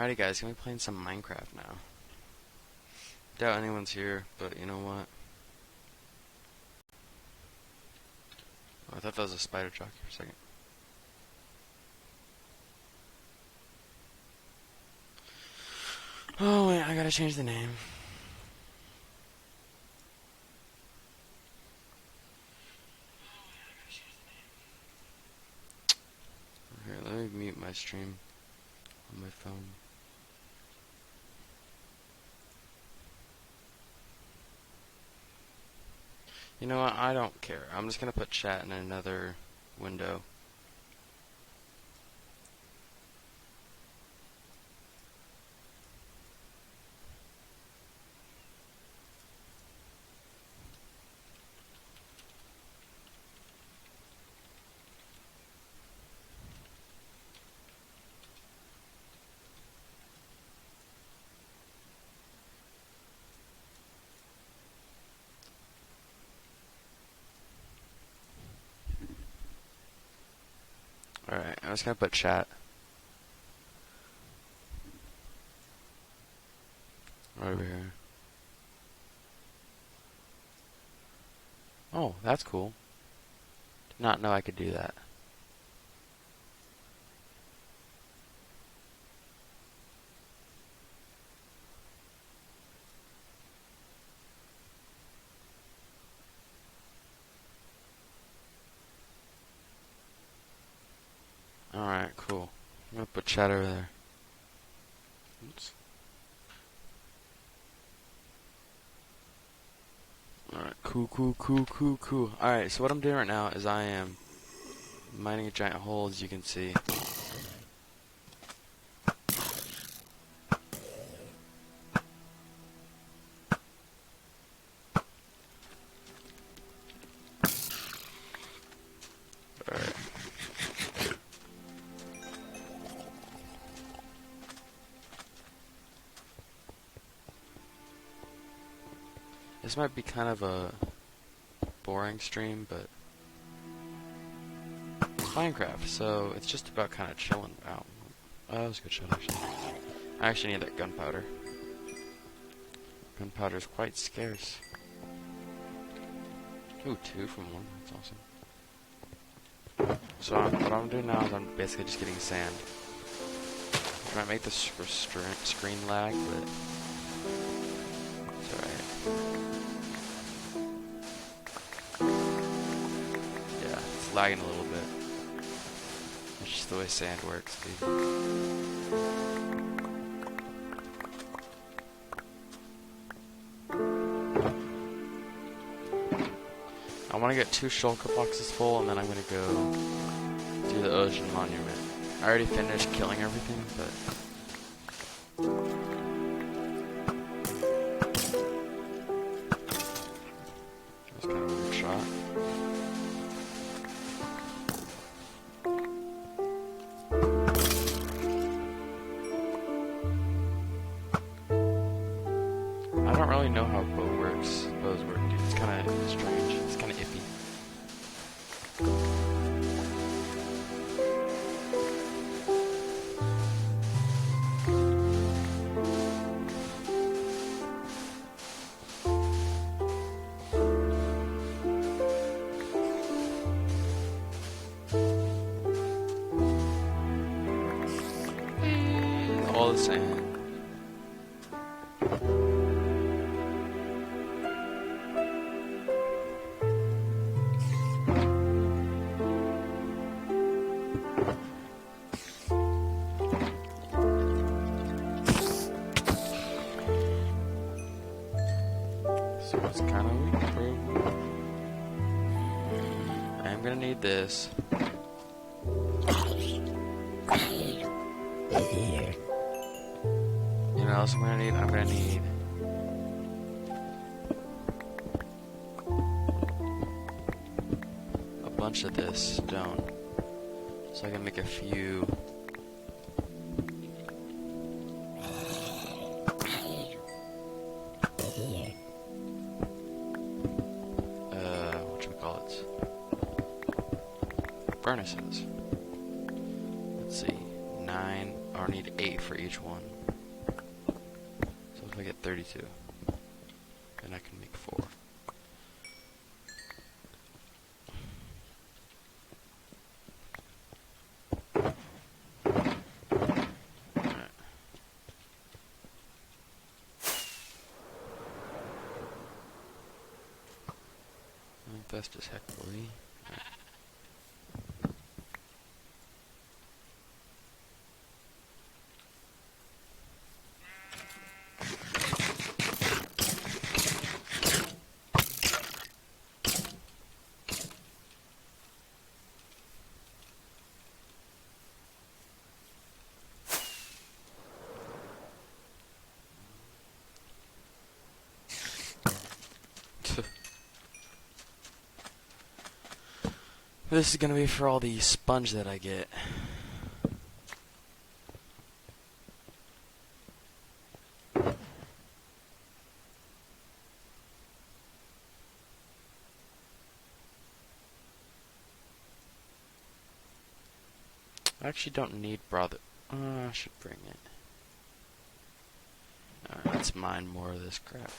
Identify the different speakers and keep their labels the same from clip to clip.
Speaker 1: Alrighty guys, gonna be playing some Minecraft now. Doubt anyone's here, but you know what? Oh, I thought that was a spider jockey for a second. Oh wait, I gotta change the name. Here, let me mute my stream on my phone. You know what? I don't care. I'm just gonna put chat in another window. Alright, I'm just gonna put chat right over here. Oh, that's cool. Did not know I could do that. Alright, cool. I'm gonna put chat over there. Oops. Alright, cool. Alright, so what I'm doing right now is I am mining a giant hole, as you can see. Alright. This might be kind of a boring stream, but it's Minecraft, so it's just about kind of chilling out. Oh, that was a good shot, actually. I actually need that gunpowder. Gunpowder is quite scarce. Ooh, 2 from 1. That's awesome. So what I'm doing now is I'm basically just getting sand. I might make this for screen lag, but it's alright. Yeah, it's lagging a little bit. It's just the way sand works, dude. I want to get 2 shulker boxes full, and then I'm going to go do the ocean monument. I already finished killing everything, but that was kind of a weird shot. I don't really know how bows work, dude. It's kind of strange. It's kind of iffy. All the same. So it's kind of weak, bro. I'm gonna need this. You know what else I'm gonna need? I'm gonna need a bunch of this stone, so I can make a few. Whatchamacallits? Furnaces. Let's see, 9. I need 8 for each one. If I get 32, then I can make 4. Alright. Best is heckily. This is gonna be for all the sponge that I get. I actually don't need brother. I should bring it. Alright, let's mine more of this crap.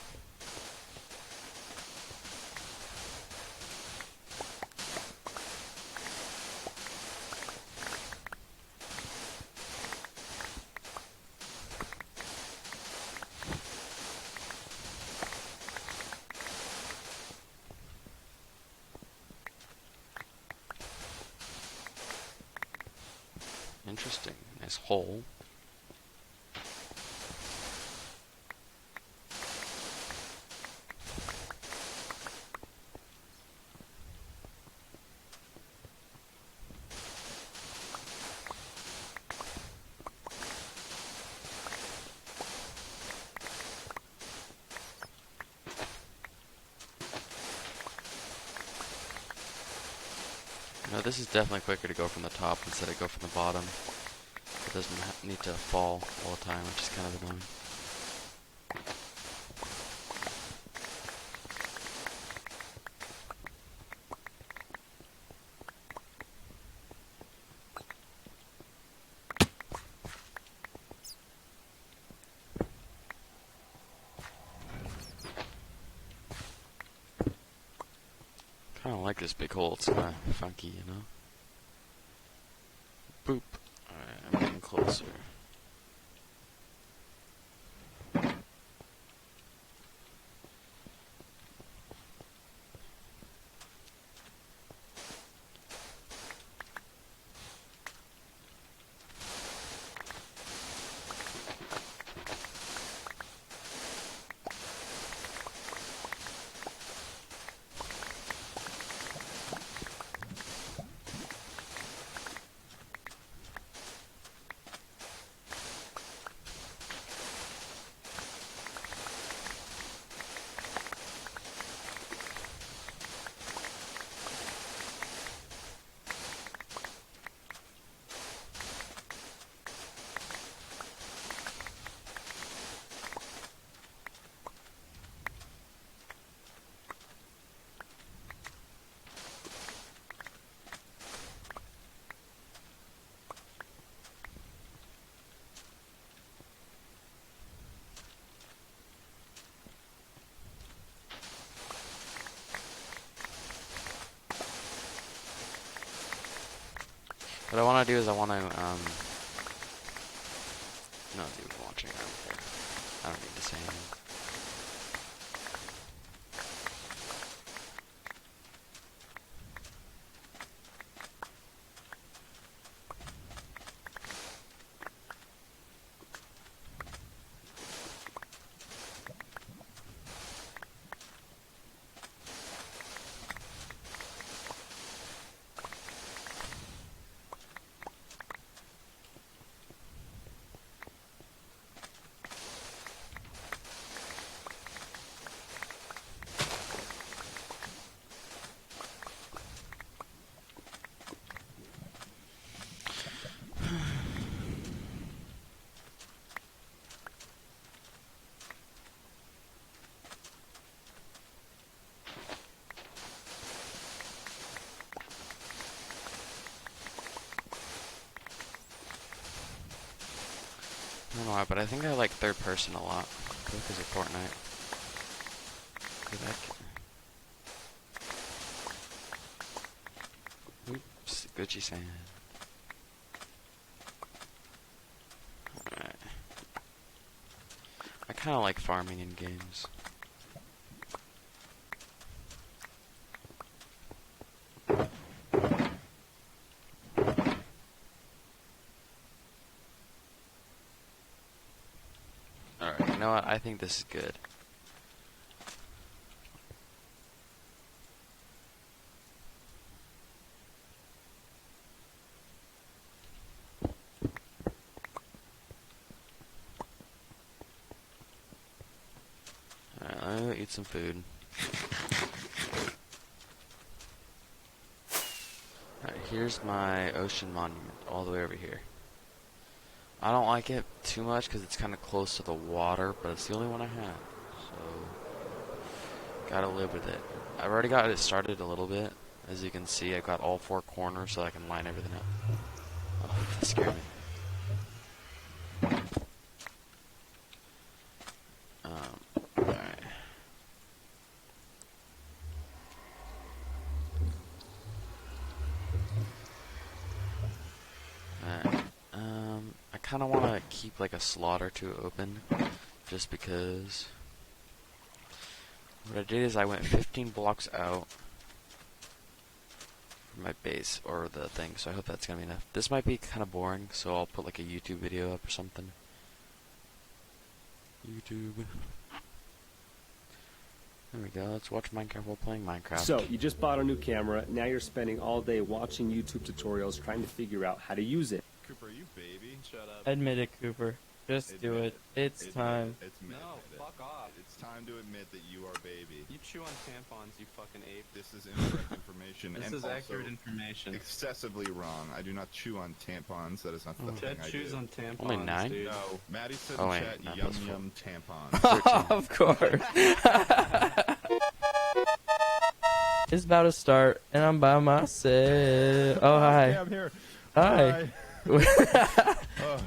Speaker 1: Interesting. Nice hole. No, this is definitely quicker to go from the top instead of go from the bottom. It doesn't need to fall all the time, which is kind of annoying. I don't like this big hole, it's kind of funky, you know? Boop. Alright, I'm getting closer. What I want to do is I want to, no, dude, watching, I don't care. I don't need to say anything. I don't know why, but I think I like third person a lot. Cook is a Fortnite. Oops, Gucci sand. Alright. I kinda like farming in games. Alright, you know what? I think this is good. Alright, let me go eat some food. Alright, here's my ocean monument, all the way over here. I don't like it too much because it's kind of close to the water, but it's the only one I have. So, gotta live with it. I've already got it started a little bit. As you can see, I got all 4 corners so I can line everything up. Oh, that scared me. Alright. I kind of want to keep like a slot or 2 open, just because. What I did is I went 15 blocks out from my base, or the thing, so I hope that's gonna be enough. This might be kind of boring, so I'll put like a YouTube video up or something. YouTube. There we go, let's watch Minecraft while playing Minecraft.
Speaker 2: So, you just bought a new camera, now you're spending all day watching YouTube tutorials trying to figure out how to use it.
Speaker 3: Cooper, you baby. Shut up.
Speaker 4: Admit it, Cooper. Just do it. It's time.
Speaker 3: No, fuck off. It's time to admit that you are baby.
Speaker 5: You chew on tampons, you fucking ape.
Speaker 3: This is incorrect information.
Speaker 5: This
Speaker 3: and
Speaker 5: is
Speaker 3: also
Speaker 5: accurate information.
Speaker 3: excessively wrong. I do not chew on tampons. That is not the thing
Speaker 5: Chad
Speaker 3: I
Speaker 5: chews
Speaker 3: do.
Speaker 5: on tampons,
Speaker 1: Only 9?
Speaker 5: dude.
Speaker 3: No, Maddie said
Speaker 1: Oh,
Speaker 3: in
Speaker 1: wait,
Speaker 3: chat,
Speaker 1: not
Speaker 3: yum
Speaker 1: plus four.
Speaker 3: yum tampons.
Speaker 4: Of course. It's about to start, and I'm by myself. Oh, hi.
Speaker 6: Yeah, I'm here.
Speaker 4: Hi.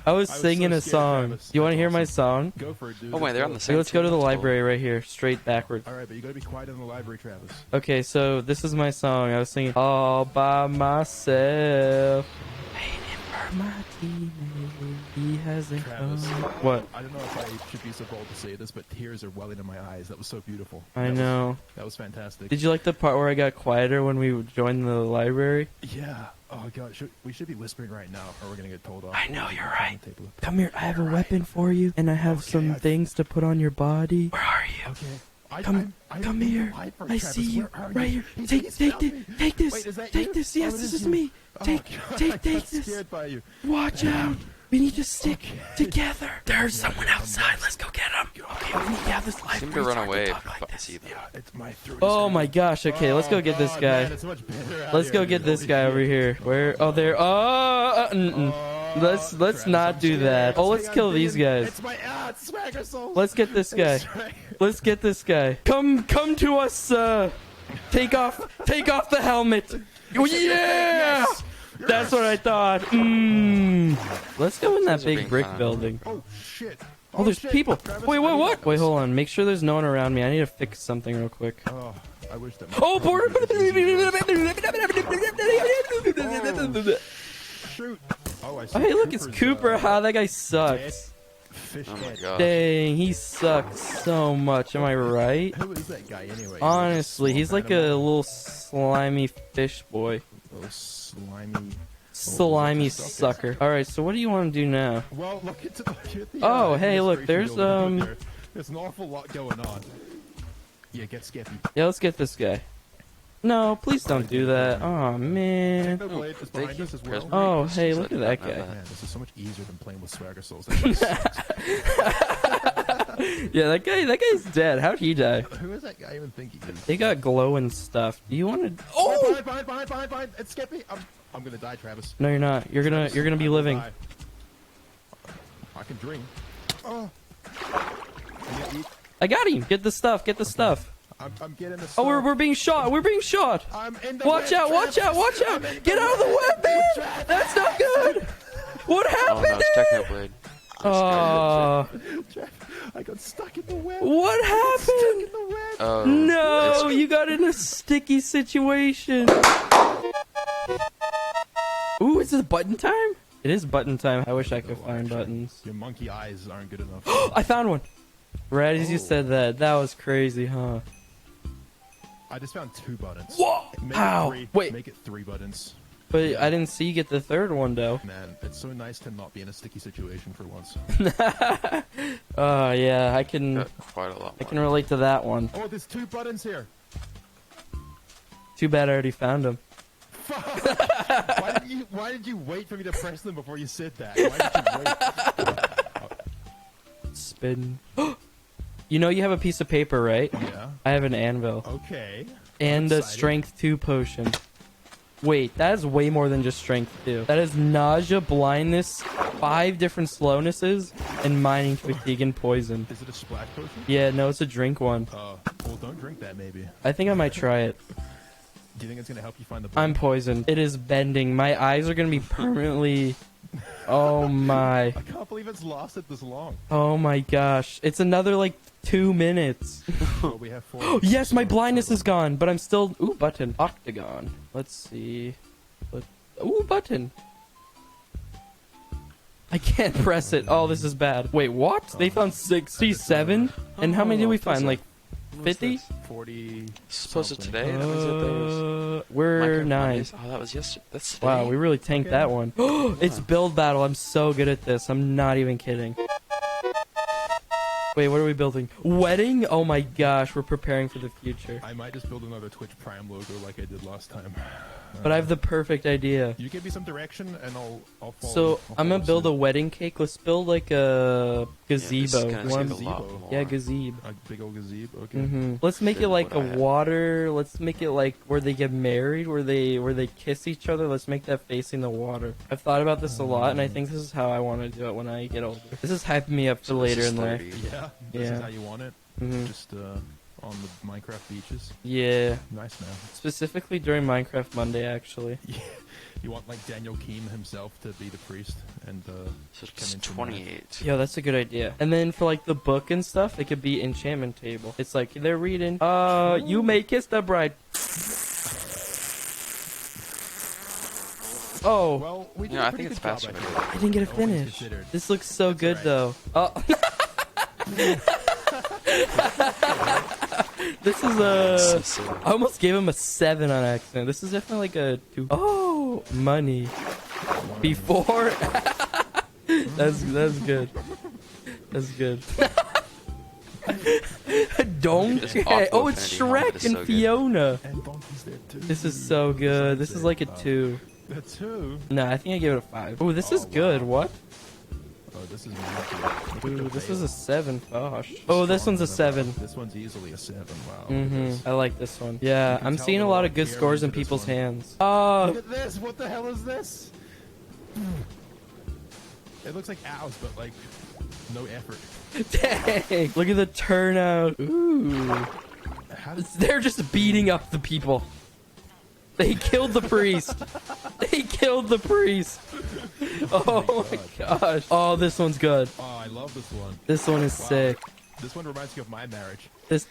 Speaker 4: I was singing a song. You want to hear my song?
Speaker 6: Go for it, dude.
Speaker 1: Oh wait, they're on the
Speaker 4: Okay,
Speaker 1: same
Speaker 4: let's go to the
Speaker 1: team, that's cool.
Speaker 4: library right here, straight backwards.
Speaker 6: All right, but you gotta be quiet in the library, Travis.
Speaker 4: Okay, so this is my song. I was singing all by myself. Waiting for my teammate. He hasn't
Speaker 6: Travis.
Speaker 4: come. What?
Speaker 6: I don't know if I should be so bold to say this, but tears are welling in my eyes. That was so beautiful.
Speaker 4: I know.
Speaker 6: That was fantastic.
Speaker 4: Did you like the part where I got quieter when we joined the library?
Speaker 6: Yeah. Oh god, we should be whispering right now, or we're gonna get told off.
Speaker 4: I know,
Speaker 6: Ooh,
Speaker 4: you're
Speaker 6: I'm
Speaker 4: right.
Speaker 6: gonna take a look.
Speaker 4: Come here, I have a weapon for you, and I have
Speaker 6: Okay,
Speaker 4: some things to put on your body. Where are you?
Speaker 6: Okay.
Speaker 4: Come
Speaker 6: don't need
Speaker 4: here.
Speaker 6: to hide from
Speaker 4: I
Speaker 6: Travis.
Speaker 4: see you
Speaker 6: Where are
Speaker 4: right
Speaker 6: you?
Speaker 4: here. Take
Speaker 6: He's
Speaker 4: this.
Speaker 6: found me.
Speaker 4: Take this.
Speaker 6: Wait, is that
Speaker 4: Take
Speaker 6: you?
Speaker 4: this.
Speaker 6: Oh,
Speaker 4: Yes,
Speaker 6: it
Speaker 4: this
Speaker 6: is
Speaker 4: is
Speaker 6: you.
Speaker 4: me.
Speaker 6: Oh,
Speaker 4: Take
Speaker 6: God, I got
Speaker 4: this.
Speaker 6: scared by you.
Speaker 4: Watch out. We need to stick together. There's someone outside. Let's go get him. Okay, we need to have this library.
Speaker 1: Seem to run
Speaker 4: start
Speaker 1: away if
Speaker 4: talk
Speaker 1: you
Speaker 4: like
Speaker 1: fucking
Speaker 4: this.
Speaker 1: see them.
Speaker 6: Yeah, it's my throat.
Speaker 4: Oh my gosh. Okay, let's go get this
Speaker 6: God,
Speaker 4: guy.
Speaker 6: man, it's much better out
Speaker 4: Let's
Speaker 6: here,
Speaker 4: go get
Speaker 6: dude.
Speaker 4: this
Speaker 6: Holy
Speaker 4: guy
Speaker 6: shit.
Speaker 4: over here. Where? Oh, there. Let's
Speaker 6: Travis,
Speaker 4: not
Speaker 6: I'm
Speaker 4: do
Speaker 6: scared.
Speaker 4: that. Oh, let's
Speaker 6: Hang on,
Speaker 4: kill these
Speaker 6: Dean.
Speaker 4: guys.
Speaker 6: It's my it's Swagger Soul.
Speaker 4: Let's get this guy.
Speaker 6: It's Swagger.
Speaker 4: Let's get this guy. Come to us. Take off the helmet. Oh, yeah. That's what I thought. Let's go in that
Speaker 1: These are being
Speaker 4: big brick
Speaker 1: fun.
Speaker 4: building.
Speaker 6: Oh shit.
Speaker 4: Oh, there's
Speaker 6: shit.
Speaker 4: people.
Speaker 6: Travis,
Speaker 4: Wait,
Speaker 6: I need
Speaker 4: what?
Speaker 6: backups.
Speaker 4: Wait, hold on. Make sure there's no one around me. I need to fix something real quick.
Speaker 6: Oh, I wish that.
Speaker 4: Oh, border.
Speaker 6: Shoot. Oh, I see.
Speaker 4: Oh, hey, look, it's
Speaker 6: Cooper's,
Speaker 4: Cooper. Ha, that guy sucks.
Speaker 6: Fish
Speaker 1: Oh my
Speaker 6: head.
Speaker 1: god.
Speaker 4: Dang, he sucks so much. Am I right?
Speaker 6: Who is that guy anyway?
Speaker 4: Honestly, he's like a
Speaker 6: animal?
Speaker 4: little slimy fish boy.
Speaker 6: little slimy.
Speaker 4: Slimy sucker. Alright, so what do you want to do now?
Speaker 6: Well, look at the.
Speaker 4: Oh, hey, look, there's,
Speaker 6: There's an awful lot going on. Yeah, get Skippy.
Speaker 4: Yeah, let's get this guy. No, please don't do that. Oh man.
Speaker 6: The blade is behind us as well.
Speaker 4: Oh, hey, look at that
Speaker 1: Not
Speaker 4: guy.
Speaker 6: Man, this is so much easier than playing with Swagger Souls.
Speaker 4: Yeah, that guy's dead. How'd he die?
Speaker 6: Who is that guy even think he is?
Speaker 4: They got glowing stuff. Do you want to? Oh!
Speaker 6: Behind! It's Skippy! I'm gonna die, Travis.
Speaker 4: No, you're not. You're gonna be
Speaker 6: I'm gonna
Speaker 4: living.
Speaker 6: die. I can dream. Oh. I'm gonna eat.
Speaker 4: I got him. Get the stuff. Get the stuff.
Speaker 6: I'm getting the
Speaker 4: Oh, we're being shot. We're being shot.
Speaker 6: I'm in the
Speaker 4: Watch
Speaker 6: web,
Speaker 4: out! Watch
Speaker 6: Travis.
Speaker 4: out! Watch out!
Speaker 6: I'm in
Speaker 4: Get
Speaker 6: the
Speaker 4: out of the
Speaker 6: web.
Speaker 4: weapon! That's not good. What
Speaker 1: Oh no,
Speaker 4: happened?
Speaker 1: it's Technoblade.
Speaker 4: Oh,
Speaker 6: I got stuck in the web.
Speaker 4: What happened?
Speaker 6: The web.
Speaker 1: Oh
Speaker 4: No,
Speaker 1: it's-
Speaker 4: you got in a sticky situation. Ooh, is this button time? It is button time. I wish I could find buttons.
Speaker 6: Your monkey eyes aren't good enough.
Speaker 4: I found one. Right as you
Speaker 6: Oh.
Speaker 4: said that. That was crazy, huh?
Speaker 6: I just found 2 buttons.
Speaker 4: Whoa!
Speaker 6: Make
Speaker 4: How?
Speaker 6: It 3.
Speaker 4: Wait.
Speaker 6: Make it 3 buttons.
Speaker 4: But I didn't see you get the third one, though.
Speaker 6: Man, it's so nice to not be in a sticky situation for once.
Speaker 4: Oh, yeah. I can
Speaker 1: got quite a lot
Speaker 4: I
Speaker 1: more.
Speaker 4: can relate to that one.
Speaker 6: Oh, there's 2 buttons here.
Speaker 4: Too bad I already found them.
Speaker 6: Why did you wait for me to press them before you said that? Why did you wait?
Speaker 4: Spin. You know you have a piece of paper, right?
Speaker 6: Yeah.
Speaker 4: I have an anvil.
Speaker 6: Okay.
Speaker 4: And a
Speaker 6: excited.
Speaker 4: strength 2 potion. Wait, that is way more than just strength 2. That is nausea, blindness, 5 different slownesses, and mining fatigue and poison.
Speaker 6: Is it a splash potion?
Speaker 4: Yeah, no, it's a drink one.
Speaker 6: Well, don't drink that, maybe.
Speaker 4: I think I might try it.
Speaker 6: Do you think it's gonna help you find the
Speaker 4: I'm
Speaker 6: button?
Speaker 4: poisoned. It is bending. My eyes are gonna be permanently... Oh my.
Speaker 6: I can't believe it's lasted this long.
Speaker 4: Oh my gosh. It's another, like, 2 minutes.
Speaker 6: Well, we have 4.
Speaker 4: Yes, my blindness is gone, but I'm still... Ooh, button. Octagon. Let's see. Ooh, button. I can't press it. Oh, this is bad. Wait, what? They found 67? And how many did we find? Like, 50?
Speaker 6: 40.
Speaker 1: Supposed to
Speaker 6: something.
Speaker 1: today? That was it. There was
Speaker 4: We're
Speaker 1: Minecraft
Speaker 4: 9.
Speaker 1: Mondays. Oh, that was yesterday. That's today.
Speaker 4: Wow, we really tanked
Speaker 6: Okay.
Speaker 4: that one. It's build battle. I'm so good at this. I'm not even kidding. Wait, what are we building? Wedding? Oh my gosh, we're preparing for the future.
Speaker 6: I might just build another Twitch Prime logo like I did last time.
Speaker 4: But I have the perfect idea.
Speaker 6: You give me some direction and I'll follow.
Speaker 4: So, I'm gonna build a wedding cake. Let's build like a
Speaker 1: this is
Speaker 4: gazebo.
Speaker 1: gonna
Speaker 4: One-
Speaker 1: take a lot
Speaker 6: Gazebo.
Speaker 1: more.
Speaker 4: Yeah, gazebo.
Speaker 6: a big old gazebo. Okay.
Speaker 4: Let's make it
Speaker 1: Than
Speaker 4: like
Speaker 1: what
Speaker 4: a
Speaker 1: I have.
Speaker 4: water. Let's make it like where they get married, where they kiss each other. Let's make that facing the water. I've thought about this a lot, and I think this is how I want to do it when I get older. This is hyping me up for
Speaker 1: So this
Speaker 4: later
Speaker 1: is
Speaker 4: in life.
Speaker 1: 30.
Speaker 6: Yeah. This
Speaker 4: Yeah.
Speaker 6: is how you want it.
Speaker 4: Mhm.
Speaker 6: Just on the Minecraft beaches.
Speaker 4: Yeah,
Speaker 6: Nice, man.
Speaker 4: specifically during Minecraft Monday, actually.
Speaker 6: You want like Daniel Keem himself to be the priest and
Speaker 1: So
Speaker 6: come
Speaker 1: it's
Speaker 6: into
Speaker 1: 28.
Speaker 4: Yo, that's a good idea. And then for like the book and stuff, it could be enchantment table. It's like they're reading. You may kiss the bride. Oh,
Speaker 6: Well, we did
Speaker 1: Yeah,
Speaker 6: a
Speaker 1: I
Speaker 6: pretty
Speaker 1: think it's
Speaker 6: good job,
Speaker 1: faster.
Speaker 6: I think.
Speaker 4: I didn't get a
Speaker 6: All things
Speaker 4: finish.
Speaker 6: considered.
Speaker 4: This looks so
Speaker 6: That's
Speaker 4: good
Speaker 6: alright.
Speaker 4: though. Oh. This is a.
Speaker 1: So silly.
Speaker 4: I almost gave him a 7 on accident. This is definitely like a 2. Oh, money. Before. That's good. That's good. Don't.
Speaker 1: Just Aqua
Speaker 4: Oh, it's
Speaker 1: Affinity helmet
Speaker 4: Shrek
Speaker 1: is
Speaker 4: and
Speaker 1: so good.
Speaker 4: Fiona.
Speaker 6: And Bonky's there too.
Speaker 4: This is so good. This is like a 2.
Speaker 6: The 2.
Speaker 4: No, I think I gave it a 5. Oh, this is
Speaker 6: Oh,
Speaker 4: good.
Speaker 6: wow.
Speaker 4: What?
Speaker 6: Oh, this is magic.
Speaker 4: Ooh, this is a 7. Gosh. Oh, this one's a 7.
Speaker 6: This one's easily a 7. Wow.
Speaker 4: I like this one. Yeah,
Speaker 6: can
Speaker 4: I'm
Speaker 6: tell
Speaker 4: seeing
Speaker 6: the
Speaker 4: a lot
Speaker 6: Lord
Speaker 4: of good
Speaker 6: cares
Speaker 4: scores in
Speaker 6: into this
Speaker 4: people's
Speaker 6: one.
Speaker 4: hands.
Speaker 6: Look at this. What the hell is this? It looks like ours, but like no effort.
Speaker 4: Dang! Look at the turnout. Ooh.
Speaker 6: How did
Speaker 4: They're just beating up the people. They killed the priest. They killed the priest. Oh my gosh. Oh, this one's good.
Speaker 6: Oh, I love this one.
Speaker 4: This one is
Speaker 6: Wow.
Speaker 4: sick.
Speaker 6: This one reminds me of my marriage.
Speaker 4: This.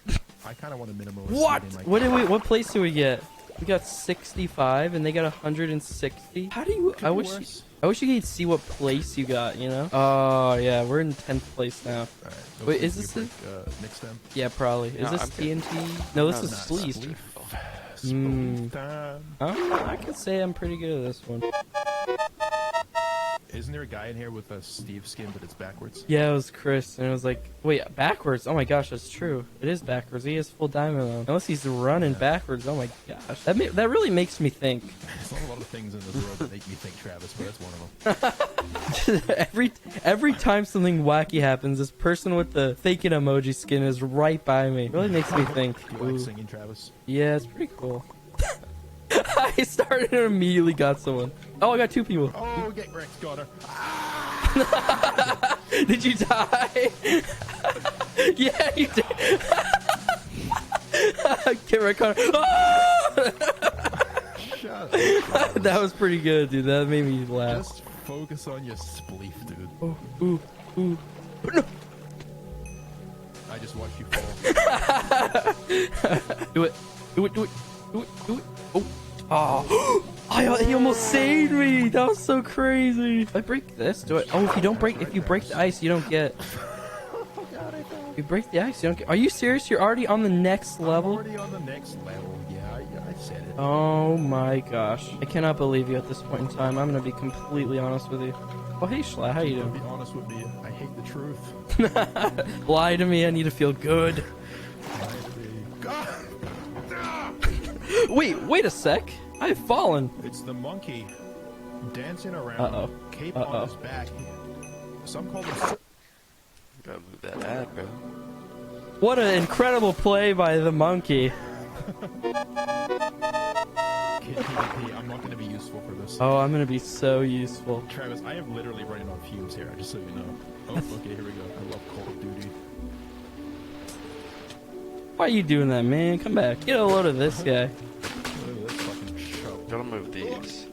Speaker 6: I kind of want a minimalist.
Speaker 4: What?
Speaker 6: wedding like
Speaker 4: What did
Speaker 6: that.
Speaker 4: we? What place do we get? We got 65, and they got 160. How do you?
Speaker 6: Could
Speaker 4: I
Speaker 6: be
Speaker 4: wish.
Speaker 6: worse.
Speaker 4: I wish you could see what place you got. You know? Oh yeah, we're in 10th place now.
Speaker 6: All right, those
Speaker 4: Wait,
Speaker 6: things
Speaker 4: is
Speaker 6: you
Speaker 4: this
Speaker 6: break, mix them?
Speaker 4: Yeah, probably. Is
Speaker 1: No,
Speaker 4: this
Speaker 1: I'm good.
Speaker 4: TNT? No, this
Speaker 1: No,
Speaker 4: is
Speaker 1: it's
Speaker 4: Sleeve.
Speaker 6: Sleeve.
Speaker 4: Mm.
Speaker 6: Spoof time.
Speaker 4: I could say I'm pretty good at this one.
Speaker 6: Isn't there a guy in here with a Steve skin, but it's backwards?
Speaker 4: Yeah, it was Chris, and it was like, wait, backwards? Oh my gosh, that's true. It is backwards. He has full diamond on. Unless he's running backwards. Oh my gosh, that really makes me think.
Speaker 6: There's not a lot of things in this world that make me think Travis, but that's one of them.
Speaker 4: every time something wacky happens, this person with the faking emoji skin is right by me. It really makes me think.
Speaker 6: You
Speaker 4: Ooh.
Speaker 6: like singing, Travis?
Speaker 4: Yeah, it's pretty cool. I started and immediately got someone. Oh, I got 2 people.
Speaker 6: Oh, get wrecked, got her.
Speaker 4: Did you die? Yeah, you did. Get right, Connor. Oh!
Speaker 6: Shut up.
Speaker 4: That was pretty good, dude. That made me laugh.
Speaker 6: Just focus on your spleef, dude.
Speaker 4: Ooh, ooh. No.
Speaker 6: I just watched you fall.
Speaker 4: Do it. Do it. Do it. Do it. Do it. Oh. Oh. He almost saved me. That was so crazy. If I break this, do it. Oh, if you break the ice, you don't get. If you break the ice, you don't get. Are you serious? You're already on the next
Speaker 6: I'm
Speaker 4: level?
Speaker 6: already on the next level. Yeah, I said it.
Speaker 4: Oh my gosh. I cannot believe you at this point in time. I'm gonna be completely honest with you. Oh, hey, Schla, how you
Speaker 6: To
Speaker 4: doing?
Speaker 6: be honest with you, I hate the truth.
Speaker 4: Lie to me, I need to feel good. Wait a sec. I've fallen.
Speaker 6: It's the monkey dancing around.
Speaker 4: Uh-oh.
Speaker 6: Cape
Speaker 4: Uh-oh.
Speaker 6: on his back. Some call him.
Speaker 1: Gotta move that ad, bro.
Speaker 4: What an incredible play by the monkey.
Speaker 6: Kid PvP. I'm not going to be useful for this.
Speaker 4: Oh, I'm gonna be so useful.
Speaker 6: Travis, I am literally running on fumes here, just so you know. Oh, okay, here we go. I love Call of Duty.
Speaker 4: Why are you doing that, man? Come back. Get a load of this guy.
Speaker 6: Look at this fucking show.
Speaker 1: Gotta move these.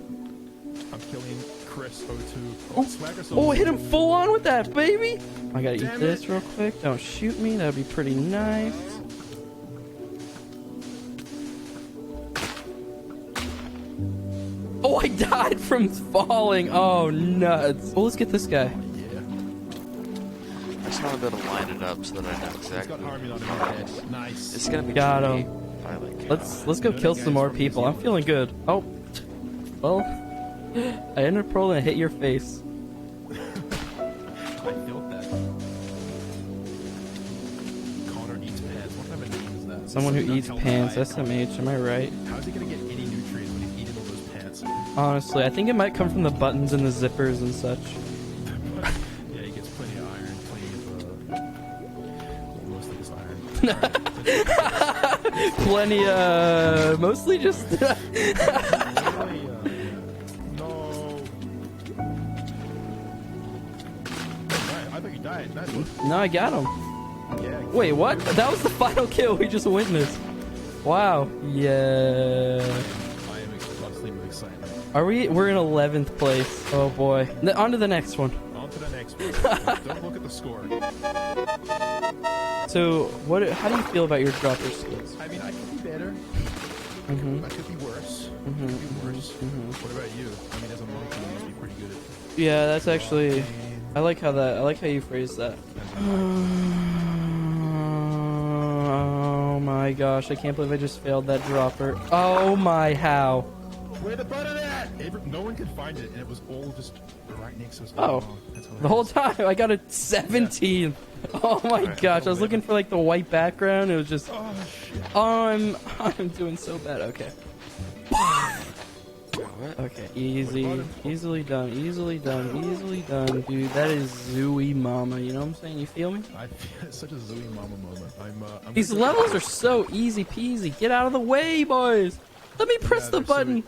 Speaker 6: I'm killing Chris O2. Oh, Swagger
Speaker 4: Oh, hit him full on with that, baby. I gotta eat
Speaker 6: Damn
Speaker 4: this
Speaker 6: it.
Speaker 4: real quick. Don't shoot me. That'd be pretty nice. Oh, I died from falling. Oh, nuts. Well, let's get this guy.
Speaker 6: Yeah.
Speaker 1: I just want to be able to line it up so that I know
Speaker 6: He's
Speaker 1: exactly.
Speaker 6: got Harmony on his head. Nice.
Speaker 1: It's gonna be
Speaker 4: Got
Speaker 1: tricky
Speaker 4: him.
Speaker 1: if I, like,
Speaker 4: Let's go kill some more people. I'm feeling good. Oh, well, I ended up rolling and hit your face.
Speaker 6: I felt that. Connor eats pants. What type of name is that?
Speaker 4: Someone who
Speaker 6: Something
Speaker 4: eats
Speaker 6: not
Speaker 4: pants.
Speaker 6: held alive.
Speaker 4: SMH. Am I right?
Speaker 6: How's he gonna get any nutrients when he's eating all those pants?
Speaker 4: Honestly, I think it might come from the buttons and the zippers and such.
Speaker 6: Yeah, he gets plenty of iron, plenty of most of his iron.
Speaker 4: Plenty, mostly just.
Speaker 6: Really, no. I thought you died. That's
Speaker 4: No, I got him.
Speaker 6: yeah.
Speaker 4: Wait, what? That was the final kill we just witnessed. Wow. Yeah.
Speaker 6: I am extremely excited.
Speaker 4: Are we? We're in 11th place. Oh boy. On to the next one.
Speaker 6: On to the next one. Don't look at the score.
Speaker 4: So, what? How do you feel about your dropper skills?
Speaker 6: I mean, I could be better.
Speaker 4: Mm-hmm.
Speaker 6: I could be worse. I could be worse. What about you? I mean, as a monkey, you must be pretty good at.
Speaker 4: Yeah, that's actually. I like how you phrase that. Oh my gosh! I can't believe I just failed that dropper. Oh my how?
Speaker 6: Where the button at? No one could find it, and it was all just right next to us.
Speaker 4: Oh,
Speaker 6: That's
Speaker 4: the whole time I got a 17. Oh my gosh! I was looking for like the white background. It was just.
Speaker 6: Oh shit!
Speaker 4: Oh, I'm doing so bad. Okay.
Speaker 1: What?
Speaker 4: Okay, easily done, easily done, dude. That is Zooey Mama. You know what I'm saying? You feel me?
Speaker 6: I feel it's such a Zooey Mama moment. I'm
Speaker 4: These levels are so easy peasy. Get out of the way, boys. Let me press the
Speaker 6: they're so-
Speaker 4: button.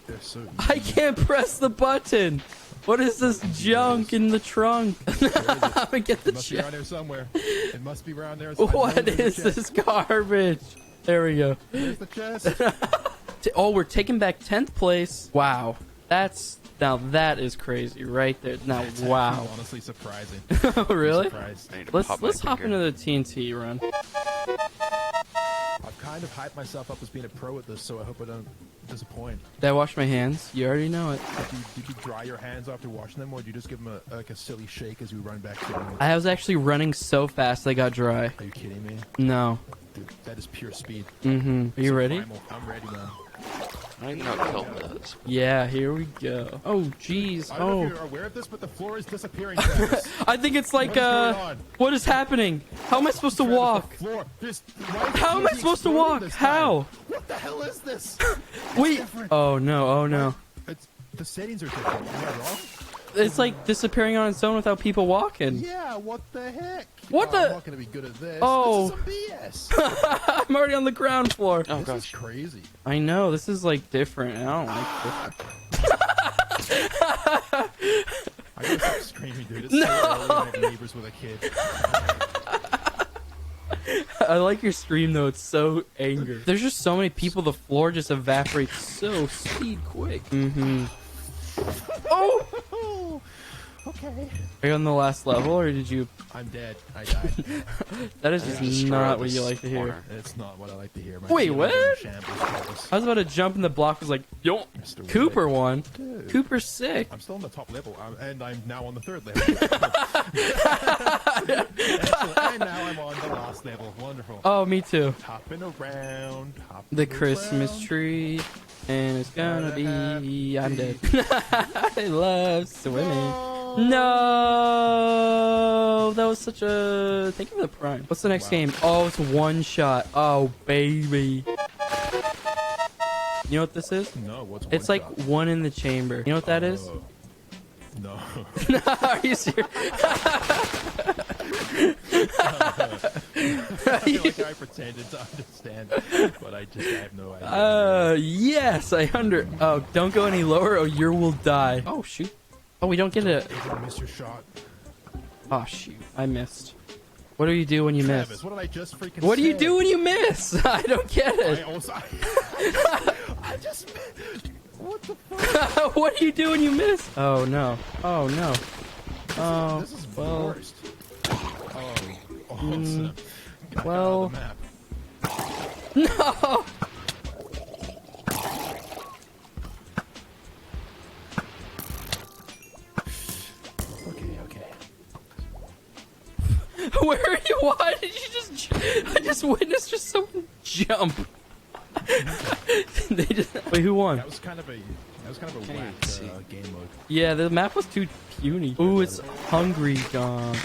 Speaker 6: They're so.
Speaker 4: I can't press the button. What is this junk in the trunk? I'm gonna get the
Speaker 6: It must be around
Speaker 4: check.
Speaker 6: there somewhere. It must be around there. I know
Speaker 4: What
Speaker 6: there's a
Speaker 4: is
Speaker 6: chest.
Speaker 4: this garbage? There we go.
Speaker 6: There's the chest.
Speaker 4: Oh, we're taking back 10th place. Wow. That is crazy right there. Now,
Speaker 6: It's
Speaker 4: wow.
Speaker 6: honestly surprising.
Speaker 4: really?
Speaker 6: Surprised.
Speaker 1: I need to pop my
Speaker 4: Let's hop
Speaker 1: finger.
Speaker 4: into the TNT run.
Speaker 6: I've kind of hyped myself up as being a pro at this, so I hope I don't disappoint.
Speaker 4: Did I wash my hands? You already know it.
Speaker 6: Did you dry your hands after washing them, or did you just give them a silly shake as you run back to them?
Speaker 4: I was actually running so fast they got dry.
Speaker 6: Are you kidding me?
Speaker 4: No.
Speaker 6: Dude, that is pure speed.
Speaker 4: Mm-hmm. Are you ready?
Speaker 6: Primal. I'm ready, man.
Speaker 1: I don't even know what kilt does.
Speaker 4: Yeah, here we go. Oh, jeez.
Speaker 6: I don't know
Speaker 4: Oh.
Speaker 6: if you're aware of this, but the floor is disappearing, Travis.
Speaker 4: I think it's like,
Speaker 6: What is going on?
Speaker 4: what is happening? How am I supposed to
Speaker 6: Travis,
Speaker 4: walk?
Speaker 6: The floor. Why is
Speaker 4: How am I
Speaker 6: TNT
Speaker 4: supposed to
Speaker 6: exploding
Speaker 4: walk?
Speaker 6: this time?
Speaker 4: How?
Speaker 6: What the hell is this?
Speaker 4: Wait.
Speaker 6: different.
Speaker 4: Oh, no. Oh, no.
Speaker 6: The settings are different. Am I wrong?
Speaker 4: It's like disappearing on its own without people walking.
Speaker 6: Yeah, what the heck?
Speaker 4: What
Speaker 6: Oh,
Speaker 4: the-
Speaker 6: I'm not gonna be good at this.
Speaker 4: Oh.
Speaker 6: This is some BS.
Speaker 4: I'm already on the ground floor.
Speaker 1: Oh
Speaker 6: This is
Speaker 1: gosh.
Speaker 6: crazy.
Speaker 4: I know. This is like different. I don't like this.
Speaker 6: I gotta stop screaming, dude. It's so early and I have neighbors with a kid.
Speaker 4: I like your scream though. It's so angry. There's just so many people. The floor just evaporates so speed quick. Mm-hmm. Oh!
Speaker 6: Okay.
Speaker 4: Are you on the last level, or did you?
Speaker 6: I'm dead. I died.
Speaker 4: That is
Speaker 1: I
Speaker 4: just
Speaker 1: destroyed
Speaker 4: not what
Speaker 1: this
Speaker 4: you like to hear.
Speaker 1: corner.
Speaker 6: It's not what I like to hear. My
Speaker 4: Wait,
Speaker 6: feelings
Speaker 4: what?
Speaker 6: are in shambles, fellas.
Speaker 4: I was about to jump, and the block was like, "Yo,
Speaker 6: Mr.
Speaker 4: Cooper
Speaker 6: Wick.
Speaker 4: won.
Speaker 6: Dude.
Speaker 4: Cooper's sick."
Speaker 6: I'm still on the top level, and I'm now on the 3rd level. Excellent. And now I'm on the last level. Wonderful.
Speaker 4: Oh, me too.
Speaker 6: Hopping around. Hopping
Speaker 4: The Christmas
Speaker 6: around.
Speaker 4: tree, and it's gonna be. I'm dead. I love swimming. No, that was such a. Thank you for the prime. What's the next
Speaker 6: Wow.
Speaker 4: game? Oh, it's one shot. Oh, baby. You know what this is?
Speaker 6: No, what's
Speaker 4: It's
Speaker 6: one
Speaker 4: like
Speaker 6: shot?
Speaker 4: one in the chamber. You know what that is?
Speaker 6: Oh. No.
Speaker 4: Are you serious?
Speaker 6: I feel like I pretended to understand, but I have no idea.
Speaker 4: Yes, I under. Oh, don't go any lower, or you will die. Oh shoot. Oh, we don't get it.
Speaker 6: You're gonna miss your shot.
Speaker 4: Oh shoot, I missed. What do you do when you
Speaker 6: Travis,
Speaker 4: miss?
Speaker 6: what did I just freaking
Speaker 4: What do you
Speaker 6: say?
Speaker 4: do when you miss? I don't get
Speaker 6: I
Speaker 4: it.
Speaker 6: also... I just... What the fuck?
Speaker 4: What do you do when you miss? Oh no. Oh no. Oh,
Speaker 6: This is the
Speaker 4: well.
Speaker 6: worst. Oh, awesome. Get
Speaker 4: well.
Speaker 6: out of the map.
Speaker 4: No.
Speaker 6: Okay.
Speaker 4: Where are you? Why did you just? I just witnessed just someone jump. They just. Wait, who won?
Speaker 6: That was kind of a
Speaker 1: Can't
Speaker 6: whack
Speaker 1: even see.
Speaker 6: game mode.
Speaker 4: Yeah, the map was too puny. Ooh, it's hungry gone.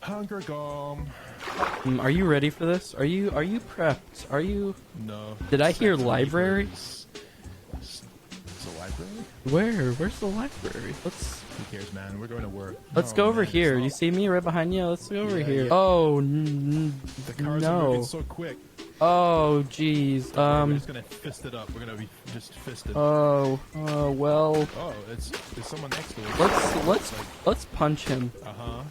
Speaker 6: Hunger Gum.
Speaker 4: Are you ready for this? Are you prepped? Are you?
Speaker 6: No.
Speaker 4: Did I hear
Speaker 6: Sex
Speaker 4: library?
Speaker 6: libraries. It's a library?
Speaker 4: Where? Where's the library?
Speaker 6: Who cares, man? We're going to work.
Speaker 4: Let's
Speaker 6: No,
Speaker 4: go over
Speaker 6: man,
Speaker 4: here.
Speaker 6: it's
Speaker 4: You
Speaker 6: not-
Speaker 4: see me right behind you? Let's go over
Speaker 6: Yeah,
Speaker 4: here.
Speaker 6: yeah.
Speaker 4: Oh,
Speaker 6: The cars are
Speaker 4: no.
Speaker 6: moving so quick.
Speaker 4: Oh, jeez.
Speaker 6: We're just gonna fist it up. We're gonna be just fisted.
Speaker 4: Oh, well.
Speaker 6: Oh, it's someone next to us.
Speaker 4: Let's punch him.
Speaker 6: Uh-huh.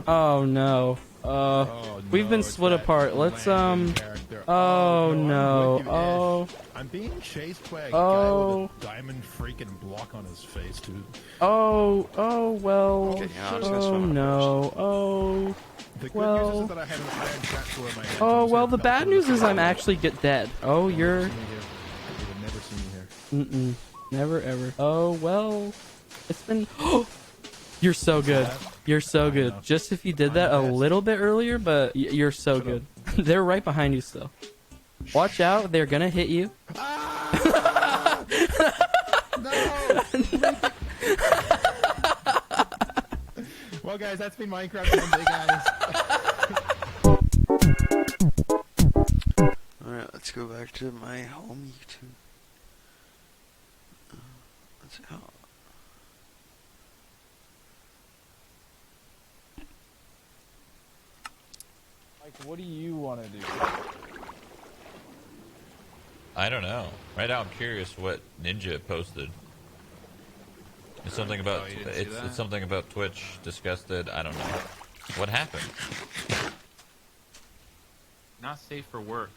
Speaker 4: Oh no.
Speaker 6: Oh,
Speaker 4: We've
Speaker 6: no,
Speaker 4: been
Speaker 6: it's
Speaker 4: split
Speaker 6: that
Speaker 4: apart. Let's
Speaker 6: landing character.
Speaker 4: Oh
Speaker 6: I'm
Speaker 4: no.
Speaker 6: with you,
Speaker 4: Oh.
Speaker 6: Ish. I'm being chased by a
Speaker 4: Oh.
Speaker 6: guy with a diamond freaking block on his face, dude.
Speaker 4: Oh. Oh well.
Speaker 1: Okay, yeah, I'm just gonna
Speaker 4: Oh
Speaker 1: swim
Speaker 4: no. Oh.
Speaker 6: The good
Speaker 4: Well.
Speaker 6: news is that I have an iron chat for my head.
Speaker 4: Oh
Speaker 6: so
Speaker 4: well.
Speaker 6: I'm
Speaker 4: The
Speaker 6: not
Speaker 4: bad
Speaker 6: gonna
Speaker 4: news is
Speaker 6: see
Speaker 4: I'm
Speaker 6: you.
Speaker 4: actually get dead. Oh,
Speaker 6: You
Speaker 4: you're.
Speaker 6: will never see me here.
Speaker 4: Mm-mm. Never ever. Oh well. It's been. You're so good. You're so
Speaker 6: I
Speaker 4: good.
Speaker 6: know.
Speaker 4: Just if you did
Speaker 6: I'm
Speaker 4: that
Speaker 6: the
Speaker 4: a
Speaker 6: best.
Speaker 4: little bit earlier, but you're so
Speaker 6: Shut
Speaker 4: good. They're right behind you still. Watch out. They're gonna hit you.
Speaker 6: Well, guys, that's been Minecraft Monday, guys.
Speaker 1: Alright, let's go back to my home YouTube. Let's go.
Speaker 7: Like, what do you want to do?
Speaker 8: I don't know. Right now, I'm curious what Ninja posted. It's something about
Speaker 5: Oh, you didn't see that?
Speaker 8: it's something about Twitch. Disgusted. I don't know. What happened?
Speaker 5: Not safe for work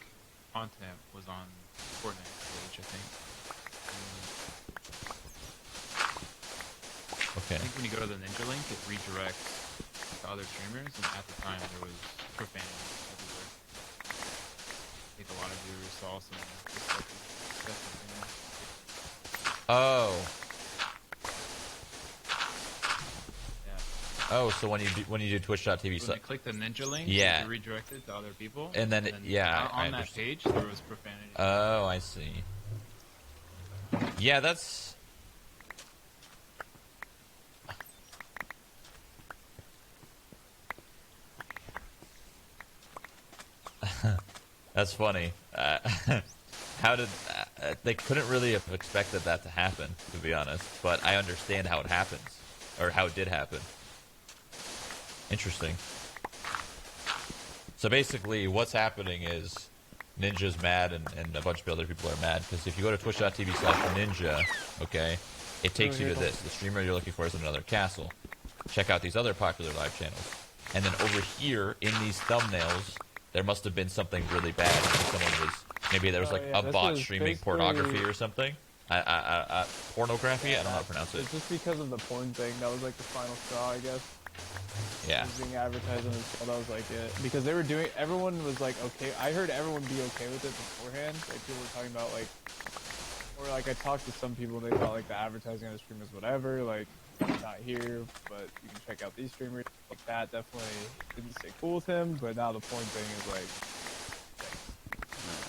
Speaker 5: content was on Fortnite page, I think.
Speaker 8: Okay.
Speaker 5: I think when you go to the Ninja link, it redirects to other streamers, and at the time there was profanity everywhere. I think a lot of viewers saw some disgusting things.
Speaker 8: Oh.
Speaker 5: Yeah.
Speaker 8: Oh, so when you do Twitch.tv,
Speaker 5: When
Speaker 8: so
Speaker 5: you click the Ninja link,
Speaker 8: Yeah.
Speaker 5: it redirected to other people.
Speaker 8: And then yeah, I
Speaker 5: on that
Speaker 8: understand.
Speaker 5: page there was profanity.
Speaker 8: Oh, I see. Yeah, that's. That's funny. How did they couldn't really have expected that to happen, to be honest. But I understand how it happens, or how it did happen. Interesting. So basically, what's happening is Ninja's mad, and a bunch of other people are mad because if you go to twitch.tv/ninja, okay, it takes you to this. The streamer you're looking for is another castle. Check out these other popular live channels, and then over here in these thumbnails, there must have been something really bad. Maybe there was like
Speaker 7: Oh, yeah,
Speaker 8: a
Speaker 7: this
Speaker 8: bot
Speaker 7: is
Speaker 8: streaming
Speaker 7: basically-
Speaker 8: pornography or something. Pornography? I don't know how to pronounce it.
Speaker 7: It's just because of the porn thing. That was like the final straw, I guess.
Speaker 8: Yeah.
Speaker 7: It was being advertised on this. That was like it. Because they were doing. Everyone was like, okay. I heard everyone be okay with it beforehand. Like people were talking about like, or like I talked to some people. They thought like the advertising on the stream is whatever. Like it's not here, but you can check out these streamers. Like that definitely didn't stay cool with him. But now the porn thing is like.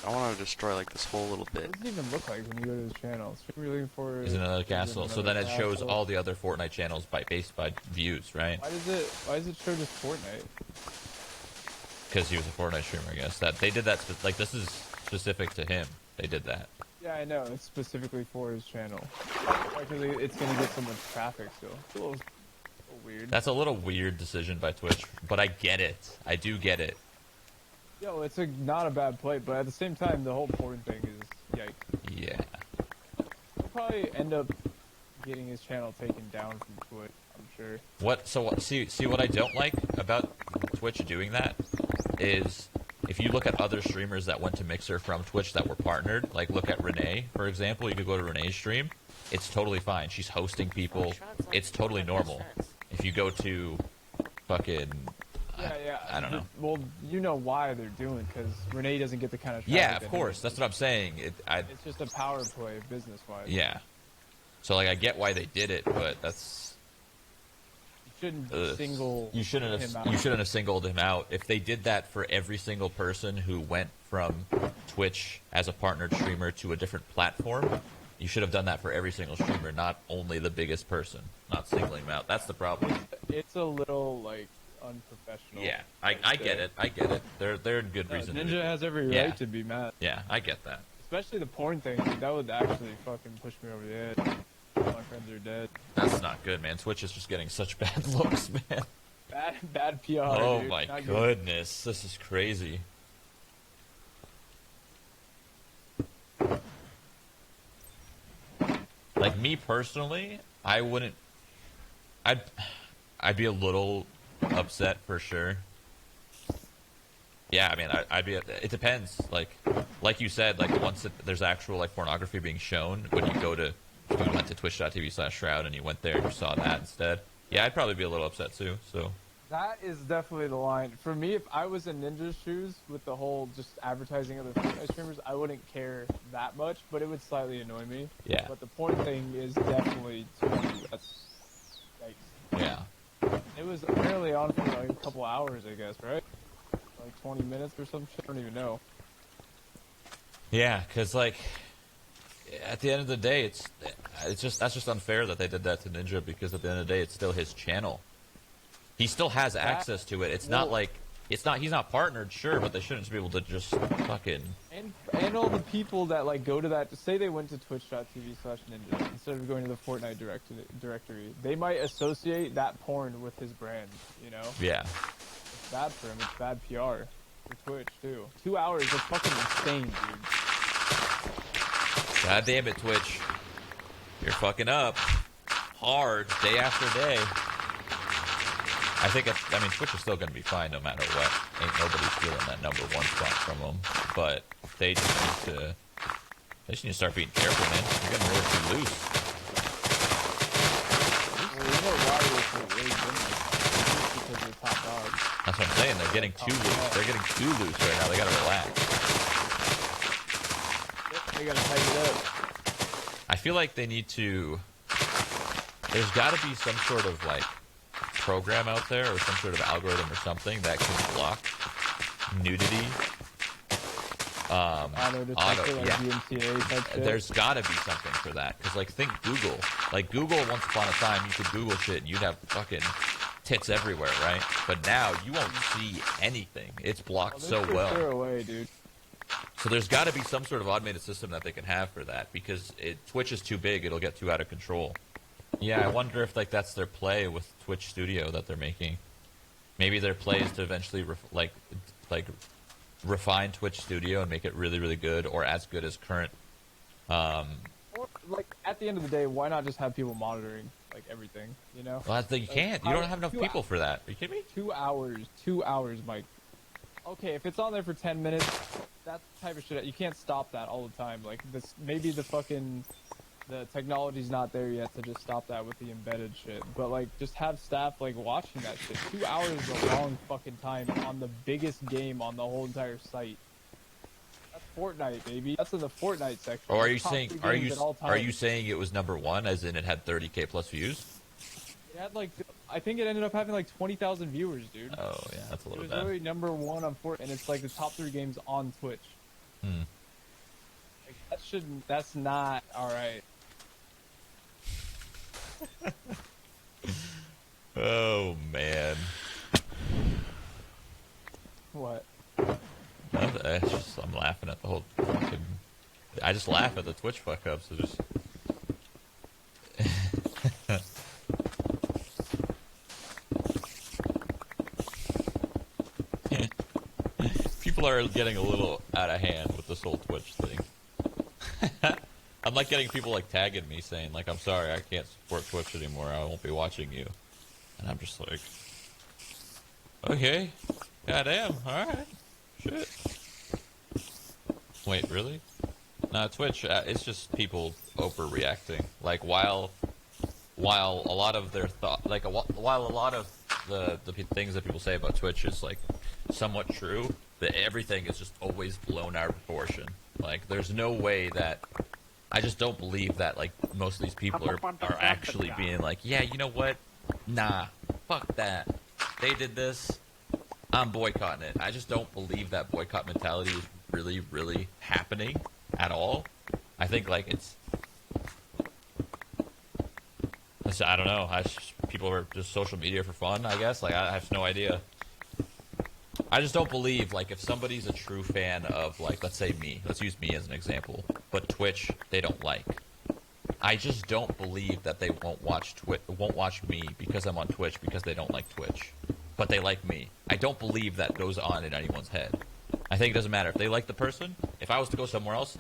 Speaker 1: I want to destroy like this whole little bit.
Speaker 7: What does it even look like when you go to his channel? Stream you're looking for
Speaker 8: Is another castle. So then
Speaker 7: another
Speaker 8: it shows
Speaker 7: castle.
Speaker 8: all the other Fortnite channels based by views, right?
Speaker 7: Why does it show just Fortnite?
Speaker 8: Because he was a Fortnite streamer, I guess. That they did that. Like this is specific to him. They did that.
Speaker 7: Yeah, I know. It's specifically for his channel. Because it's gonna get so much traffic still. It's a little weird.
Speaker 8: That's a little weird decision by Twitch, but I get it. I do get it.
Speaker 7: Yo, it's not a bad play, but at the same time, the whole porn thing is yikes.
Speaker 8: Yeah.
Speaker 7: He'll probably end up getting his channel taken down from Twitch, I'm sure.
Speaker 8: What? So what? See what I don't like about Twitch doing that is if you look at other streamers that went to Mixer from Twitch that were partnered, like look at Renee, for example. You could go to Renee's stream. It's totally fine. She's hosting people. It's totally normal. If you go to fucking
Speaker 7: Yeah.
Speaker 8: I don't know.
Speaker 7: Well, you know why they're doing because Renee doesn't get the kind of traffic
Speaker 8: Yeah, of
Speaker 7: that
Speaker 8: course.
Speaker 7: he
Speaker 8: That's what I'm saying.
Speaker 7: does. It's just a power play business-wise.
Speaker 8: Yeah. So like I get why they did it, but that's
Speaker 7: You shouldn't single
Speaker 8: you shouldn't
Speaker 7: him
Speaker 8: have
Speaker 7: out.
Speaker 8: you shouldn't have singled him out. If they did that for every single person who went from Twitch as a partnered streamer to a different platform, you should have done that for every single streamer, not only the biggest person. Not singling him out. That's the problem.
Speaker 7: It's a little like unprofessional.
Speaker 8: Yeah, I get it. I get it. They're a good reason. to do
Speaker 7: Ninja
Speaker 8: it.
Speaker 7: has every right
Speaker 8: Yeah.
Speaker 7: to be mad.
Speaker 8: Yeah, I get that.
Speaker 7: Especially the porn thing, dude. That would actually fucking push me over the edge. My friends are dead.
Speaker 8: That's not good, man. Twitch is just getting such bad looks, man.
Speaker 7: Bad PR.
Speaker 8: Oh
Speaker 7: dude.
Speaker 8: my
Speaker 7: Not good.
Speaker 8: goodness, this is crazy. Like me personally, I wouldn't. I'd be a little upset for sure. Yeah, I mean, I'd be. It depends. Like you said, like once there's actual like pornography being shown, when you go to, if you went to twitch.tv/shroud and you went there and you saw that instead, yeah, I'd probably be a little upset too. So.
Speaker 7: That is definitely the line. For me, if I was in Ninja's shoes with the whole just advertising other Fortnite streamers, I wouldn't care that much, but it would slightly annoy me.
Speaker 8: Yeah.
Speaker 7: But the porn thing is definitely that's yikes.
Speaker 8: Yeah.
Speaker 7: It was apparently on for like a couple hours, I guess, right? Like 20 minutes or some shit. I don't even know.
Speaker 8: Yeah, because like at the end of the day, it's just that's just unfair that they did that to Ninja because at the end of the day, it's still his channel. He still has access to it. It's not like he's not partnered, sure, but they shouldn't just be able to just fucking.
Speaker 7: And all the people that like go to that, say they went to twitch.tv/ninja instead of going to the Fortnite directory, they might associate that porn with his brand, you know?
Speaker 8: Yeah.
Speaker 7: It's bad for him. It's bad PR for Twitch too. 2 hours, that's fucking insane, dude.
Speaker 8: God damn it, Twitch. You're fucking up hard day after day. I mean, Twitch is still going to be fine no matter what. Ain't nobody stealing that number one spot from them. But they just need to start being careful, man. You're getting a little too loose.
Speaker 7: Well, you know why they're so late, it's because they're top dogs.
Speaker 8: That's what I'm saying. They're getting too loose. They're getting too loose right now. They got to relax.
Speaker 7: They gotta tighten it up.
Speaker 8: I feel like they need to. There's got to be some sort of like program out there or some sort of algorithm or something that can block nudity.
Speaker 7: Auto detector, like
Speaker 8: yeah.
Speaker 7: DMCA type shit.
Speaker 8: There's got to be something for that because like think Google. Like Google, once upon a time, you could Google shit and you'd have fucking tits everywhere, right? But now you won't see anything. It's blocked so well.
Speaker 7: They're away, dude.
Speaker 8: So there's got to be some sort of automated system that they can have for that because Twitch is too big; it'll get too out of control. Yeah, I wonder if like that's their play with Twitch Studio that they're making. Maybe their play is to eventually refine Twitch Studio and make it really, really good or as good as current.
Speaker 7: Or, like, at the end of the day, why not just have people monitoring, like, everything, you know?
Speaker 8: Well, you can't. You don't have enough people for that. Are you kidding me?
Speaker 7: 2 hours. 2 hours, Mike. Okay, if it's on there for 10 minutes, that type of shit, you can't stop that all the time. Like, maybe the fucking the technology's not there yet to just stop that with the embedded shit. But like, just have staff like watching that shit. 2 hours is a long fucking time on the biggest game on the whole entire site. That's Fortnite, baby. That's in the Fortnite section.
Speaker 8: Or are you
Speaker 7: That's top
Speaker 8: saying
Speaker 7: 3
Speaker 8: are
Speaker 7: games
Speaker 8: you
Speaker 7: at all
Speaker 8: are you
Speaker 7: times.
Speaker 8: saying it was number 1 as in it had 30K plus views?
Speaker 7: It had like, I think it ended up having like 20,000 viewers, dude.
Speaker 8: Oh yeah, that's a
Speaker 7: It
Speaker 8: little
Speaker 7: was
Speaker 8: bad.
Speaker 7: literally number 1 on Fortnite, and it's like the top 3 games on Twitch.
Speaker 8: Hmm.
Speaker 7: Like, that shouldn't. That's not all right.
Speaker 8: Oh man.
Speaker 7: What?
Speaker 8: I'm laughing at the whole. I just laugh at the Twitch fuck ups. So just. People are getting a little out of hand with this whole Twitch thing. I'm like getting people like tagging me saying like, I'm sorry, I can't support Twitch anymore. I won't be watching you. And I'm just like, okay, goddamn, all right, shit. Wait, really? No, Twitch. It's just people overreacting. Like while a lot of their thought, like while a lot of the things that people say about Twitch is like somewhat true, that everything is just always blown out of proportion. Like there's no way that. I just don't believe that like most of these people are actually being like, yeah, you know what? Nah, fuck that. They did this. I'm boycotting it. I just don't believe that boycott mentality is really, really happening at all. I think like I don't know. People are just social media for fun, I guess. Like I have no idea. I just don't believe, like, if somebody's a true fan of, like, let's say me. Let's use me as an example. But Twitch, they don't like. I just don't believe that they won't watch me because I'm on Twitch because they don't like Twitch. But they like me. I don't believe that goes on in anyone's head. I think it doesn't matter. If they like the person, if I was to go somewhere else,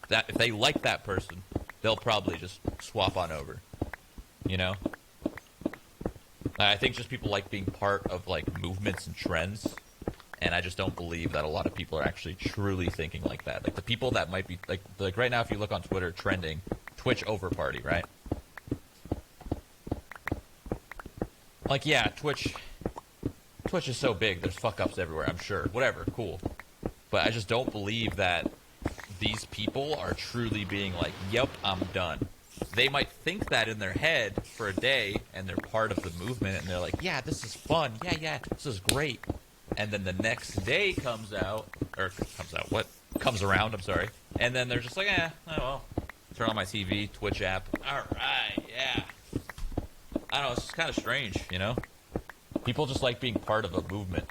Speaker 8: if they like that person, they'll probably just swap on over. You know? I think just people like being part of, like, movements and trends. And I just don't believe that a lot of people are actually truly thinking like that. Like the people that might be like right now, if you look on Twitter, trending Twitch over party, right? Like yeah, Twitch is so big. There's fuck ups everywhere. I'm sure. Whatever, cool. But I just don't believe that these people are truly being like, "Yep, I'm done." They might think that in their head for a day, and they're part of the movement, and they're like, "Yeah, this is fun. Yeah, this is great." And then the next day comes around, I'm sorry. And then they're just like, oh well, turn on my TV, Twitch app. All right, yeah. I don't know, it's just kind of strange, you know? People just like being part of a movement.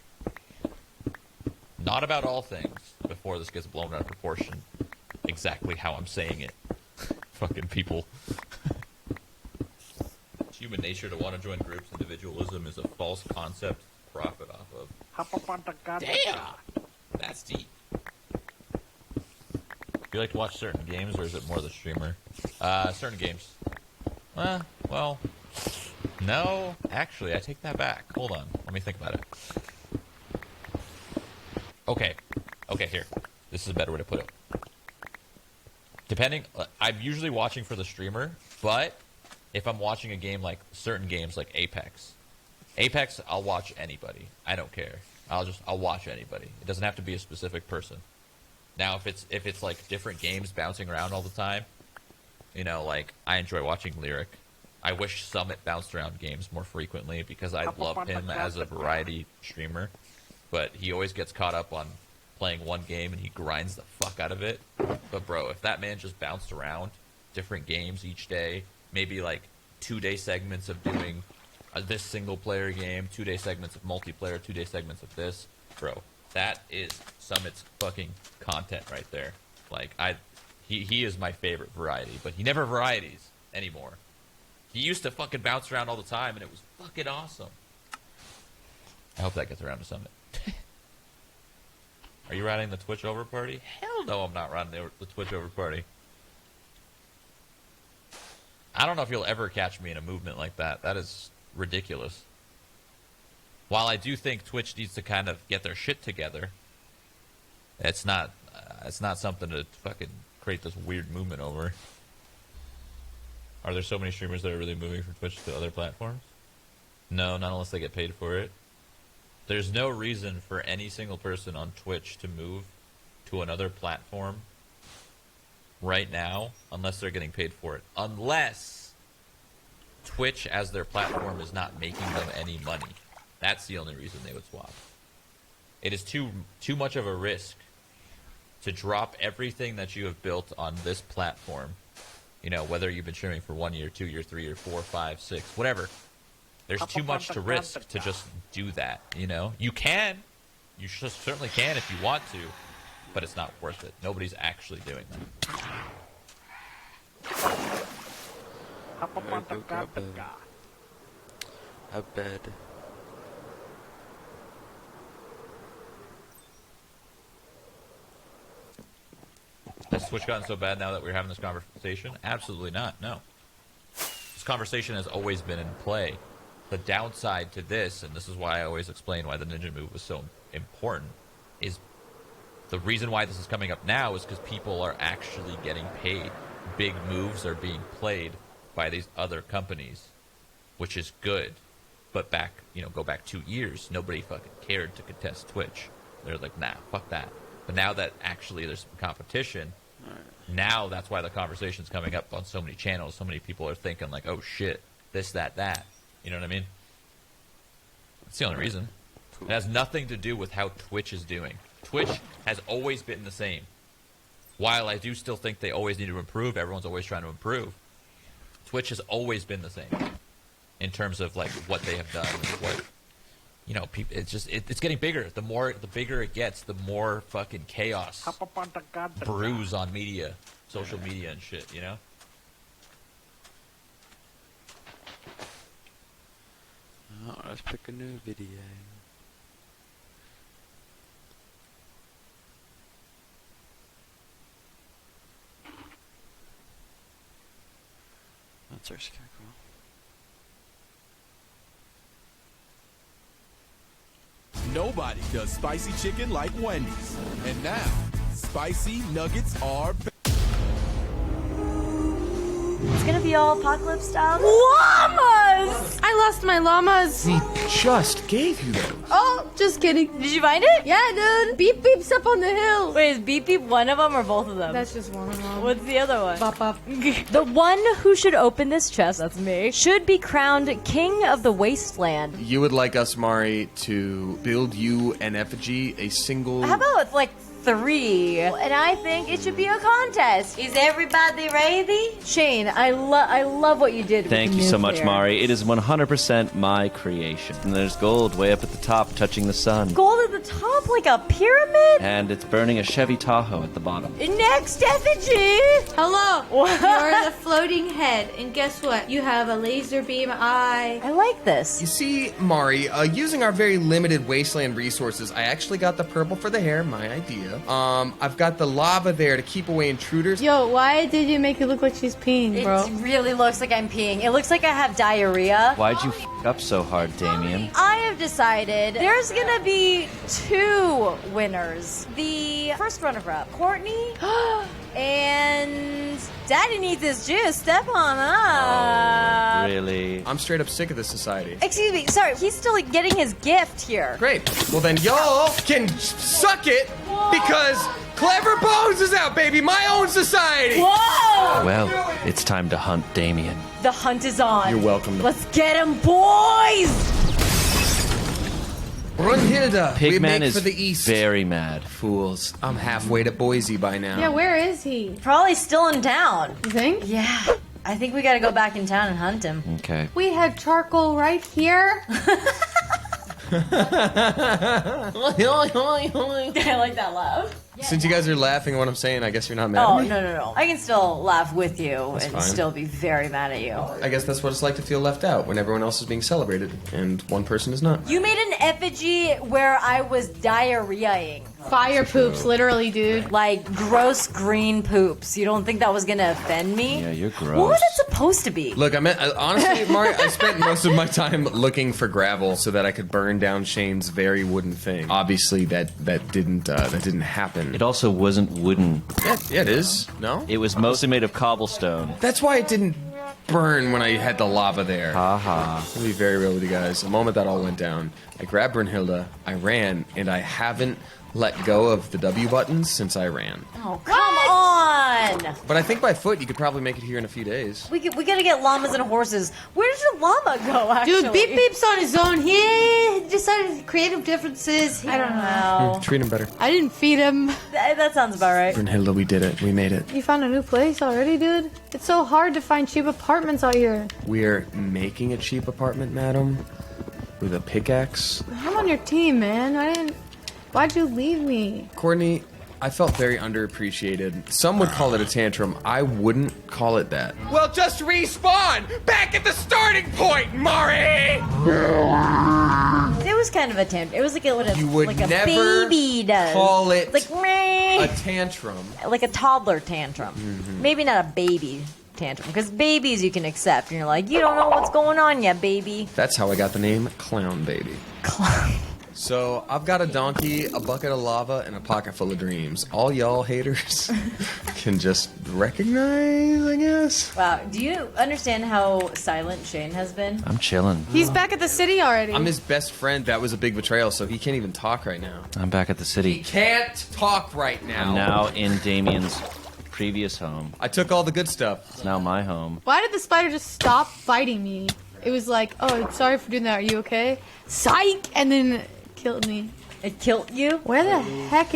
Speaker 8: Not about all things, before this gets blown out of proportion. Exactly how I'm saying it. Fucking people. It's human nature to want to join groups. Individualism is a false concept to profit off of. Damn! That's deep. Do you like to watch certain games, or is it more the streamer? Certain games. Well, no. Actually, I take that back. Hold on. Let me think about it. Okay, here. This is a better way to put it. I'm usually watching for the streamer, but if I'm watching a game like certain games like Apex, I'll watch anybody. I don't care. I'll watch anybody. It doesn't have to be a specific person. Now, if it's like different games bouncing around all the time, you know, like I enjoy watching Lyric. I wish Summit bounced around games more frequently because I love him as a variety streamer, but he always gets caught up on playing one game and he grinds the fuck out of it. But bro, if that man just bounced around different games each day, maybe like 2-day segments of doing this single player game, 2-day segments of multiplayer, 2-day segments of this, bro, that is Summit's fucking content right there. Like he is my favorite variety, but he never varieties anymore. He used to fucking bounce around all the time and it was fucking awesome. I hope that gets around to Summit. Are you riding the Twitch over party? Hell no, I'm not riding the Twitch over party. I don't know if you'll ever catch me in a movement like that. That is ridiculous. While I do think Twitch needs to kind of get their shit together, it's not something to fucking create this weird movement over. Are there so many streamers that are really moving from Twitch to other platforms? No, not unless they get paid for it. There's no reason for any single person on Twitch to move to another platform right now unless they're getting paid for it. Unless Twitch as their platform is not making them any money. That's the only reason they would swap. It is too much of a risk to drop everything that you have built on this platform. You know, whether you've been streaming for 1 year, 2 years, 3 years, 4, 5, 6, whatever. There's too much to risk to just do that, you know? You can. You certainly can if you want to, but it's not worth it. Nobody's actually doing that.
Speaker 1: A bed.
Speaker 8: Has Twitch gotten so bad now that we're having this conversation? Absolutely not, no. This conversation has always been in play. The downside to this, and this is why I always explain why the ninja move was so important, is the reason why this is coming up now is because people are actually getting paid. Big moves are being played by these other companies, which is good. But back, you know, go back 2 years, nobody fucking cared to contest Twitch. They're like, nah, fuck that. But now that actually there's some competition, now that's why the conversation's coming up on so many channels. So many people are thinking like, oh shit, this, that. You know what I mean? That's the only reason. It has nothing to do with how Twitch is doing. Twitch has always been the same. While I do still think they always need to improve, everyone's always trying to improve. Twitch has always been the same in terms of like what they have done. What, you know, people. It's getting bigger. The bigger it gets, the more fucking chaos brews on media, social media and shit. You know.
Speaker 1: Oh, let's pick a new video. That's our scarecrow.
Speaker 9: Nobody does spicy chicken like Wendy's. And now, spicy nuggets are back.
Speaker 10: It's gonna be all apocalypse style. Llamas! I lost my llamas.
Speaker 2: We just gave you those.
Speaker 10: Oh, just kidding. Did you find it? Yeah, dude. Beep Beep's up on the hill. Wait, is Beep Beep one of them or both of them? That's just one of them. What's the other one? Bop Bop. The one who should open this chest, that's me, should be crowned King of the Wasteland.
Speaker 2: You would like us, Mari, to build you an effigy, a single...
Speaker 10: How about like 3? And I think it should be a contest. Is everybody ready? Shane, I love what you did.
Speaker 11: Thank you so much, Mari. It is 100% my creation. And there's gold way up at the top, touching the sun.
Speaker 10: Gold at the top, like a pyramid?
Speaker 11: And it's burning a Chevy Tahoe at the bottom.
Speaker 10: Next effigy!
Speaker 12: Hello! You're the floating head, and guess what? You have a laser beam eye.
Speaker 10: I like this.
Speaker 2: You see, Mari, using our very limited wasteland resources, I actually got the purple for the hair, my idea. I've got the lava there to keep away intruders.
Speaker 12: Yo, why did you make it look like she's peeing, bro?
Speaker 10: It really looks like I'm peeing. It looks like I have diarrhea.
Speaker 11: Why'd you f up so hard, Damien?
Speaker 10: I have decided there's gonna be 2 winners. The first runner-up, Courtney, and Daddy needs his juice. Step on up.
Speaker 11: Oh, really?
Speaker 2: I'm straight up sick of this society.
Speaker 10: Excuse me, sorry, he's still getting his gift here.
Speaker 2: Great. Well, then y'all can suck it because Clever Bones is out, baby. My own society.
Speaker 10: Whoa!
Speaker 11: Well, it's time to hunt Damien.
Speaker 10: The hunt is on.
Speaker 2: You're welcome.
Speaker 10: Let's get him, boys!
Speaker 2: Brunhilde, we
Speaker 11: Pigman
Speaker 2: make
Speaker 11: is
Speaker 2: for the east.
Speaker 11: very mad.
Speaker 2: Fools. I'm halfway to Boise by now.
Speaker 12: Yeah, where is he?
Speaker 10: Probably still in town.
Speaker 12: You think?
Speaker 10: Yeah. I think we gotta go back in town and hunt him.
Speaker 11: Okay.
Speaker 12: We have charcoal right here.
Speaker 10: I like that laugh.
Speaker 2: Since you guys are laughing at what I'm saying, I guess you're not mad
Speaker 10: Oh,
Speaker 2: at me?
Speaker 10: no. I can still laugh with you
Speaker 2: That's
Speaker 10: and
Speaker 2: fine.
Speaker 10: still be very mad at you.
Speaker 2: I guess that's what it's like to feel left out when everyone else is being celebrated and one person is not.
Speaker 10: You made an effigy where I was diarrheaing.
Speaker 12: Fire poops, literally, dude.
Speaker 10: Like gross green poops. You don't think that was gonna offend me?
Speaker 11: Yeah, you're gross.
Speaker 10: What was it supposed to be?
Speaker 2: Look, honestly, Mari, I spent most of my time looking for gravel so that I could burn down Shane's very wooden thing. Obviously, that didn't happen.
Speaker 11: It also wasn't wooden.
Speaker 2: Yeah, it is. No?
Speaker 11: It was mostly made of cobblestone.
Speaker 2: That's why it didn't burn when I had the lava there.
Speaker 11: Haha.
Speaker 2: I'll be very real with you guys. The moment that all went down, I grabbed Brunhilde, I ran, and I haven't let go of the W buttons since I ran.
Speaker 10: Oh, come on!
Speaker 2: But I think by foot you could probably make it here in a few days.
Speaker 10: We gotta get llamas and horses. Where did your llama go, actually?
Speaker 12: Dude, Beep Beep's on his own. He decided creative differences. I don't know.
Speaker 2: Treat him better.
Speaker 12: I didn't feed him.
Speaker 10: That sounds about right.
Speaker 2: Brunhilde, we did it. We made it.
Speaker 12: You found a new place already, dude? It's so hard to find cheap apartments out here.
Speaker 2: We're making a cheap apartment, madam, with a pickaxe.
Speaker 12: I'm on your team, man. Why'd you leave me?
Speaker 2: Courtney, I felt very underappreciated. Some would call it a tantrum. I wouldn't call it that. Well, just respawn! Back at the starting point, Mari!
Speaker 10: It was kind of a tantrum. It was like
Speaker 2: You would
Speaker 10: like a
Speaker 2: never
Speaker 10: baby does.
Speaker 2: call it
Speaker 10: like
Speaker 2: a tantrum.
Speaker 10: Like a toddler tantrum. Maybe not a baby tantrum, because babies you can accept, and you're like, you don't know what's going on yet, baby.
Speaker 2: That's how I got the name Clown Baby.
Speaker 10: Clown.
Speaker 2: So, I've got a donkey, a bucket of lava, and a pocket full of dreams. All y'all haters can just recognize, I guess.
Speaker 10: Wow, do you understand how silent Shane has been?
Speaker 11: I'm chilling.
Speaker 12: He's back at the city already.
Speaker 2: I'm his best friend. That was a big betrayal, so he can't even talk right now.
Speaker 11: I'm back at the city.
Speaker 2: Can't talk right now.
Speaker 11: I'm now in Damien's previous home.
Speaker 2: I took all the good stuff.
Speaker 11: It's now my home.
Speaker 12: Why did the spider just stop fighting me? It was like, oh, sorry for doing that. Are you okay? Psych! And then killed me.
Speaker 10: It killed you?
Speaker 12: Where the heck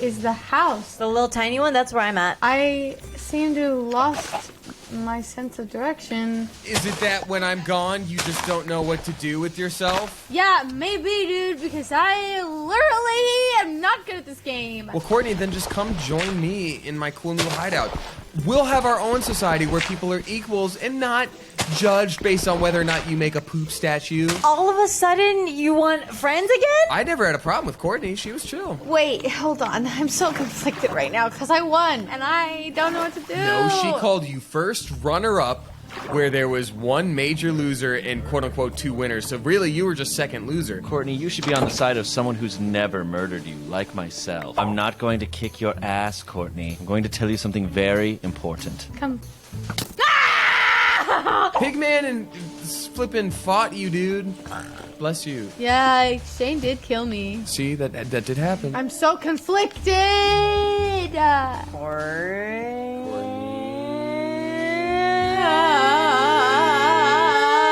Speaker 12: is the house?
Speaker 10: The little tiny one? That's where I'm at.
Speaker 12: I seem to have lost my sense of direction.
Speaker 2: Is it that when I'm gone, you just don't know what to do with yourself?
Speaker 12: Yeah, maybe, dude, because I literally am not good at this game.
Speaker 2: Well, Courtney, then just come join me in my cool new hideout. We'll have our own society where people are equals and not judged based on whether or not you make a poop statue.
Speaker 10: All of a sudden, you want friends again?
Speaker 2: I never had a problem with Courtney. She was chill.
Speaker 12: Wait, hold on. I'm so conflicted right now because I won and I don't know what to do.
Speaker 2: No, she called you first runner-up, where there was one major loser and quote-unquote 2 winners. So really, you were just second loser.
Speaker 11: Courtney, you should be on the side of someone who's never murdered you, like myself. I'm not going to kick your ass, Courtney. I'm going to tell you something very important.
Speaker 12: Come.
Speaker 2: Pigman and flippin' fought you, dude. Bless you.
Speaker 12: Yeah, Shane did kill me.
Speaker 2: See, that did happen.
Speaker 12: I'm so conflicted.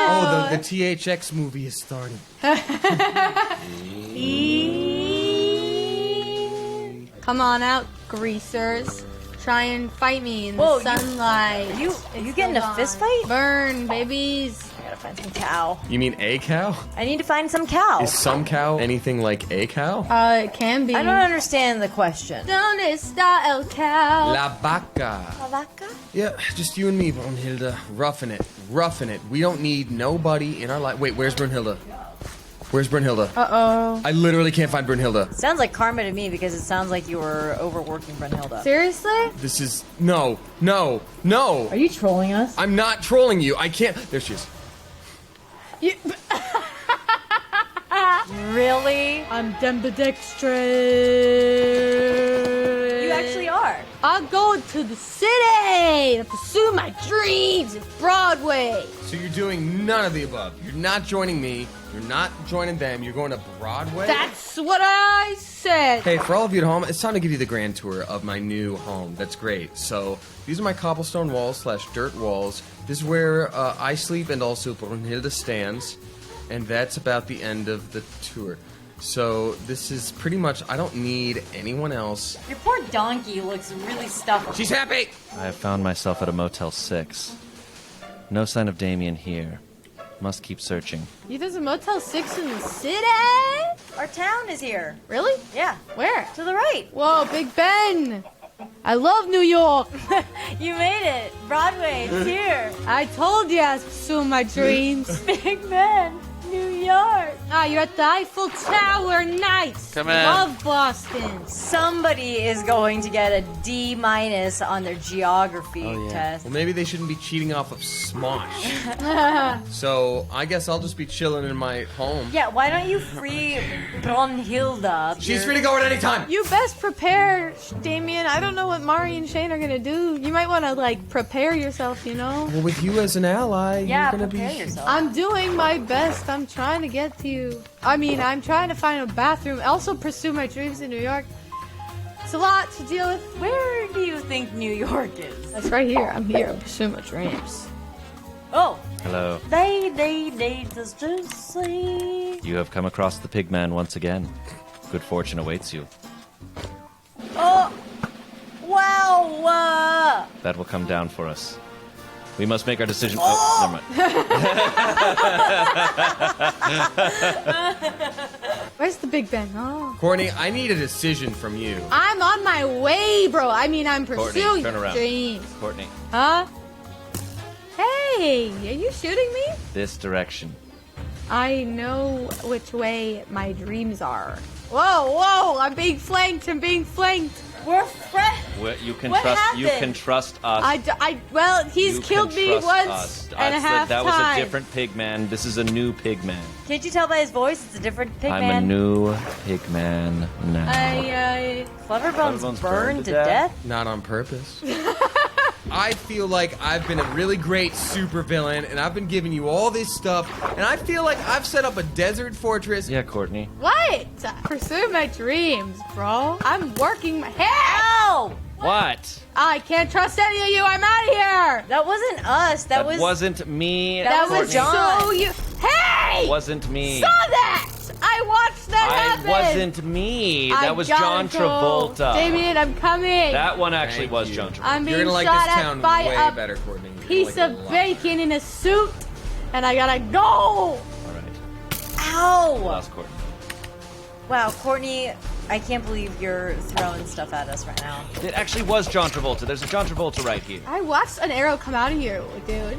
Speaker 2: Oh, the THX movie is starting.
Speaker 12: Come on out, greasers. Try and fight me in the sunlight.
Speaker 10: You get in a fist fight?
Speaker 12: Burn, babies.
Speaker 10: I gotta find some cow.
Speaker 2: You mean a cow?
Speaker 10: I need to find some cow.
Speaker 2: Is some cow anything like a cow?
Speaker 12: It can be.
Speaker 10: I don't understand the question.
Speaker 12: ¿Dónde está el cow?
Speaker 2: La vaca.
Speaker 10: La vaca?
Speaker 2: Yeah, just you and me, Brunhilde. Roughing it. Roughing it. We don't need nobody in our life. Wait, where's Brunhilde? Where's Brunhilde?
Speaker 12: Uh-oh.
Speaker 2: I literally can't find Brunhilde.
Speaker 10: Sounds like karma to me because it sounds like you were overworking Brunhilde.
Speaker 12: Seriously?
Speaker 2: This is... No. No. No.
Speaker 10: Are you trolling us?
Speaker 2: I'm not trolling you. I can't... There she is.
Speaker 10: Really?
Speaker 12: I'm ambidextrous.
Speaker 10: You actually are.
Speaker 12: I'll go to the city to pursue my dreams at Broadway.
Speaker 2: So you're doing none of the above. You're not joining me. You're not joining them. You're going to Broadway?
Speaker 12: That's what I said.
Speaker 2: Hey, for all of you at home, it's time to give you the grand tour of my new home. That's great. So these are my cobblestone walls / dirt walls. This is where I sleep and also Brunhilde stands. And that's about the end of the tour. So this is pretty much, I don't need anyone else.
Speaker 10: Your poor donkey looks really stuffed.
Speaker 2: She's happy!
Speaker 11: I have found myself at a Motel 6. No sign of Damien here. Must keep searching.
Speaker 12: There's a Motel 6 in the city?
Speaker 10: Our town is here.
Speaker 12: Really?
Speaker 10: Yeah.
Speaker 12: Where?
Speaker 10: To the right.
Speaker 12: Whoa, Big Ben. I love New York.
Speaker 10: You made it. Broadway, it's here.
Speaker 12: I told you I was pursuing my dreams.
Speaker 10: Big Ben, New York.
Speaker 12: You're at the Eiffel Tower. Nice.
Speaker 1: Come in.
Speaker 12: Love Boston.
Speaker 10: Somebody is going to get a D- on their geography test.
Speaker 2: Well, maybe they shouldn't be cheating off of Smosh. So I guess I'll just be chilling in my home.
Speaker 10: Yeah, why don't you free Brunhilde?
Speaker 2: She's free to go at any time.
Speaker 12: You best prepare, Damien. I don't know what Mari and Shane are gonna do. You might want to like prepare yourself. You know.
Speaker 2: Well, with you as an ally,
Speaker 10: Yeah,
Speaker 2: you're gonna
Speaker 10: prepare
Speaker 2: be.
Speaker 10: yourself.
Speaker 12: I'm doing my best. I'm trying to get to you. I mean, I'm trying to find a bathroom. Also, pursue my dreams in New York. It's a lot to deal with.
Speaker 10: Where do you think New York is?
Speaker 12: That's right here. I'm here. I'm pursuing my dreams.
Speaker 10: Oh,
Speaker 11: Hello.
Speaker 10: they just say.
Speaker 11: You have come across the pigman once again. Good fortune awaits you.
Speaker 10: Oh, wow.
Speaker 11: That will come down for us. We must make our decision. Oh, never mind.
Speaker 12: Where's the Big Ben? Oh.
Speaker 2: Courtney, I need a decision from you.
Speaker 12: I'm on my way, bro. I mean, I'm
Speaker 11: Courtney,
Speaker 12: pursuing
Speaker 11: turn around.
Speaker 12: dreams.
Speaker 11: Courtney,
Speaker 12: Huh? Hey, are you shooting me?
Speaker 11: this direction.
Speaker 12: I know which way my dreams are. Whoa, I'm being flanked.
Speaker 10: We're friends.
Speaker 11: Well, you can
Speaker 10: What
Speaker 11: trust. You
Speaker 10: happened?
Speaker 11: can trust us.
Speaker 12: Well, he's
Speaker 11: You
Speaker 12: killed
Speaker 11: can
Speaker 12: me
Speaker 11: trust
Speaker 12: once
Speaker 11: us.
Speaker 12: and a half
Speaker 11: That
Speaker 12: time.
Speaker 11: was a different pigman. This is a new pigman.
Speaker 10: Can't you tell by his voice? It's a different pig
Speaker 11: I'm
Speaker 10: man.
Speaker 11: a new pigman now.
Speaker 10: Cleverbone's
Speaker 11: Cleverbone's
Speaker 10: burned to death.
Speaker 2: Not on purpose. I feel like I've been a really great supervillain, and I've been giving you all this stuff, and I feel like I've set up a desert fortress.
Speaker 11: Yeah, Courtney.
Speaker 12: What? Pursue my dreams, bro. I'm working my head.
Speaker 10: Ow!
Speaker 11: What?
Speaker 12: I can't trust any of you. I'm out of here.
Speaker 10: That wasn't us. That was
Speaker 11: wasn't me.
Speaker 10: That was
Speaker 11: Courtney.
Speaker 10: John.
Speaker 12: So you. Hey!
Speaker 11: Wasn't me.
Speaker 12: Saw that. I watched that happen.
Speaker 11: wasn't me.
Speaker 12: I
Speaker 11: That was
Speaker 12: gotta
Speaker 11: John
Speaker 12: go.
Speaker 11: Travolta.
Speaker 12: Damien, I'm coming.
Speaker 11: That one actually
Speaker 2: Thank
Speaker 11: was
Speaker 2: you.
Speaker 11: John Travolta.
Speaker 12: I'm being
Speaker 2: You're gonna like
Speaker 12: shot
Speaker 2: this
Speaker 12: at
Speaker 2: town
Speaker 12: by
Speaker 2: way
Speaker 12: a
Speaker 2: better, Courtney. You're gonna
Speaker 12: piece
Speaker 2: like it a
Speaker 12: of
Speaker 2: lot.
Speaker 12: bacon in a suit, and I gotta go.
Speaker 11: All right.
Speaker 10: Ow!
Speaker 11: Lost Courtney.
Speaker 10: Wow, Courtney, I can't believe you're throwing stuff at us right now.
Speaker 11: It actually was John Travolta. There's a John Travolta right here.
Speaker 12: I watched an arrow come out of you, dude.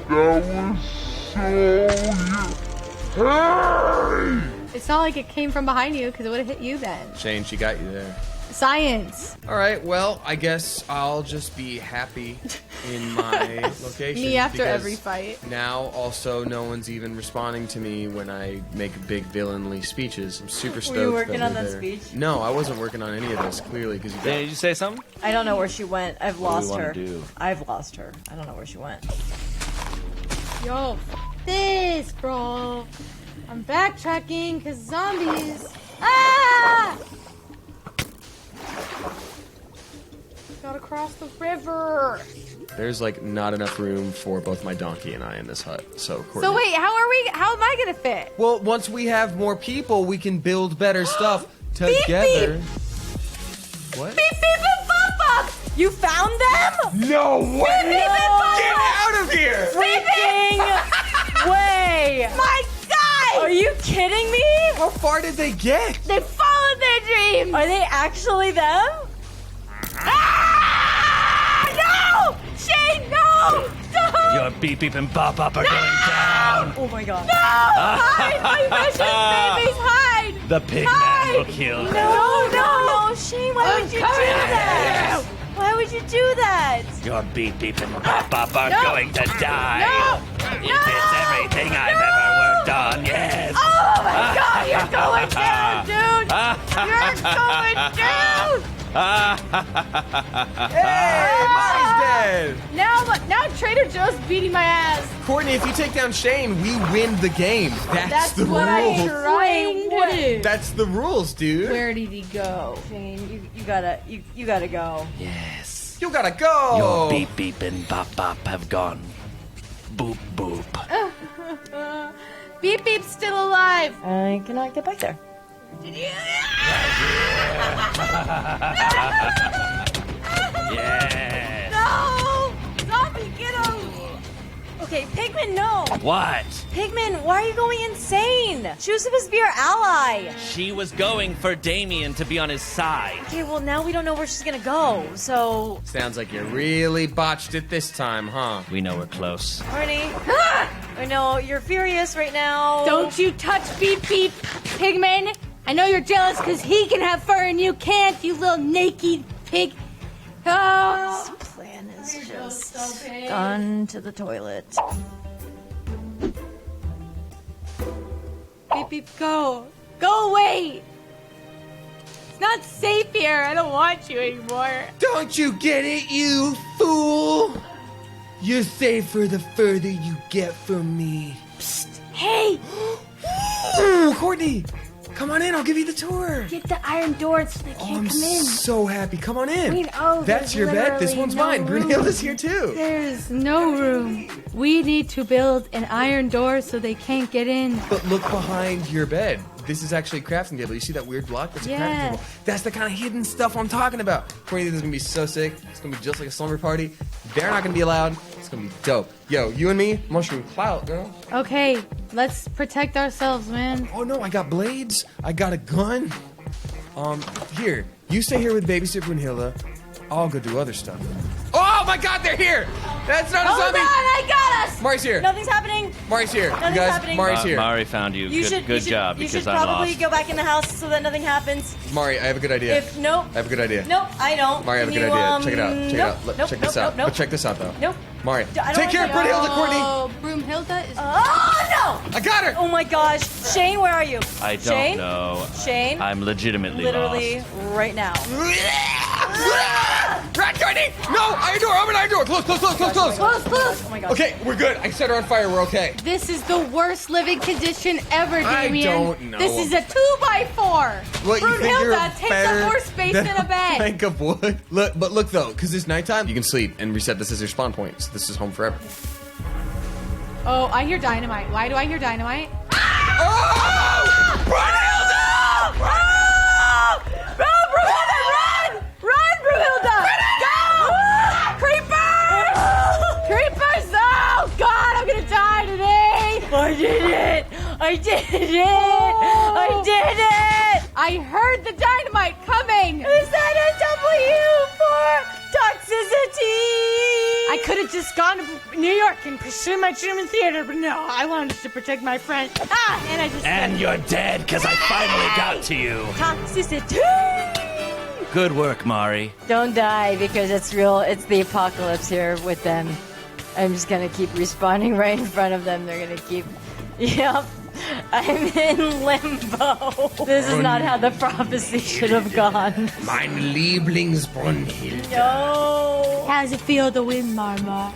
Speaker 12: It's not like it came from behind you, because it would have hit you then.
Speaker 2: Shane, she got you there.
Speaker 12: Science.
Speaker 2: All right, well, I guess I'll just be happy in my location.
Speaker 12: Me after
Speaker 2: because
Speaker 12: every fight.
Speaker 2: Now, also, no one's even responding to me when I make big villainly speeches. I'm super stoked.
Speaker 10: Were you working
Speaker 2: that
Speaker 10: on
Speaker 2: we're
Speaker 10: that
Speaker 2: there.
Speaker 10: speech?
Speaker 2: No, I wasn't working on any of this, clearly, because you got...
Speaker 11: Did you say something?
Speaker 10: I don't know where she went. I've
Speaker 11: What do we
Speaker 10: lost
Speaker 11: wanna
Speaker 10: her.
Speaker 11: do?
Speaker 10: I've lost her. I don't know where she went.
Speaker 12: Yo, this, bro. I'm backtracking, because zombies. Ah! Gotta cross the river.
Speaker 2: There's, like, not enough room for both my donkey and I in this hut, so... Courtney.
Speaker 12: So wait, how am I gonna fit?
Speaker 2: Well, once we have more people, we can build better stuff together. What?
Speaker 12: Beep, beep, and bop, bop.
Speaker 10: You found them?
Speaker 2: No way!
Speaker 12: Beep, beep, and bop,
Speaker 2: Get
Speaker 12: bop.
Speaker 2: out of here!
Speaker 10: Freaking way!
Speaker 12: My God!
Speaker 10: Are you kidding me?
Speaker 2: How far did they get?
Speaker 12: They followed their dreams.
Speaker 10: Are they actually them?
Speaker 12: Ah! No! Shane, no! Don't!
Speaker 11: Your beep beep and bop bop are going down.
Speaker 10: Oh my god.
Speaker 12: No! Hide! My precious babies, hide!
Speaker 11: The pigman
Speaker 12: Hide!
Speaker 11: will kill them.
Speaker 10: No, Shane, why would you do
Speaker 12: coming
Speaker 10: that? Why would you do that?
Speaker 11: Your beep beep and bop bop are
Speaker 12: No.
Speaker 11: going to die.
Speaker 12: No!
Speaker 11: It's everything I've ever worked on. Yes.
Speaker 12: Oh my God! You're going down, dude! You're going down!
Speaker 2: Hey, Marty's dead!
Speaker 12: Now Trader Joe's beating my ass.
Speaker 2: Courtney, if you take down Shane, we win the game. That's the
Speaker 12: what I'm
Speaker 2: rules.
Speaker 12: trying to do.
Speaker 2: That's the rules, dude.
Speaker 12: Where did he go?
Speaker 10: Shane, you gotta go.
Speaker 11: Yes.
Speaker 2: You gotta go.
Speaker 11: Your beep beep and bop bop have gone. Boop boop.
Speaker 12: Beep Beep's still alive.
Speaker 10: I cannot get back there.
Speaker 11: Yes.
Speaker 12: No! Zombie, get him!
Speaker 10: Okay, Pigman, no!
Speaker 11: What?
Speaker 10: Pigman, why are you going insane? She was supposed to be our ally.
Speaker 11: She was going for Damien to be on his side.
Speaker 10: Okay, well now we don't know where she's gonna go, so...
Speaker 2: Sounds like you really botched it this time, huh?
Speaker 11: We know we're close.
Speaker 10: Courtney, I know you're furious right now.
Speaker 12: Don't you touch Beep Beep! Pigman. I know you're jealous because he can have fur and you can't, you little naked pig. Oh.
Speaker 10: This plan is just gone to the toilet.
Speaker 12: Beep, beep, go. Go away. It's not safe here. I don't want you anymore.
Speaker 2: Don't you get it, you fool? You're safer the further you get from me.
Speaker 12: Psst. Hey.
Speaker 2: Ooh, Courtney, come on in. I'll give you the tour.
Speaker 12: Get the iron door so they can't
Speaker 2: I'm
Speaker 12: come in.
Speaker 2: so happy. Come on in.
Speaker 12: Wait, oh,
Speaker 2: that's
Speaker 12: there's
Speaker 2: your bed. This
Speaker 12: literally
Speaker 2: one's
Speaker 12: no
Speaker 2: mine.
Speaker 12: room.
Speaker 2: Brunhilde's here too.
Speaker 12: There's no room. We need to build an iron door so they can't get in.
Speaker 2: But look behind your bed. This is actually a crafting table. You see that weird block? That's a
Speaker 12: Yeah.
Speaker 2: crafting table. That's the kind of hidden stuff I'm talking about. Courtney, this is gonna be so sick. It's gonna be just like a slumber party. They're not gonna be allowed. It's gonna be dope. Yo, you and me, mushroom clout, girl.
Speaker 12: Okay, let's protect ourselves, man.
Speaker 2: Oh no, I got blades. I got a gun. Here, you stay here with babysitter Brunhilde. I'll go do other stuff. Oh my God, they're here! That's not a
Speaker 10: Hold on,
Speaker 2: zombie.
Speaker 10: I got us!
Speaker 2: Mari's here.
Speaker 10: Nothing's happening.
Speaker 2: Mari's here.
Speaker 10: Nothing's
Speaker 2: You guys,
Speaker 10: happening.
Speaker 2: Mari's here.
Speaker 11: Mari found you. Good job,
Speaker 10: You
Speaker 11: because
Speaker 10: should
Speaker 11: I'm
Speaker 10: probably
Speaker 11: lost.
Speaker 10: go back in the house so that nothing happens.
Speaker 2: Mari, I have a good idea.
Speaker 10: If nope.
Speaker 2: I have a good idea.
Speaker 10: Nope, I don't.
Speaker 2: Mari, I have a
Speaker 10: Can
Speaker 2: good
Speaker 10: you,
Speaker 2: idea. Check it out. Check it
Speaker 10: nope,
Speaker 2: out.
Speaker 10: Nope,
Speaker 2: Check
Speaker 10: nope,
Speaker 2: this out.
Speaker 10: Nope,
Speaker 2: But check this out, though.
Speaker 10: Nope.
Speaker 2: Mari,
Speaker 10: I don't
Speaker 2: take care of Brunhilde, Courtney.
Speaker 12: Oh, Broomhilda is.
Speaker 10: Oh no!
Speaker 2: I got her.
Speaker 10: Oh my gosh, Shane, where are you?
Speaker 11: I don't
Speaker 10: Shane?
Speaker 11: know.
Speaker 10: Shane?
Speaker 11: I'm legitimately
Speaker 10: Literally
Speaker 11: lost.
Speaker 10: right now.
Speaker 2: Run, Courtney! No! Iron door! Open iron door! Close, close, close, close, close!
Speaker 12: Close, close.
Speaker 10: Oh my gosh.
Speaker 2: Okay, we're good. I set her on fire. We're okay.
Speaker 12: This is the worst living condition ever,
Speaker 2: I
Speaker 12: Damien.
Speaker 2: don't know.
Speaker 12: This is a 2x4.
Speaker 2: What, you think you're
Speaker 12: Broomhilda takes
Speaker 2: better
Speaker 12: up more space
Speaker 2: than
Speaker 12: than a bed.
Speaker 2: plank of wood? Look, but look though, because it's nighttime, you can sleep and reset this as your spawn point. So this is home forever.
Speaker 12: Oh, I hear dynamite. Why do I hear dynamite?
Speaker 2: Oh! Brunhilde!
Speaker 10: Brunhilde, run! Run, Brunhilde! Go! Creepers! Creepers! Oh God, I'm gonna die today! I did it! I did it! I did it!
Speaker 12: I heard the dynamite coming.
Speaker 10: Is that a W for toxicity?
Speaker 12: I could have just gone to New York and pursued my dream in theater, but no, I wanted to protect my friend. Ah, and I just.
Speaker 11: And you're dead because I finally got to you.
Speaker 10: Toxicity!
Speaker 11: Good work, Mari.
Speaker 10: Don't die because it's real. It's the apocalypse here with them. I'm just gonna keep respawning right in front of them. They're gonna keep. Yep. I'm in limbo. This is not how the prophecy should have gone.
Speaker 2: Mein Lieblingsbrunhilde.
Speaker 10: No.
Speaker 12: How's it feel to win, Marmar?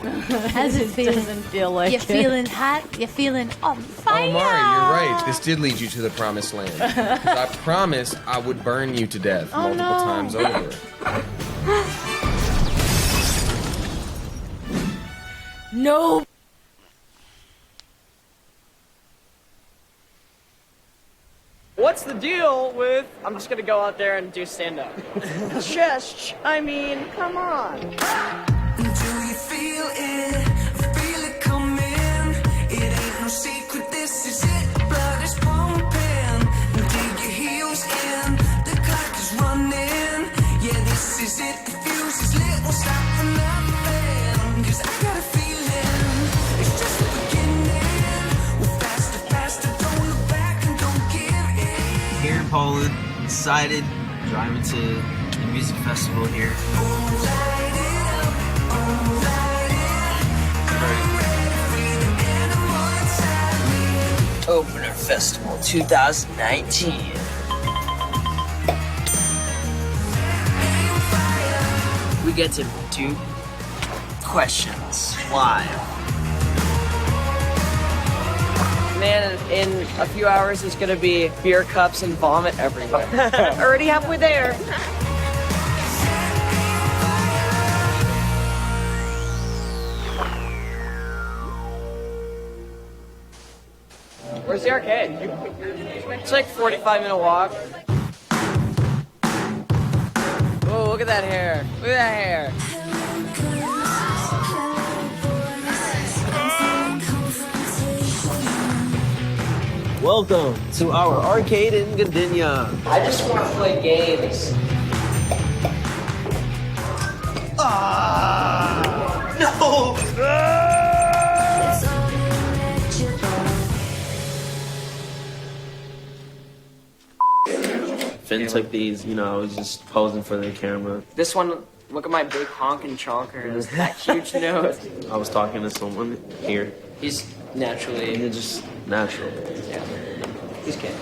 Speaker 12: How's it feel?
Speaker 10: Doesn't feel like
Speaker 12: You
Speaker 10: it.
Speaker 12: feeling hot? You feeling on fire?
Speaker 2: Oh, Mari, you're right. This did lead you to the promised land. 'Cause I promised I would burn you to death
Speaker 12: Oh,
Speaker 2: multiple
Speaker 12: no.
Speaker 2: times over.
Speaker 10: No.
Speaker 13: What's the deal with I'm just gonna go out there and do stand-up? Just, I mean, come on.
Speaker 14: Do you feel it? Feel it coming? It ain't no secret, this is it. Blood is pumping. Dig your heels in. The clock is running. Yeah, this is it. The fuse is lit. Won't stop for nothing. 'Cause I got a feeling. It's just the beginning. We're faster, faster. Don't look back and don't give in.
Speaker 15: Here in Poland, excited, driving to the music festival here. Opener Festival 2019. We get to do questions live.
Speaker 13: Man, in a few hours there's gonna be beer cups and vomit everywhere. Already halfway there. Where's the arcade? It's like 45-minute walk. Whoa, look at that hair. Look at that hair.
Speaker 15: Welcome to our arcade in Gdynia.
Speaker 13: I just want to play games.
Speaker 15: No! Finn took these, you know, I was just posing for the camera.
Speaker 13: This one, look at my big honkin' chonkers. That huge nose.
Speaker 15: I was talking to someone here.
Speaker 13: He's naturally.
Speaker 15: He's just natural.
Speaker 13: Yeah. He's gay.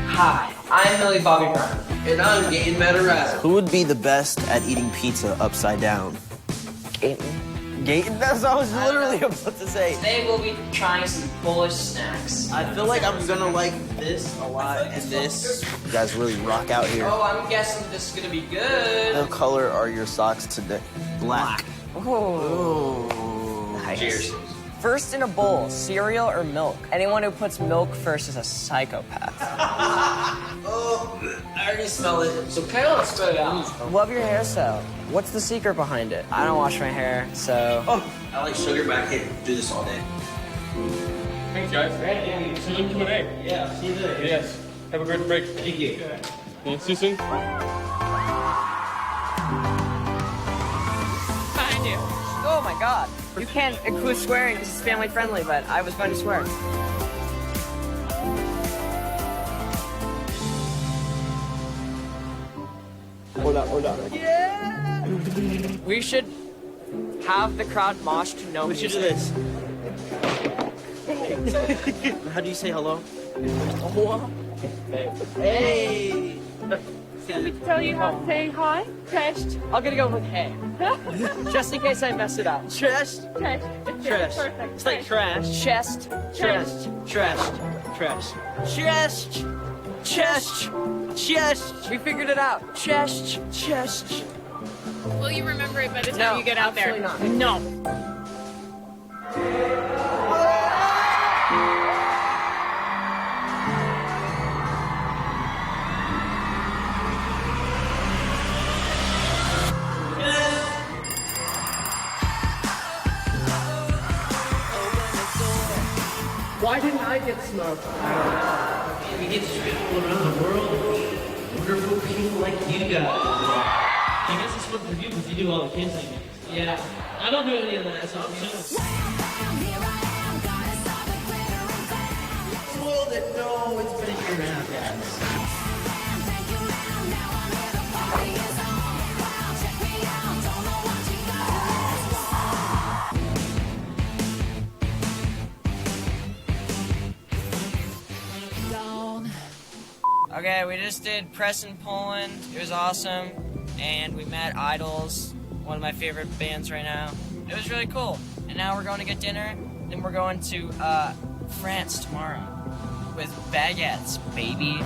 Speaker 13: Hi, I'm Millie Bobby Brown.
Speaker 15: And I'm Gaten Matarazzo. Who would be the best at eating pizza upside down? Gaten? That's what I was literally about to say.
Speaker 13: Today we'll be trying some Polish snacks.
Speaker 15: I feel like I'm gonna like this a lot and this. You guys really rock out here.
Speaker 13: Oh, I'm guessing this is gonna be good.
Speaker 15: What color are your socks today? Black.
Speaker 13: Oh. Nice. Cheers. First in a bowl, cereal or milk? Anyone who puts milk first is a psychopath.
Speaker 15: Oh, I already smell it.
Speaker 13: So Kyle, let's spit it out. Love your hairstyle. What's the secret behind it? I don't wash my hair, so...
Speaker 15: Oh, I like sugar, but I can't do this all day.
Speaker 16: Thanks, guys. See you Q&A.
Speaker 15: Yeah, see you later.
Speaker 16: Yes. Have a great break.
Speaker 15: Thank you.
Speaker 16: Yeah, see you soon.
Speaker 13: Behind you. Oh my god. You can't include swearing because it's family friendly, but I was going to swear.
Speaker 16: Or that.
Speaker 13: Yeah! We should have the crowd mosh to know
Speaker 15: We should do this. How do you say hello? Hey!
Speaker 17: Should we tell you how to say hi? Cześć.
Speaker 13: I'm gonna go with hey. Just in case I mess it up.
Speaker 15: Chest?
Speaker 17: Cześć.
Speaker 15: Trash.
Speaker 17: Perfect.
Speaker 15: It's like trash.
Speaker 13: Chest.
Speaker 15: Chest. Trash. Trash. Chest. Chest. Chest.
Speaker 13: We figured it out. Chest.
Speaker 15: Chest.
Speaker 17: Will you remember it by the time you get out there?
Speaker 13: Absolutely not. No.
Speaker 15: Why didn't I get smoked?
Speaker 18: We get to travel around the world and meet wonderful people like you guys. I guess this one's for you because you do all the kids things. Yeah. I don't do any of that, so I'm just...
Speaker 15: Spoiled it. No, it's been a year and a half, guys.
Speaker 13: Okay, we just did Press in Poland. It was awesome. And we met Idols, one of my favorite bands right now. It was really cool. And now we're going to get dinner. Then we're going to France tomorrow with baguettes, baby.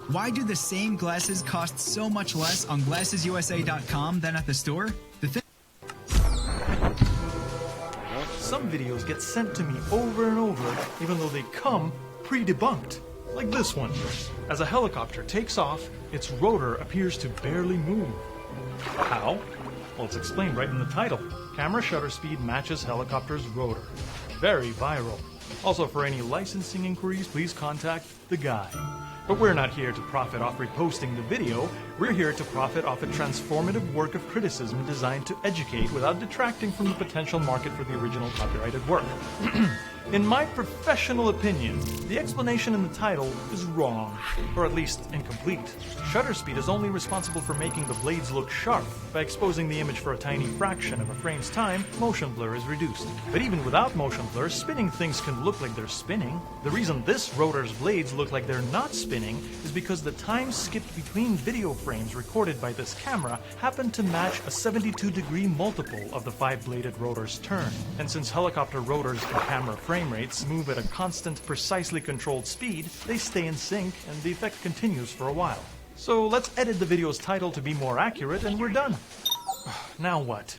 Speaker 19: Why do the same glasses cost so much less on GlassesUSA.com than at the store?
Speaker 20: Some videos get sent to me over and over, even though they come pre-debunked. Like this one. As a helicopter takes off, its rotor appears to barely move. How? Well, it's explained right in the title. Camera shutter speed matches helicopter's rotor. Very viral. Also, for any licensing inquiries, please contact the guy. But we're not here to profit off reposting the video. We're here to profit off a transformative work of criticism designed to educate without detracting from the potential market for the original copyrighted work. In my professional opinion, the explanation in the title is wrong, or at least incomplete. Shutter speed is only responsible for making the blades look sharp. By exposing the image for a tiny fraction of a frame's time, motion blur is reduced. But even without motion blur, spinning things can look like they're spinning. The reason this rotor's blades look like they're not spinning is because the time skipped between video frames recorded by this camera happened to match a 72-degree multiple of the 5-bladed rotor's turn. And since helicopter rotors and camera frame rates move at a constant, precisely controlled speed, they stay in sync and the effect continues for a while. So let's edit the video's title to be more accurate and we're done. Now what?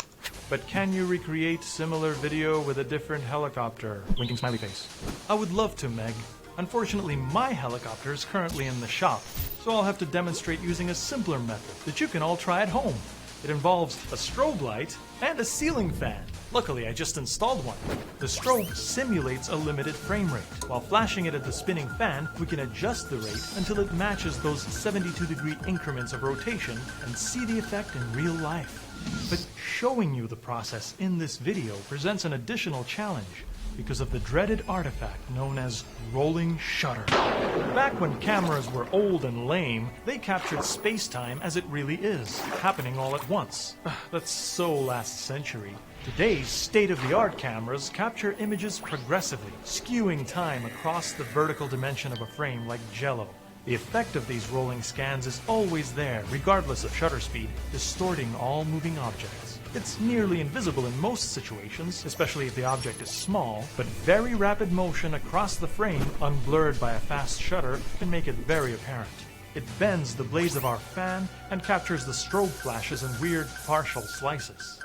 Speaker 20: But can you recreate similar video with a different helicopter? Winking smiley face. I would love to, Meg. Unfortunately, my helicopter is currently in the shop, so I'll have to demonstrate using a simpler method that you can all try at home. It involves a strobe light and a ceiling fan. Luckily, I just installed one. The strobe simulates a limited frame rate. While flashing it at the spinning fan, we can adjust the rate until it matches those 72-degree increments of rotation and see the effect in real life. But showing you the process in this video presents an additional challenge because of the dreaded artifact known as rolling shutter. Back when cameras were old and lame, they captured space-time as it really is, happening all at once. That's so last century. Today's state-of-the-art cameras capture images progressively, skewing time across the vertical dimension of a frame like Jell-O. The effect of these rolling scans is always there, regardless of shutter speed, distorting all moving objects. It's nearly invisible in most situations, especially if the object is small, but very rapid motion across the frame, unblurred by a fast shutter, can make it very apparent. It bends the blades of our fan and captures the strobe flashes in weird partial slices.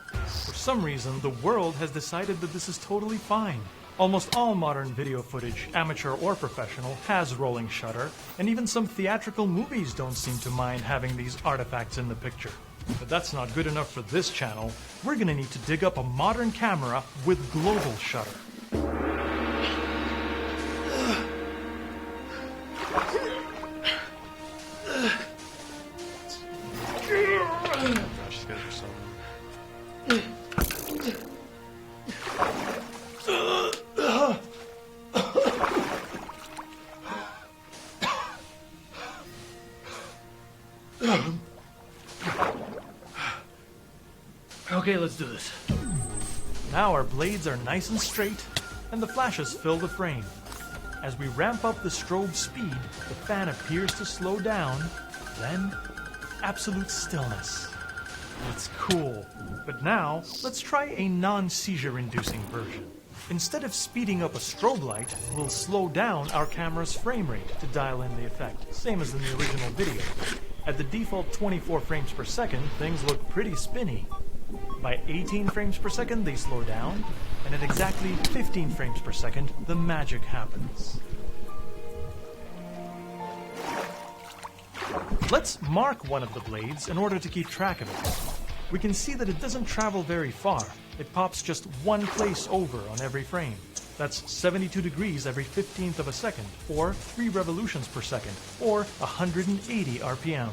Speaker 20: For some reason, the world has decided that this is totally fine. Almost all modern video footage, amateur or professional, has rolling shutter, and even some theatrical movies don't seem to mind having these artifacts in the picture. But that's not good enough for this channel. We're gonna need to dig up a modern camera with global shutter.
Speaker 3: Gosh, these guys are so
Speaker 20: Okay, let's do this. Now our blades are nice and straight, and the flashes fill the frame. As we ramp up the strobe speed, the fan appears to slow down, then absolute stillness. It's cool. But now, let's try a non-seizure inducing version. Instead of speeding up a strobe light, we'll slow down our camera's frame rate to dial in the effect, same as in the original video. At the default 24 frames per second, things look pretty spinny. By 18 frames per second, they slow down, and at exactly 15 frames per second, the magic happens. Let's mark one of the blades in order to keep track of it. We can see that it doesn't travel very far. It pops just one place over on every frame. That's 72 degrees every 15th of a second, or 3 revolutions per second, or 180 RPM.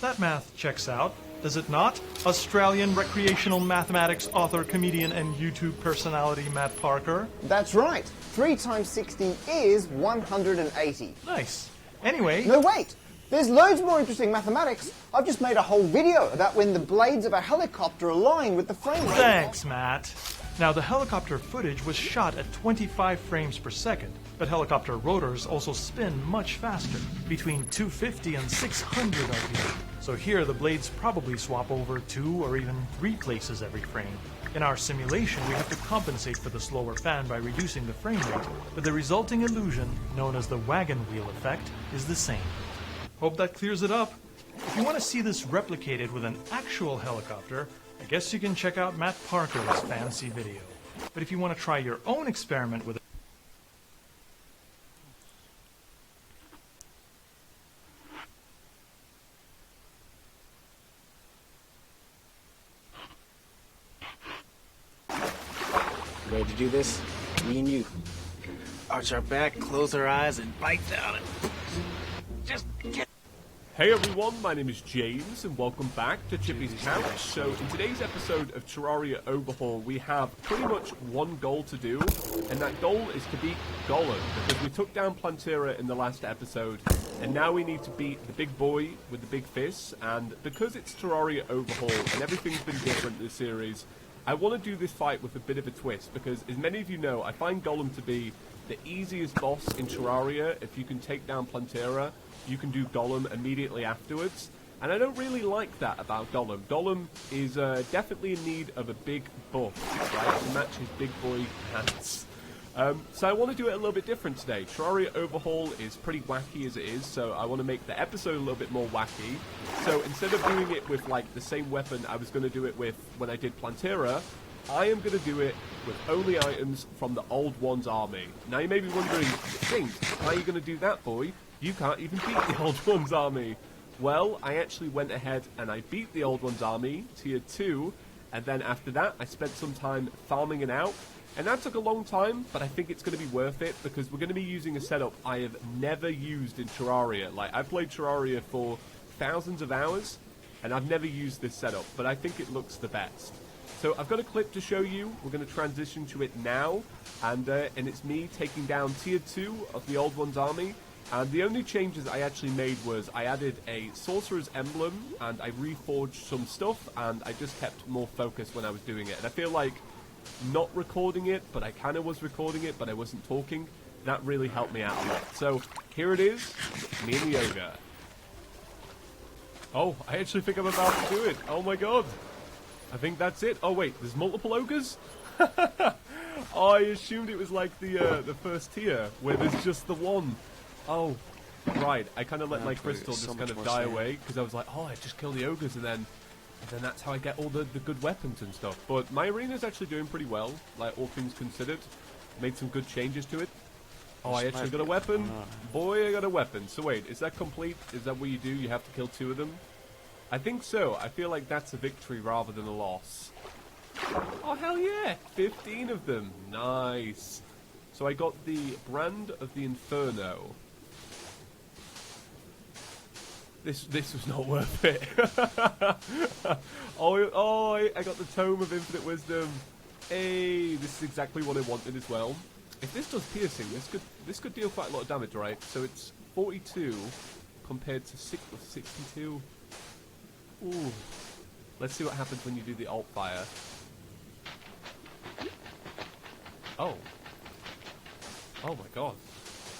Speaker 20: That math checks out, does it not? Australian recreational mathematics author, comedian, and YouTube personality Matt Parker?
Speaker 21: That's right. 3 times 60 is 180.
Speaker 20: Nice. Anyway...
Speaker 21: No, wait! There's loads more interesting mathematics. I've just made a whole video about when the blades of a helicopter align with the frame rate.
Speaker 20: Thanks, Matt. Now, the helicopter footage was shot at 25 frames per second, but helicopter rotors also spin much faster, between 250 and 600 RPM. So here, the blades probably swap over 2 or even 3 places every frame. In our simulation, we have to compensate for the slower fan by reducing the frame rate, but the resulting illusion, known as the wagon wheel effect, is the same. Hope that clears it up. If you want to see this replicated with an actual helicopter, I guess you can check out Matt Parker's fancy video. But if you want to try your own experiment with it,
Speaker 15: Ready to do this? Me and you. Arch our back, close our eyes, and bite down and just get...
Speaker 16: Hey everyone, my name is James and welcome back to Chippy's Couch. So in today's episode of Terraria Overhaul, we have pretty much one goal to do, and that goal is to beat Gollum, because we took down Plantera in the last episode, and now we need to beat the big boy with the big fists, and because it's Terraria Overhaul and everything's been different this series, I want to do this fight with a bit of a twist, because as many of you know, I find Gollum to be the easiest boss in Terraria. If you can take down Plantera, you can do Gollum immediately afterwards. And I don't really like that about Gollum. Gollum is definitely in need of a big buff, right, to match his big boy hands. So I want to do it a little bit different today. Terraria Overhaul is pretty wacky as it is, so I want to make the episode a little bit more wacky. So instead of doing it with like the same weapon I was going to do it with when I did Plantera, I am going to do it with only items from the Old One's army. Now you may be wondering, James, how are you going to do that, boy? You can't even beat the Old One's army. Well, I actually went ahead and I beat the Old One's army, tier 2, and then after that I spent some time farming it out. And that took a long time, but I think it's going to be worth it, because we're going to be using a setup I have never used in Terraria. Like, I've played Terraria for thousands of hours, and I've never used this setup, but I think it looks the best. So I've got a clip to show you. We're going to transition to it now, and it's me taking down tier 2 of the Old One's army. And the only changes I actually made was I added a Sorcerer's Emblem, and I reforged some stuff, and I just kept more focused when I was doing it. And I feel like not recording it, but I kind of was recording it, but I wasn't talking, that really helped me out a lot. So here it is, me and the ogre. Oh, I actually think I'm about to do it. Oh my god. I think that's it. Oh wait, there's multiple ogres? Oh, I assumed it was like the first tier, where there's just the one. Oh, right. I kind of let my crystal just kind of die away, because I was like, oh, I just kill the ogres, and then that's how I get all the good weapons and stuff. But my arena's actually doing pretty well, like all things considered. Made some good changes to it. Oh, I actually got a weapon. Boy, I got a weapon. So wait, is that complete? Is that what you do? You have to kill 2 of them? I think so. I feel like that's a victory rather than a loss. Oh, hell yeah! 15 of them. Nice. So I got the Brand of the Inferno. This was not worth it. I got the Tome of Infinite Wisdom. Hey, this is exactly what I wanted as well. If this does piercing, this could deal quite a lot of damage, right? So it's 42 compared to 62. Ooh. Let's see what happens when you do the alt fire. Oh. Oh my god.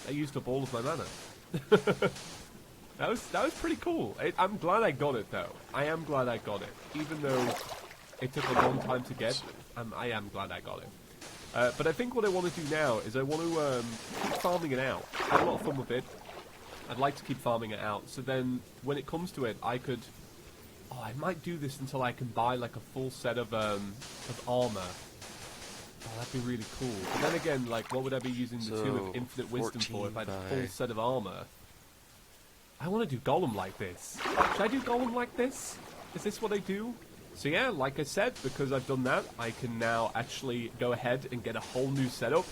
Speaker 16: I used up all of my mana. That was pretty cool. I'm glad I got it, though. I am glad I got it. Even though it took a long time to get, I am glad I got it. But I think what I want to do now is I want to keep farming it out. I had a lot of fun with it. I'd like to keep farming it out. So then, when it comes to it, I could... Oh, I might do this until I can buy, like, a full set of armor. Oh, that'd be really cool. But then again, like, what would I be using the Tomb of Infinite Wisdom for if I had a full set of armor? I want to do Golem like this. Should I do Golem like this? Is this what I do? So yeah, like I said, because I've done that, I can now actually go ahead and get a whole new setup.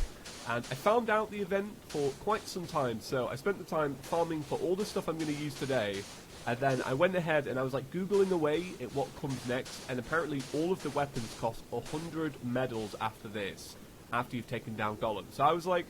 Speaker 16: And I found out the event for quite some time, so I spent the time farming for all the stuff I'm going to use today. And then I went ahead and I was like Googling away at what comes next, and apparently all of the weapons cost 100 medals after this, after you've taken down Golem. So I was like,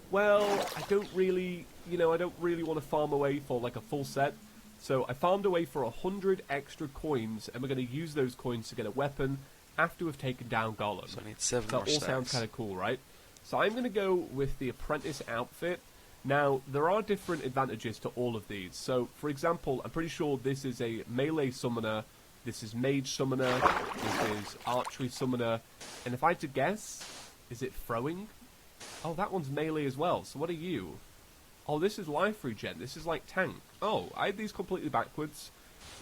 Speaker 16: well, I don't really want to farm away for like a full set. So I farmed away for 100 extra coins, and we're going to use those coins to get a weapon after we've taken down Golem.
Speaker 1: So I need 7
Speaker 16: more.
Speaker 1: That
Speaker 16: all sounds kind of cool, right? So I'm going to go with the Apprentice outfit. Now, there are different advantages to all of these. So, for example, I'm pretty sure this is a melee summoner, this is mage summoner, this is archery summoner, and if I had to guess, is it throwing? Oh, that one's melee as well. So what are you? Oh, this is life regen. This is like tank. Oh, I had these completely backwards.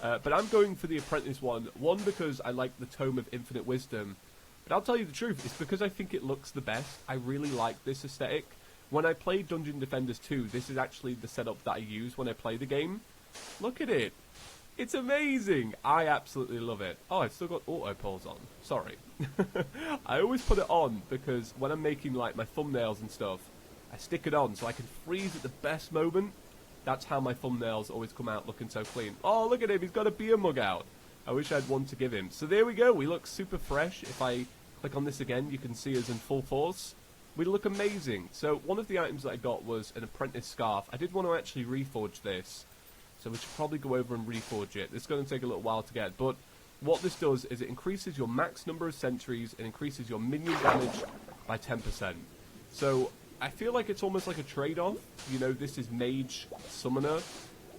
Speaker 16: But I'm going for the Apprentice one. One, because I like the Tome of Infinite Wisdom. But I'll tell you the truth, it's because I think it looks the best. I really like this aesthetic. When I played Dungeon Defenders 2, this is actually the setup that I use when I play the game. Look at it. It's amazing. I absolutely love it. Oh, I've still got auto pulls on. Sorry. I always put it on because when I'm making like my thumbnails and stuff, I stick it on so I can freeze at the best moment. That's how my thumbnails always come out looking so clean. Oh, look at him. He's got a beer mug out. I wish I had one to give him. So there we go. We look super fresh. If I click on this again, you can see us in full force. We look amazing. So one of the items that I got was an Apprentice Scarf. I did want to actually reforge this, so we should probably go over and reforge it. It's going to take a little while to get, but what this does is it increases your max number of sentries and increases your minion damage by 10%. So I feel like it's almost like a trade-off. You know, this is Mage Summoner,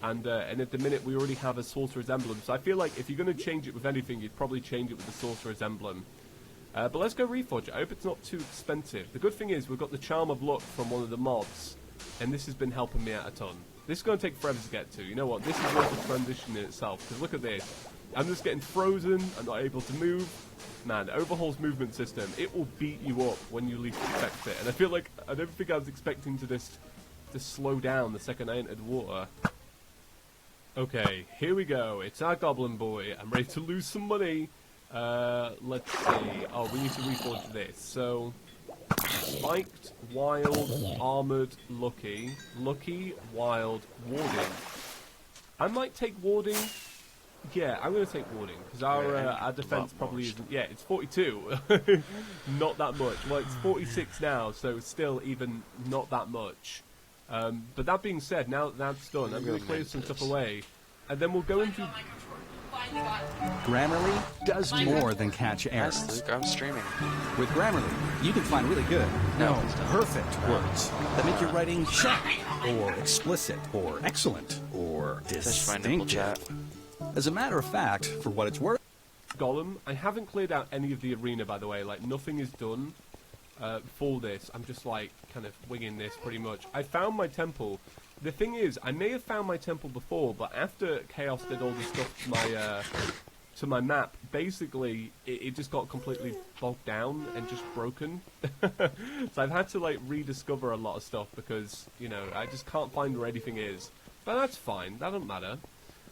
Speaker 16: and at the minute we already have a Sorcerer's Emblem. So I feel like if you're going to change it with anything, you'd probably change it with the Sorcerer's Emblem. But let's go Reforge. I hope it's not too expensive. The good thing is we've got the Charm of Luck from one of the mods, and this has been helping me out a ton. This is going to take forever to get to. You know what? This is worth a transition in itself, because look at this. I'm just getting frozen. I'm not able to move. Man, Overhaul's movement system, it will beat you up when you least expect it. And I feel like, I don't think I was expecting to slow down the second I entered water. Okay, here we go. It's our Goblin Boy. I'm ready to lose some money. Let's see. Oh, we need to reforge this. So, spiked, wild, armored, lucky, wild, warding. I might take warding. Yeah, I'm going to take warding, because our defense probably isn't... Yeah, it's 42. Not that much. Well, it's 46 now, so still even not that much. But that being said, now that that's done, I'm going to clear some stuff away, and then we'll go into...
Speaker 4: Grammarly does more than catch errors.
Speaker 1: Yes, Luke, I'm streaming.
Speaker 4: With Grammarly, you can find really good, perfect words that make your writing sharp, or explicit, or excellent, or distinctive. As a matter of fact, for what it's worth...
Speaker 16: Gollum, I haven't cleared out any of the arena, by the way. Like, nothing is done for this. I'm just, like, kind of winging this pretty much. I found my temple. The thing is, I may have found my temple before, but after Chaos did all this stuff to my map, basically, it just got completely bogged down and just broken. So I've had to, like, rediscover a lot of stuff because, you know, I just can't find where anything is. But that's fine. That doesn't matter.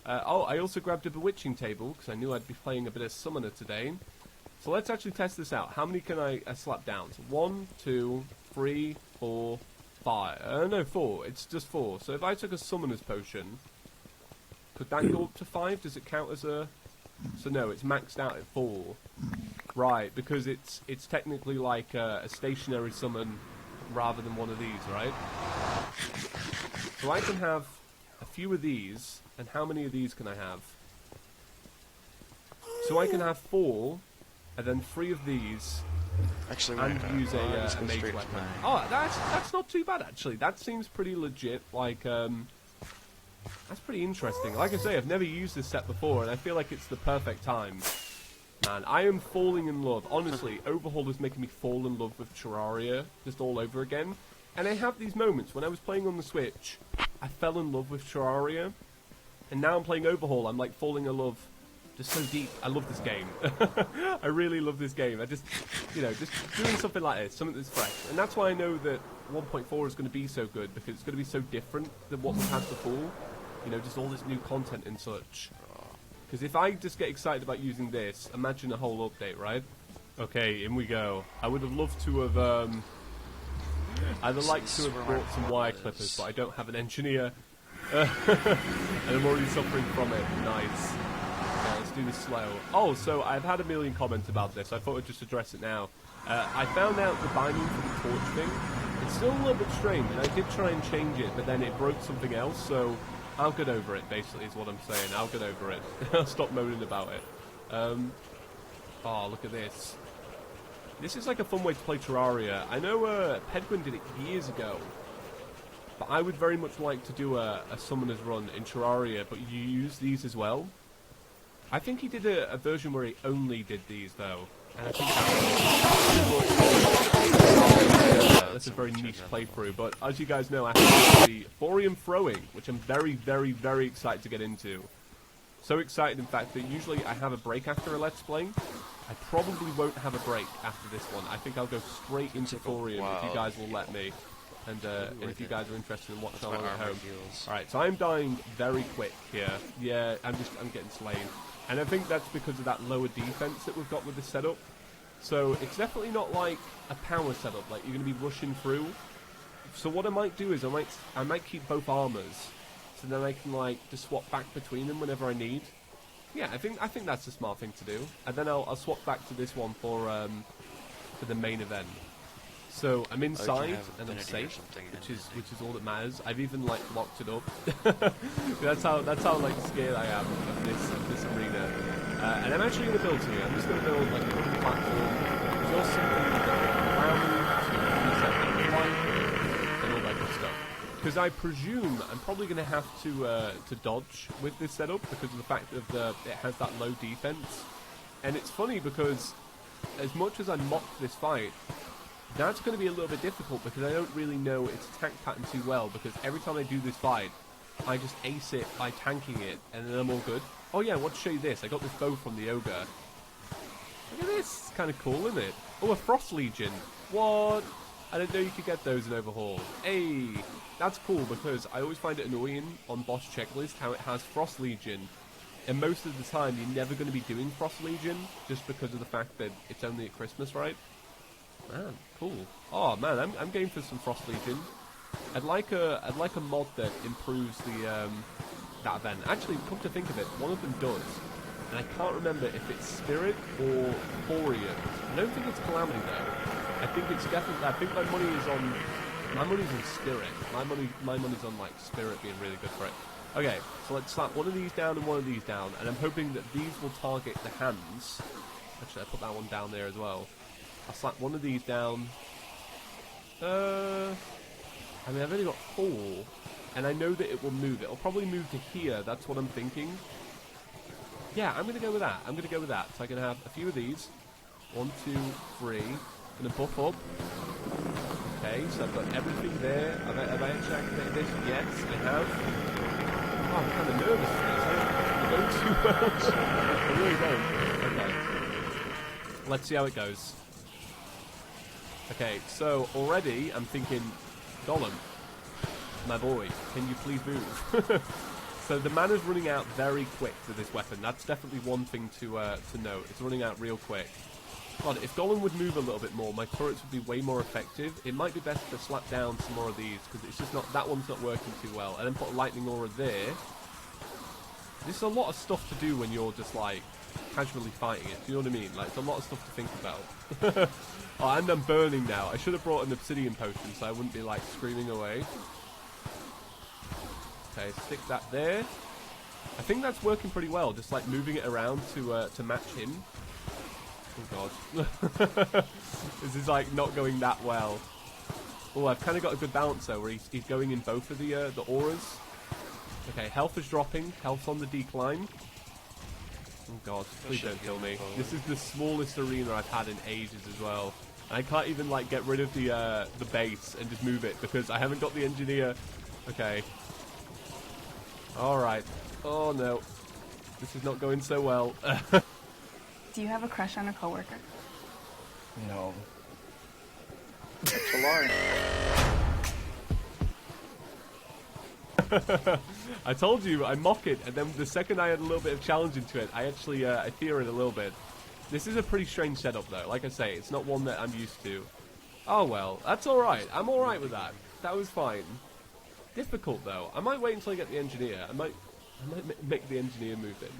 Speaker 16: Oh, I also grabbed a bewitching table, because I knew I'd be playing a bit of Summoner today. So let's actually test this out. How many can I slap down? So 1, 2, 3, 4, 5. No, 4. It's just 4. So if I took a Summoner's Potion, could that go up to 5? Does it count as a... So no, it's maxed out at 4. Right, because it's technically like a stationary summon rather than one of these, right? So I can have a few of these... And how many of these can I have? So I can have 4, and then 3 of these,
Speaker 1: actually,
Speaker 16: and use a mage weapon. Oh, that's not too bad actually. That seems pretty legit. Like, that's pretty interesting. Like I say, I've never used this set before, and I feel like it's the perfect time. Man, I am falling in love. Honestly, Overhaul is making me fall in love with Terraria just all over again. And I have these moments when I was playing on the Switch, I fell in love with Terraria. And now I'm playing Overhaul, I'm like falling in love just so deep. I love this game. I really love this game. I just, you know, just doing something like this, something that's fresh. And that's why I know that 1.4 is going to be so good, because it's going to be so different than what we've had before. You know, just all this new content and such. Because if I just get excited about using this, imagine a whole update, right? Okay, in we go. I would have loved to have, I'd have liked to have brought some wire clippers, but I don't have an engineer. And I'm already suffering from it. Nice. Okay, let's do this slow. Oh, so I've had a million comments about this. I thought I'd just address it now. I found out the binding for the torch thing. It's still a little bit strange, and I did try and change it, but then it broke something else, so I'll get over it, basically, is what I'm saying. I'll get over it. I'll stop moaning about it. Oh, look at this. This is like a fun way to play Terraria. I know Pedguin did it years ago. But I would very much like to do a Summoner's run in Terraria, but you use these as well. I think he did a version where he only did these, though. And I think that's a very niche playthrough. But as you guys know, I have the Thorium Throwing, which I'm very, very, very excited to get into. So excited, in fact, that usually I have a break after a Let's Play. I probably won't have a break after this one. I think I'll go straight into Thorium if you guys will let me. And if you guys are interested in watching along at home. Alright, so I'm dying very quick here. Yeah, I'm getting slain. And I think that's because of that lower defense that we've got with this setup. So it's definitely not like a power setup, like you're going to be rushing through. So what I might do is I might keep both armors, so then I can like just swap back between them whenever I need. Yeah, I think that's a smart thing to do. And then I'll swap back to this one for the main event. So I'm inside and I'm safe, which is all that matters. I've even like locked it up. that's how like scared I am of this arena. And I'm actually going to build here. I'm just going to build like a wooden platform, just something that allow me to reset the flight and all that good stuff. Because I presume I'm probably going to have to dodge with this setup because of the fact that it has that low defense. And it's funny because as much as I mocked this fight, that's going to be a little bit difficult because I don't really know its attack pattern too well, because every time I do this fight, I just ace it by tanking it, and then I'm all good. Oh yeah, I want to show you this. I got this bow from the ogre. Look at this. It's kind of cool, isn't it? Oh, a Frost Legion. What? I didn't know you could get those in Overhaul. Hey, that's cool, because I always find it annoying on boss checklist how it has Frost Legion. And most of the time, you're never going to be doing Frost Legion, just because of the fact that it's only at Christmas, right? Man, cool. Oh man, I'm game for some Frost Legion. I'd like a mod that improves the that event. Actually, come to think of it, one of them does, and I can't remember if it's Spirit or Borean. I don't think it's Calamity though. I think it's definitely. I think my money's on Spirit. My money's on like Spirit being really good for it. Okay, so let's slap one of these down and one of these down, and I'm hoping that these will target the hands. Actually, I put that one down there as well. I'll slap one of these down. I mean, I've only got 4, and I know that it will move. It'll probably move to here. That's what I'm thinking. Yeah, I'm going to go with that. I'm going to go with that. So I can have a few of these. 1, 2, 3. I'm going to buff up. Okay, so I've got everything there. Have I actually activated this? Yes, I have. Oh, I'm kind of nervous for this. I don't too much. I really don't. Okay. Let's see how it goes. Okay, so already I'm thinking, Gollum, my boy, can you please move? So the mana's running out very quick with this weapon. That's definitely one thing to note. It's running out real quick. God, if Gollum would move a little bit more, my turrets would be way more effective. It might be best to slap down some more of these, because it's just not, that one's not working too well. And then put a lightning aura there. This is a lot of stuff to do when you're just like casually fighting it. Do you know what I mean? Like, it's a lot of stuff to think about. Oh, and I'm burning now. I should have brought an obsidian potion so I wouldn't be like screaming away. Okay, stick that there. I think that's working pretty well, just like moving it around to match him. Oh god. This is like not going that well. Oh, I've kind of got a good balance though, where he's going in both of the auras. Okay, health is dropping, health's on the decline. Oh god, please don't kill me. This is the smallest arena I've had in ages as well. And I can't even like get rid of the base and just move it because I haven't got the engineer. Okay. Alright. Oh no. This is not going so well.
Speaker 17: Do you have a crush on a coworker?
Speaker 15: No.
Speaker 17: That's a lie.
Speaker 16: I told you, I mock it, and then the second I had a little bit of challenge into it, I actually I fear it a little bit. This is a pretty strange setup, though. Like I say, it's not one that I'm used to. Oh well, that's alright. I'm alright with that. That was fine. Difficult, though. I might wait until I get the engineer. I might make the engineer move in.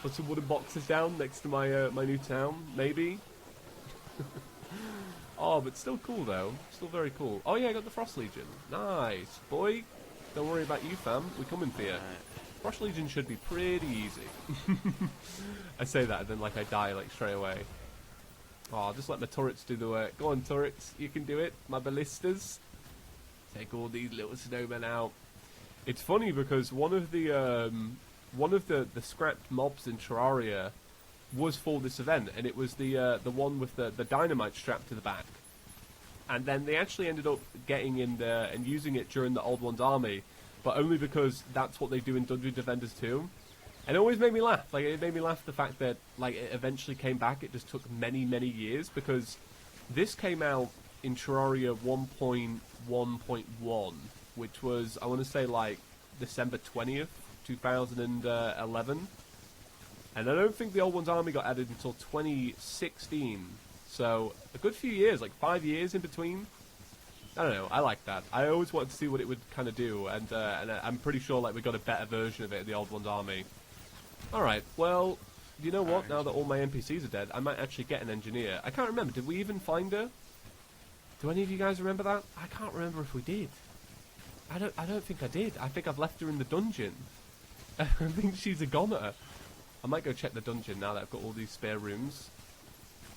Speaker 16: Put some wooden boxes down next to my my new town, maybe. Oh, but still cool, though. Still very cool. Oh yeah, I got the Frost Legion. Nice, boy. Don't worry about you, fam. We're coming for you. Frost Legion should be pretty easy. I say that, and then like I die like straight away. Oh, I'll just let my turrets do the work. Go on, turrets. You can do it. My ballistas. Take all these little snowmen out. It's funny because one of the scrapped mobs in Terraria was for this event, and it was the one with the dynamite strapped to the back. And then they actually ended up getting in there and using it during the Old One's army, but only because that's what they do in Dungeon Defenders 2. And it always made me laugh. Like, it made me laugh the fact that like it eventually came back. It just took many, many years, because this came out in Terraria 1.1.1, which was, I want to say, like December 20th, 2011. And I don't think the Old One's army got added until 2016. So, a good few years, like 5 years in between. I don't know, I like that. I always wanted to see what it would kind of do, and I'm pretty sure like we got a better version of it in the Old One's army. Alright, well, you know what, now that all my NPCs are dead, I might actually get an engineer. I can't remember, did we even find her? Do any of you guys remember that? I can't remember if we did. I don't think I did. I think I've left her in the dungeon. I think she's a goner. I might go check the dungeon now that I've got all these spare rooms.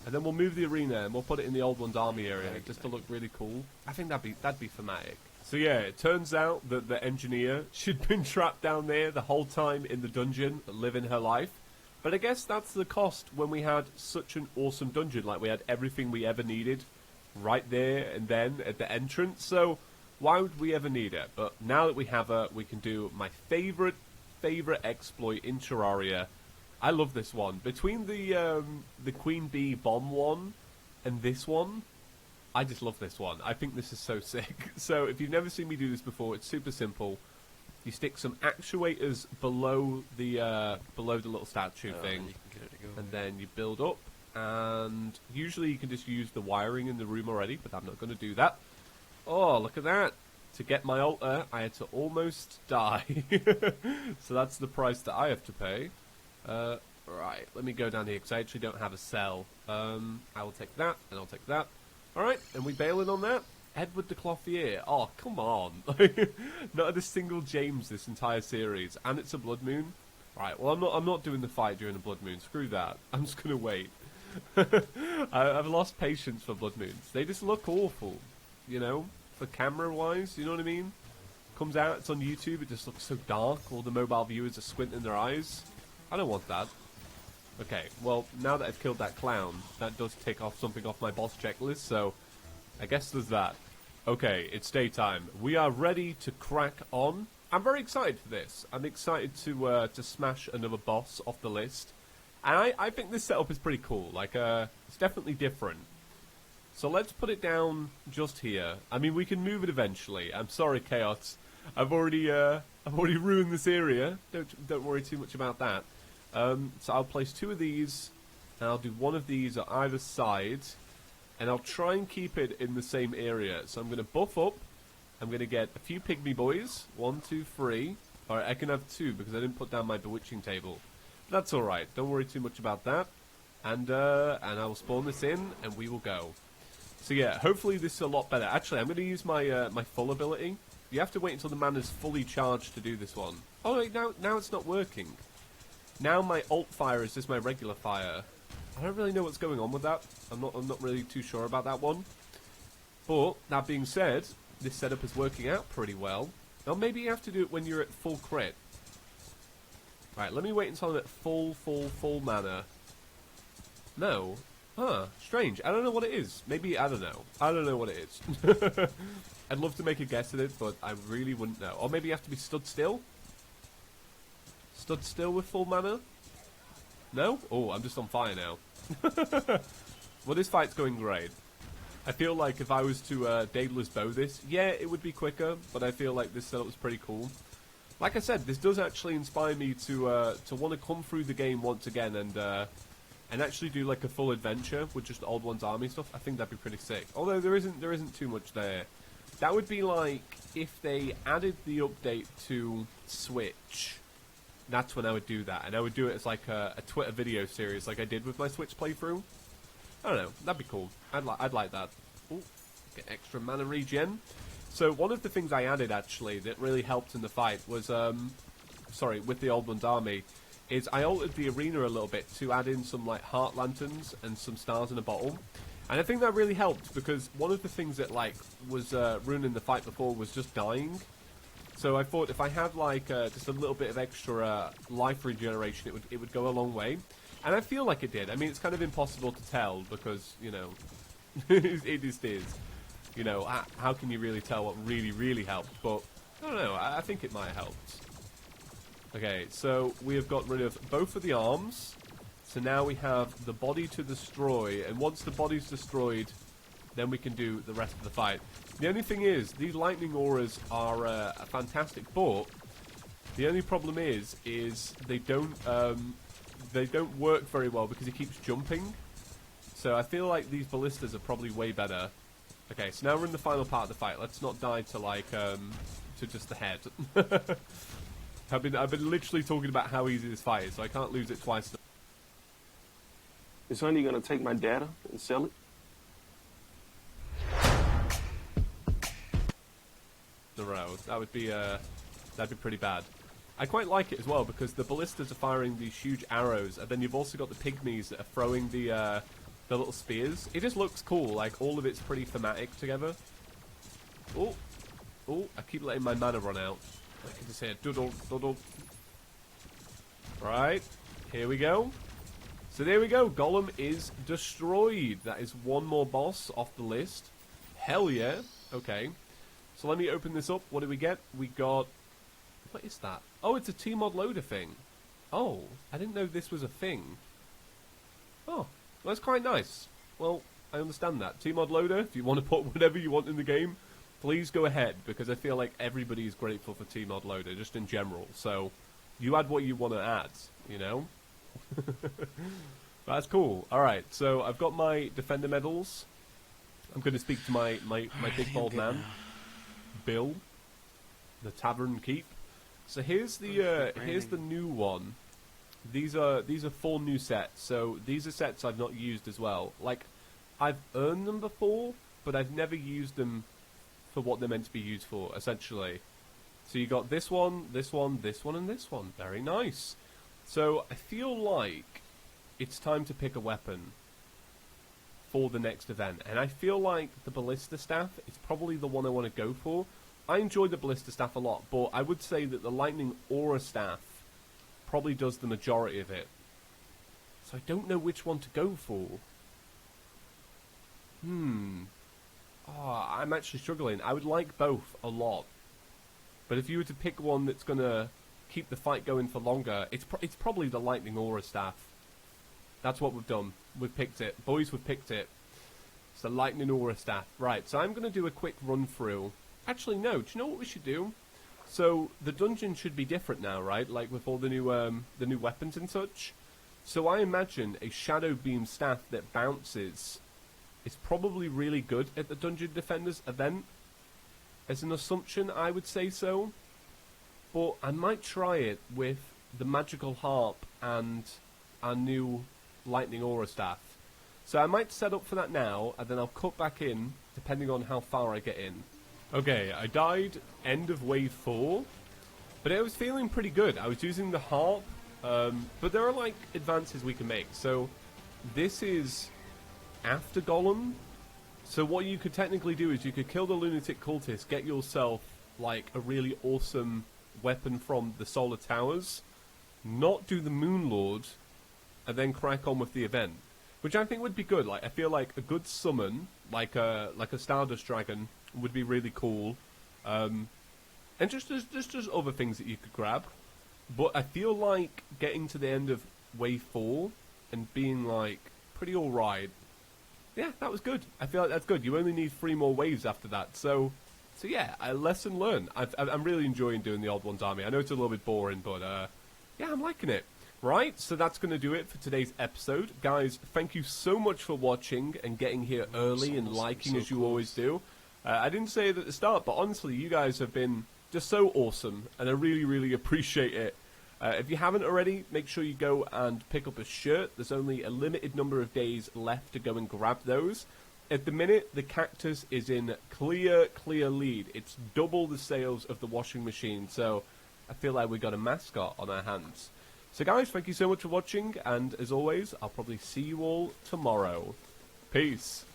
Speaker 16: And then we'll move the arena and we'll put it in the Old One's army area just to look really cool. I think that'd be thematic. So yeah, it turns out that the engineer, she'd been trapped down there the whole time in the dungeon, living her life. But I guess that's the cost when we had such an awesome dungeon. Like, we had everything we ever needed right there and then at the entrance. So why would we ever need it? But now that we have it, we can do my favorite exploit in Terraria. I love this one. Between the Queen Bee bomb one and this one, I just love this one. I think this is so sick. So if you've never seen me do this before, it's super simple. You stick some actuators below the little statue thing, and then you build up. And usually you can just use the wiring in the room already, but I'm not going to do that. Oh, look at that! To get my altar, I had to almost die. So that's the price that I have to pay. Right, let me go down here because I actually don't have a cell. I will take that, and I'll take that. Alright, and we bailing on that? Edward the Clothier. Oh, come on. Not a single James this entire series. And it's a blood moon. Right, well, I'm not doing the fight during the blood moon. Screw that. I'm just going to wait. I've lost patience for blood moons. They just look awful. You know? For camera-wise, you know what I mean? Comes out, it's on YouTube, it just looks so dark. All the mobile viewers are squinting their eyes. I don't want that. Okay, well, now that I've killed that clown, that does take off something off my boss checklist, so I guess there's that. Okay, it's daytime. We are ready to crack on. I'm very excited for this. I'm excited to smash another boss off the list. And I think this setup is pretty cool. Like, it's definitely different. So let's put it down just here. I mean, we can move it eventually. I'm sorry, Chaos. I've already ruined this area. Don't worry too much about that. So I'll place 2 of these, and I'll do 1 of these on either side. And I'll try and keep it in the same area. So I'm going to buff up. I'm going to get a few pygmy boys. 1, 2, 3. Alright, I can have 2 because I didn't put down my bewitching table. But that's alright. Don't worry too much about that. And I will spawn this in, and we will go. So yeah, hopefully this is a lot better. Actually, I'm going to use my my full ability. You have to wait until the mana's fully charged to do this one. Oh, wait, now it's not working. Now my alt fire is just my regular fire. I don't really know what's going on with that. I'm not really too sure about that one. But that being said, this setup is working out pretty well. Now maybe you have to do it when you're at full crit. Right, let me wait until I'm at full mana. No. Huh, strange. I don't know what it is. Maybe, I don't know. I don't know what it is. I'd love to make a guess at it, but I really wouldn't know. Or maybe you have to be stood still? Stood still with full mana? No? Oh, I'm just on fire now. Well, this fight's going great. I feel like if I was to Daedalus bow this, yeah, it would be quicker, but I feel like this setup was pretty cool. Like I said, this does actually inspire me to want to come through the game once again and actually do like a full adventure with just Old One's army stuff. I think that'd be pretty sick. Although there isn't too much there. That would be like if they added the update to Switch. That's when I would do that, and I would do it as like a Twitter video series, like I did with my Switch playthrough. I don't know, that'd be cool. I'd like that. Ooh, get extra mana regen. So one of the things I added actually that really helped in the fight was, with the Old One's army, is I altered the arena a little bit to add in some like heart lanterns and some stars in a bottle. And I think that really helped because one of the things that like was ruining the fight before was just dying. So I thought if I had like just a little bit of extra life regeneration, it would go a long way. And I feel like it did. I mean, it's kind of impossible to tell because, you know, it just is. You know, how can you really tell what really, really helped? But I don't know. I think it might have helped. Okay, so we have got rid of both of the arms. So now we have the body to destroy. And once the body's destroyed, then we can do the rest of the fight. The only thing is, these lightning auras are fantastic, but the only problem is they don't work very well because he keeps jumping. So I feel like these ballistas are probably way better. Okay, so now we're in the final part of the fight. Let's not die to like to just the head. I've been literally talking about how easy this fight is, so I can't lose it twice.
Speaker 6: Is Honey gonna take my data and sell it?
Speaker 16: The road. That would be that'd be pretty bad. I quite like it as well because the ballistas are firing these huge arrows, and then you've also got the pygmies that are throwing the little spears. It just looks cool. Like all of it's pretty thematic together. Oh, I keep letting my mana run out. I can just hear doodle doodle. Right, Here we go. So there we go. Golem is destroyed. That is one more boss off the list. Hell yeah. Okay. So let me open this up. What do we get? We got... What is that? Oh, it's a Tmod loader thing. Oh, I didn't know this was a thing. Oh, that's quite nice. Well, I understand that. Tmod loader, if you want to put whatever you want in the game, please go ahead, because I feel like everybody is grateful for Tmod loader, just in general. So, you add what you want to add, you know? That's cool. Alright, so I've got my Defender medals. I'm going to speak to my big bald man, Bill, the Tavern Keep. So here's the new one. These are 4 new sets. So these are sets I've not used as well. Like, I've earned them before, but I've never used them for what they're meant to be used for, essentially. So you got this one, this one, this one, and this one. Very nice. So I feel like it's time to pick a weapon for the next event, and I feel like the Ballista Staff is probably the one I want to go for. I enjoy the Ballista Staff a lot, but I would say that the Lightning Aura Staff probably does the majority of it. So I don't know which one to go for. Oh, I'm actually struggling. I would like both a lot. But if you were to pick one that's going to keep the fight going for longer, it's probably the Lightning Aura Staff. That's what we've done. We've picked it. Boys, we've picked it. It's the Lightning Aura Staff. Right, so I'm going to do a quick run through. Actually, no. Do you know what we should do? So, the dungeon should be different now, right? Like with all the new weapons and such. So I imagine a Shadow Beam Staff that bounces is probably really good at the Dungeon Defenders event. As an assumption, I would say so. But I might try it with the Magical Harp and our new Lightning Aura Staff. So I might set up for that now, and then I'll cut back in, depending on how far I get in. Okay, I died end of wave 4, but I was feeling pretty good. I was using the harp, but there are like advances we can make. So this is after Golem. So what you could technically do is you could kill the Lunatic Cultist, get yourself like a really awesome weapon from the Solar Towers, not do the Moon Lord, and then crack on with the event, which I think would be good. Like I feel like a good summon, like a Stardust Dragon, would be really cool, and just other things that you could grab. But I feel like getting to the end of wave 4 and being like pretty alright. Yeah, that was good. I feel like that's good. You only need 3 more waves after that. So yeah, a lesson learned. I'm really enjoying doing the Odd Ones army. I know it's a little bit boring, but yeah, I'm liking it. Right, so that's going to do it for today's episode. Guys, thank you so much for watching and getting here early and liking as you always do. I didn't say it at the start, but honestly, you guys have been just so awesome, and I really, really appreciate it. If you haven't already, make sure you go and pick up a shirt. There's only a limited number of days left to go and grab those. At the minute, the Cactus is in clear lead. It's double the sales of the washing machine, so I feel like we got a mascot on our hands. So guys, thank you so much for watching, and as always, I'll probably see you all tomorrow. Peace.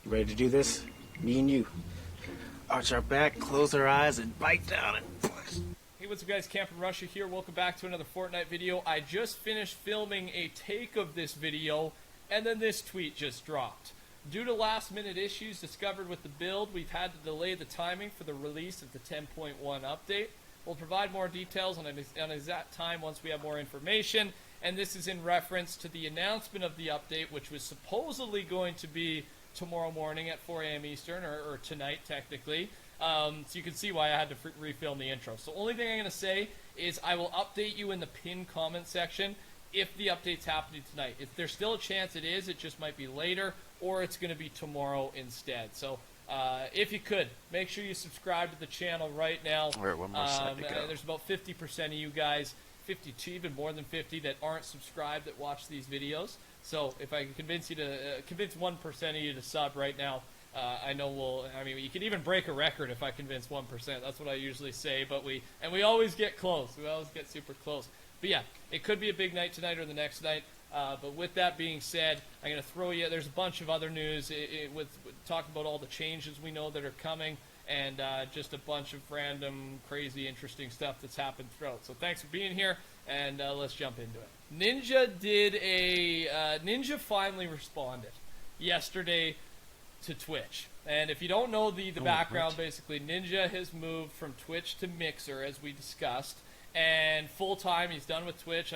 Speaker 5: You ready to do this? Me and you. Arch our back, close our eyes, and bite down and push.
Speaker 22: Hey, what's up guys, Camp from Russia here. Welcome back to another Fortnite video. I just finished filming a take of this video, and then this tweet just dropped. Due to last minute issues discovered with the build, we've had to delay the timing for the release of the 10.1 update. We'll provide more details on an exact time once we have more information, and this is in reference to the announcement of the update, which was supposedly going to be tomorrow morning at 4 a.m. Eastern, or tonight technically. So you can see why I had to refilm the intro. So only thing I'm going to say is I will update you in the pinned comment section if the update's happening tonight. If there's still a chance it is, it just might be later, or it's going to be tomorrow instead. So if you could, make sure you subscribe to the channel right now.
Speaker 1: We're at one more slide to go.
Speaker 22: There's about 50% of you guys, 52, even more than 50, that aren't subscribed that watch these videos. So if I can convince you to convince 1% of you to sub right now, I know you can even break a record if I convince 1%. That's what I usually say, but we always get close. We always get super close. But yeah, it could be a big night tonight or the next night. But with that being said, I'm going to throw you. There's a bunch of other news with talking about all the changes we know that are coming, and just a bunch of random, crazy, interesting stuff that's happened throughout. So thanks for being here, and let's jump into it. Ninja finally responded yesterday to Twitch. And if you don't know the background, basically, Ninja has moved from Twitch to Mixer, as we discussed. And full-time, he's done with Twitch.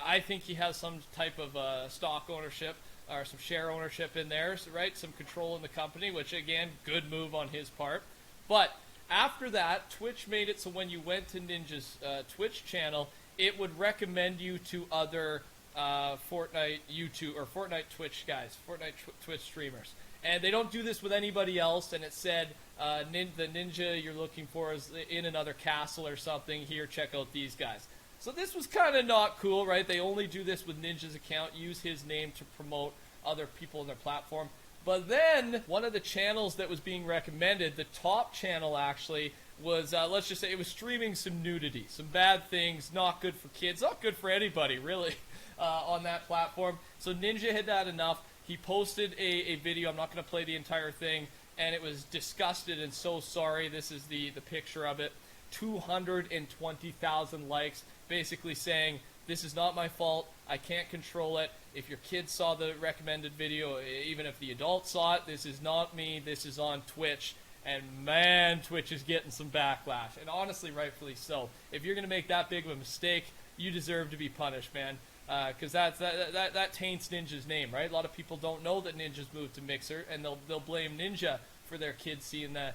Speaker 22: I think he has some type of stock ownership or some share ownership in there, right? Some control in the company, which, again, good move on his part. But after that, Twitch made it so when you went to Ninja's Twitch channel, it would recommend you to other Fortnite YouTube or Fortnite Twitch guys, Fortnite Twitch streamers. And they don't do this with anybody else, and it said the ninja you're looking for is in another castle or something. Here, check out these guys. So this was kind of not cool, right? They only do this with Ninja's account, use his name to promote other people on their platform. But then, one of the channels that was being recommended, the top channel actually, was, let's just say, it was streaming some nudity, some bad things, not good for kids, not good for anybody, really, on that platform. So Ninja had had enough. He posted a video, I'm not going to play the entire thing, and it was disgusted and so sorry. This is the picture of it. 220,000 likes, basically saying, this is not my fault, I can't control it. If your kids saw the recommended video, even if the adults saw it, this is not me, this is on Twitch. And man, Twitch is getting some backlash, and honestly, rightfully so. If you're going to make that big of a mistake, you deserve to be punished, man. Because that taints Ninja's name, right? A lot of people don't know that Ninja's moved to Mixer, and they'll blame Ninja for their kids seeing that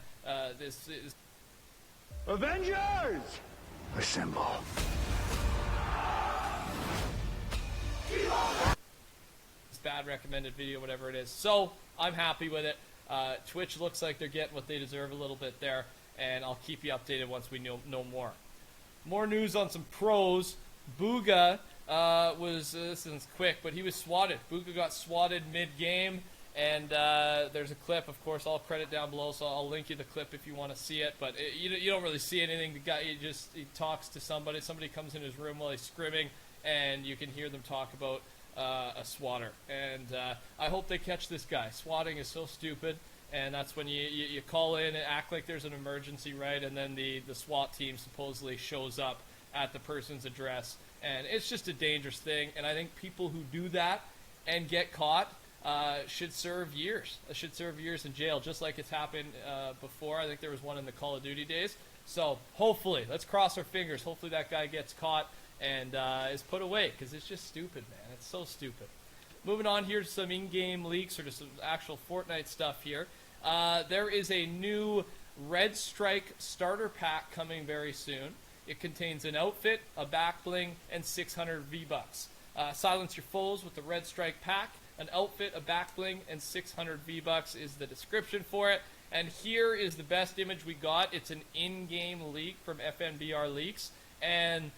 Speaker 22: this is...
Speaker 14: Avengers! Assemble.
Speaker 22: This bad recommended video, whatever it is. So, I'm happy with it. Twitch looks like they're getting what they deserve a little bit there, and I'll keep you updated once we know more. More news on some pros. Booga this is quick, but he was swatted. Booga got swatted mid-game, and there's a clip, of course, I'll credit down below, so I'll link you the clip if you want to see it, but you don't really see anything. The guy, he talks to somebody comes in his room while he's scrimming, and you can hear them talk about a swatter, and I hope they catch this guy. Swatting is so stupid, and that's when you call in and act like there's an emergency, right, and then the SWAT team supposedly shows up at the person's address, and it's just a dangerous thing, and I think people who do that and get caught should serve years. Should serve years in jail, just like it's happened before. I think there was one in the Call of Duty days. So hopefully, let's cross our fingers, hopefully that guy gets caught and is put away, because it's just stupid, man. It's so stupid. Moving on here to some in-game leaks, or to some actual Fortnite stuff here. There is a new Red Strike starter pack coming very soon. It contains an outfit, a back bling, and 600 V-Bucks. Silence your foes with the Red Strike pack. An outfit, a back bling, and 600 V-Bucks is the description for it. And here is the best image we got. It's an in-game leak from FNBR Leaks. And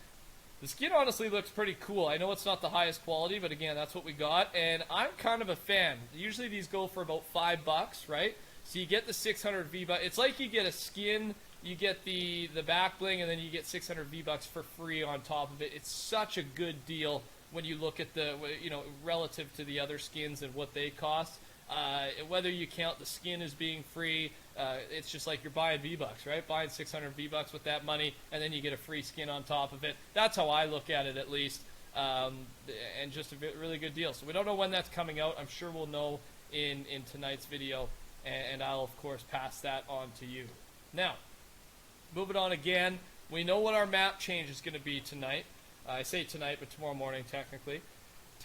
Speaker 22: the skin honestly looks pretty cool. I know it's not the highest quality, but again, that's what we got. And I'm kind of a fan. Usually these go for about $5, right? So you get the 600 V-Bucks. It's like you get a skin, you get the back bling, and then you get 600 V-Bucks for free on top of it. It's such a good deal when you look at the, relative to the other skins and what they cost. Whether you count the skin as being free, it's just like you're buying V-Bucks, right? Buying 600 V-Bucks with that money, and then you get a free skin on top of it. That's how I look at it, at least. And just a really good deal. So we don't know when that's coming out. I'm sure we'll know in tonight's video, and I'll, of course, pass that on to you. Now, moving on again, we know what our map change is going to be tonight. I say tonight, but tomorrow morning, technically.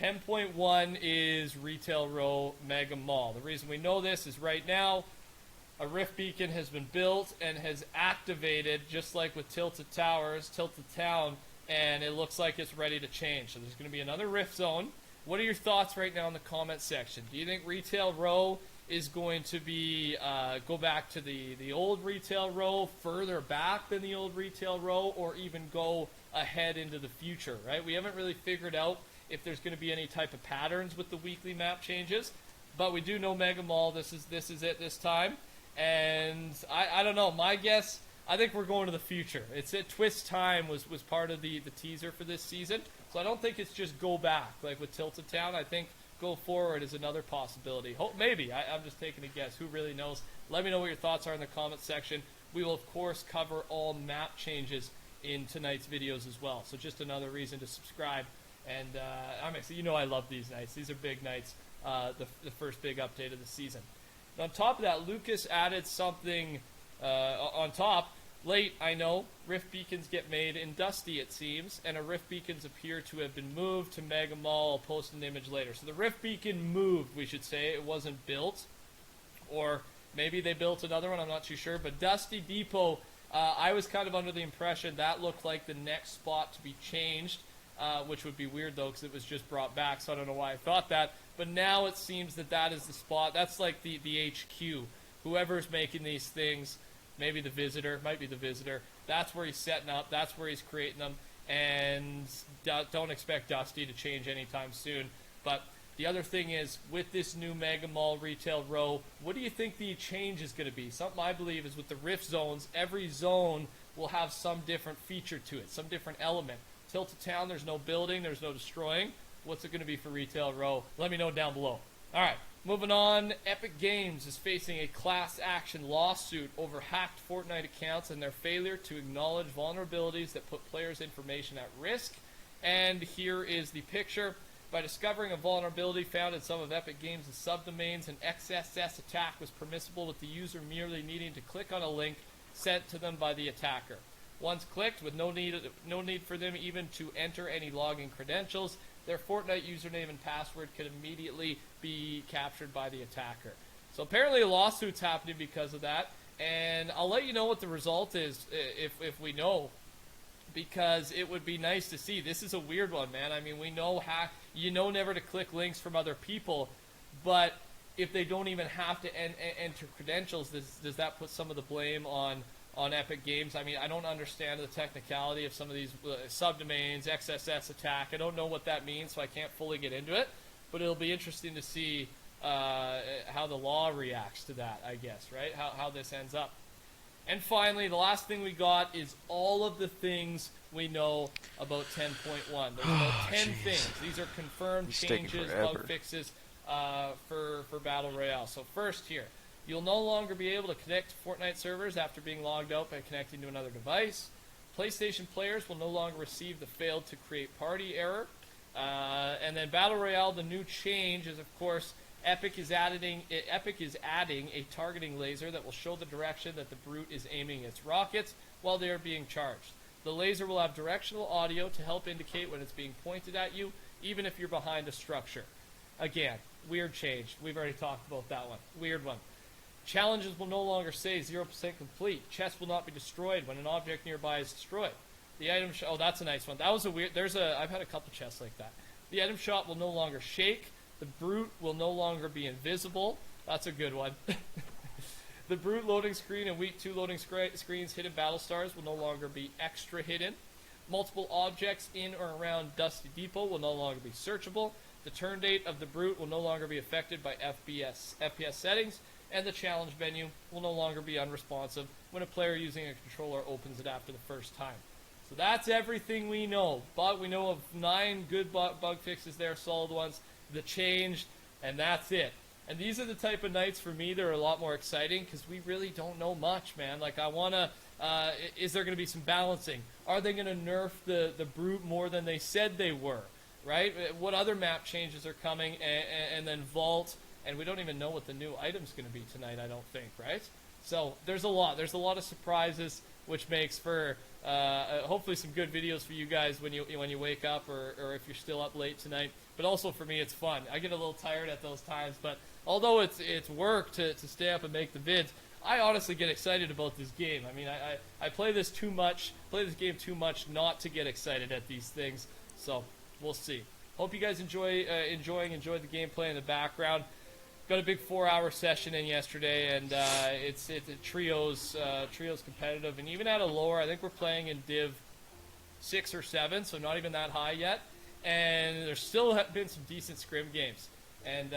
Speaker 22: 10.1 is Retail Row Mega Mall. The reason we know this is right now, a Rift Beacon has been built and has activated, just like with Tilted Towers, Tilted Town, and it looks like it's ready to change. So there's going to be another Rift Zone. What are your thoughts right now in the comment section? Do you think Retail Row is going to be go back to the old Retail Row, further back than the old Retail Row, or even go ahead into the future, right? We haven't really figured out if there's going to be any type of patterns with the weekly map changes, but we do know Mega Mall, this is it this time, and I don't know, my guess, I think we're going to the future. It's Twist Time was part of the teaser for this season, So I don't think it's just go back like with Tilted Town. I think go forward is another possibility. Maybe. I'm just taking a guess. Who really knows? Let me know what your thoughts are in the comments section. We will, of course, cover all map changes in tonight's videos as well. So just another reason to subscribe. And I'm excited. You know I love these nights. These are big nights. The first big update of the season. And on top of that, Lucas added something on top. Late, I know. Rift beacons get made in Dusty, it seems, and a Rift beacons appear to have been moved to Mega Mall. I'll post an image later. So the Rift beacon moved, we should say. It wasn't built. Or maybe they built another one, I'm not too sure. But Dusty Depot, I was kind of under the impression that looked like the next spot to be changed, which would be weird, though, because it was just brought back, so I don't know why I thought that. But now it seems that that is the spot. That's like the HQ. Whoever's making these things, maybe the visitor, might be the visitor, that's where he's setting up, that's where he's creating them, and don't expect Dusty to change anytime soon. But the other thing is, with this new Mega Mall retail row, what do you think the change is going to be? Something I believe is with the Rift zones, every zone will have some different feature to it, some different element. Tilted Town, there's no building, there's no destroying. What's it going to be for retail row? Let me know down below. Alright, moving on. Epic Games is facing a class action lawsuit over hacked Fortnite accounts and their failure to acknowledge vulnerabilities that put players' information at risk. And here is the picture. By discovering a vulnerability found in some of Epic Games' subdomains, an XSS attack was permissible, with the user merely needing to click on a link sent to them by the attacker. Once clicked, with no need for them even to enter any login credentials, their Fortnite username and password could immediately be captured by the attacker. So apparently a lawsuit's happening because of that, and I'll let you know what the result is if we know, because it would be nice to see. This is a weird one, man. I mean, we know you know never to click links from other people, but if they don't even have to enter credentials, does that put some of the blame on Epic Games? I mean, I don't understand the technicality of some of these subdomains, XSS attack. I don't know what that means, so I can't fully get into it. But it'll be interesting to see how the law reacts to that, I guess, right? How this ends up. And finally, the last thing we got is all of the things we know about 10.1. There's about 10 things. These are confirmed changes, bug fixes for Battle Royale. So first here, you'll no longer be able to connect to Fortnite servers after being logged out by connecting to another device. PlayStation players will no longer receive the failed to create party error. And then Battle Royale, the new change is, of course, Epic is adding a targeting laser that will show the direction that the Brute is aiming its rockets while they are being charged. The laser will have directional audio to help indicate when it's being pointed at you, even if you're behind a structure. Again, weird change. We've already talked about that one. Weird one. Challenges will no longer say 0% complete. Chests will not be destroyed when an object nearby is destroyed. The item oh, that's a nice one. That was a weird. I've had a couple chests like that. The item shop will no longer shake. The Brute will no longer be invisible. That's a good one. The Brute loading screen and Week 2 loading screens hidden battle stars will no longer be extra hidden. Multiple objects in or around Dusty Depot will no longer be searchable. The turn date of the Brute will no longer be affected by FPS settings, and the challenge menu will no longer be unresponsive when a player using a controller opens it after the first time. So that's everything we know. But we know of 9 good bug fixes there, solid ones, the change, and that's it. And these are the type of nights for me that are a lot more exciting because we really don't know much, man. Like, I want to, is there going to be some balancing? Are they going to nerf the Brute more than they said they were, right? What other map changes are coming, and then Vault, and we don't even know what the new item's going to be tonight, I don't think, right? So there's a lot. There's a lot of surprises, which makes for hopefully some good videos for you guys when you wake up or if you're still up late tonight. But also for me, it's fun. I get a little tired at those times, but although it's work to stay up and make the vids, I honestly get excited about this game. I mean, I play this game too much not to get excited at these things. So we'll see. Hope you guys enjoyed the gameplay in the background. Got a big 4-hour session in yesterday, and it's a trios competitive, and even at a lower, I think we're playing in Div 6 or 7, so not even that high yet. And there's still been some decent scrim games, and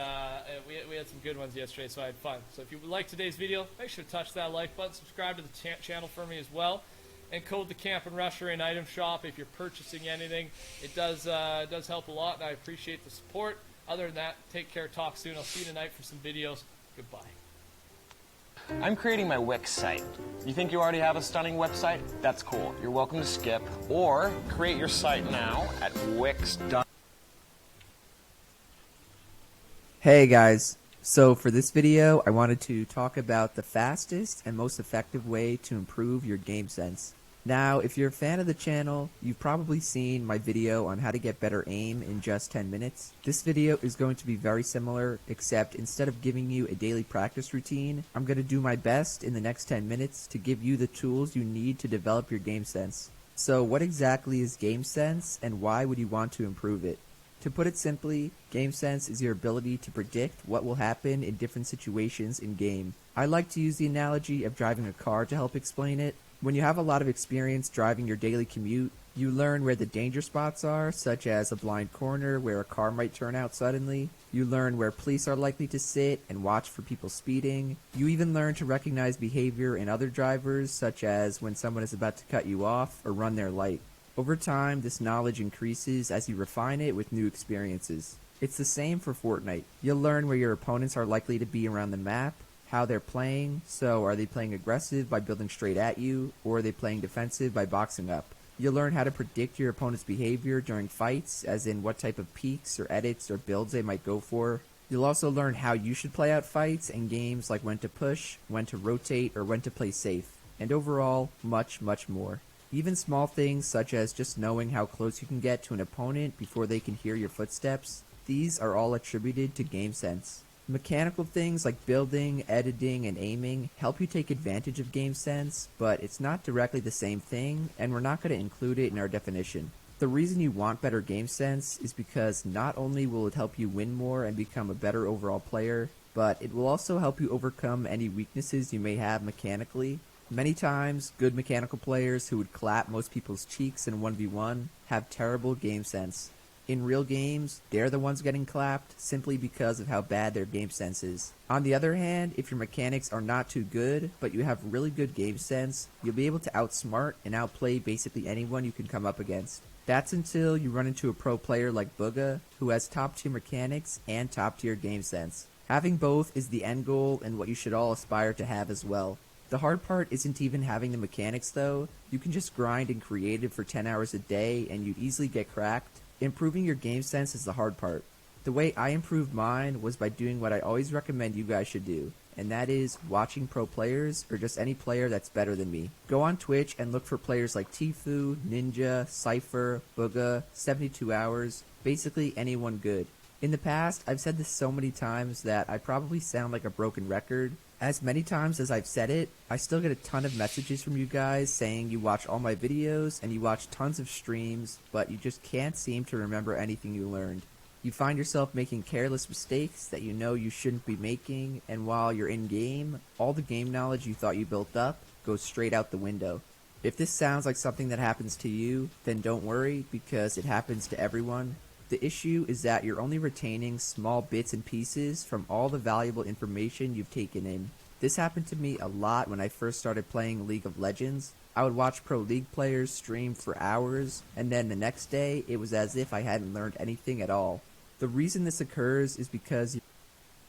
Speaker 22: we had some good ones yesterday, so I had fun. So if you like today's video, make sure to touch that like button, subscribe to the channel for me as well. and code the Campin' Rusher in item shop if you're purchasing anything. It does help a lot, and I appreciate the support. Other than that, take care, talk soon. I'll see you tonight for some videos. Goodbye.
Speaker 7: I'm creating my Wix site. You think you already have a stunning website? That's cool. You're welcome to skip or create your site now at wix.com.
Speaker 8: Hey guys, so for this video I wanted to talk about the fastest and most effective way to improve your game sense. Now if you're a fan of the channel, you've probably seen my video on how to get better aim in just 10 minutes. This video is going to be very similar, except instead of giving you a daily practice routine, I'm going to do my best in the next 10 minutes to give you the tools you need to develop your game sense. So what exactly is game sense and why would you want to improve it? To put it simply, game sense is your ability to predict what will happen in different situations in game. I like to use the analogy of driving a car to help explain it. When you have a lot of experience driving your daily commute, you learn where the danger spots are, such as a blind corner where a car might turn out suddenly. You learn where police are likely to sit and watch for people speeding. You even learn to recognize behavior in other drivers, such as when someone is about to cut you off or run their light. Over time, this knowledge increases as you refine it with new experiences. It's the same for Fortnite. You'll learn where your opponents are likely to be around the map, how they're playing, so are they playing aggressive by building straight at you, or are they playing defensive by boxing up? You'll learn how to predict your opponent's behavior during fights, as in what type of peeks or edits or builds they might go for. You'll also learn how you should play out fights and games, like when to push, when to rotate, or when to play safe, and overall, much, much more. Even small things such as just knowing how close you can get to an opponent before they can hear your footsteps, these are all attributed to game sense. Mechanical things like building, editing, and aiming help you take advantage of game sense, but it's not directly the same thing, and we're not going to include it in our definition. The reason you want better game sense is because not only will it help you win more and become a better overall player, but it will also help you overcome any weaknesses you may have mechanically. Many times, good mechanical players who would clap most people's cheeks in 1v1 have terrible game sense. In real games, they're the ones getting clapped simply because of how bad their game sense is. On the other hand, if your mechanics are not too good, but you have really good game sense, you'll be able to outsmart and outplay basically anyone you can come up against. That's until you run into a pro player like Bugha, who has top tier mechanics and top tier game sense. Having both is the end goal and what you should all aspire to have as well. The hard part isn't even having the mechanics though. You can just grind and creative for 10 hours a day and you'd easily get cracked. Improving your game sense is the hard part. The way I improved mine was by doing what I always recommend you guys should do, and that is watching pro players or just any player that's better than me. Go on Twitch and look for players like Tfue, Ninja, Cypher, Bugha, 72 Hours, basically anyone good. In the past, I've said this so many times that I probably sound like a broken record. As many times as I've said it, I still get a ton of messages from you guys saying you watch all my videos and you watch tons of streams, but you just can't seem to remember anything you learned. You find yourself making careless mistakes that you know you shouldn't be making, and while you're in game, all the game knowledge you thought you built up goes straight out the window. If this sounds like something that happens to you, then don't worry, because it happens to everyone. The issue is that you're only retaining small bits and pieces from all the valuable information you've taken in. This happened to me a lot when I first started playing League of Legends. I would watch pro league players stream for hours, and then the next day it was as if I hadn't learned anything at all. The reason this occurs is because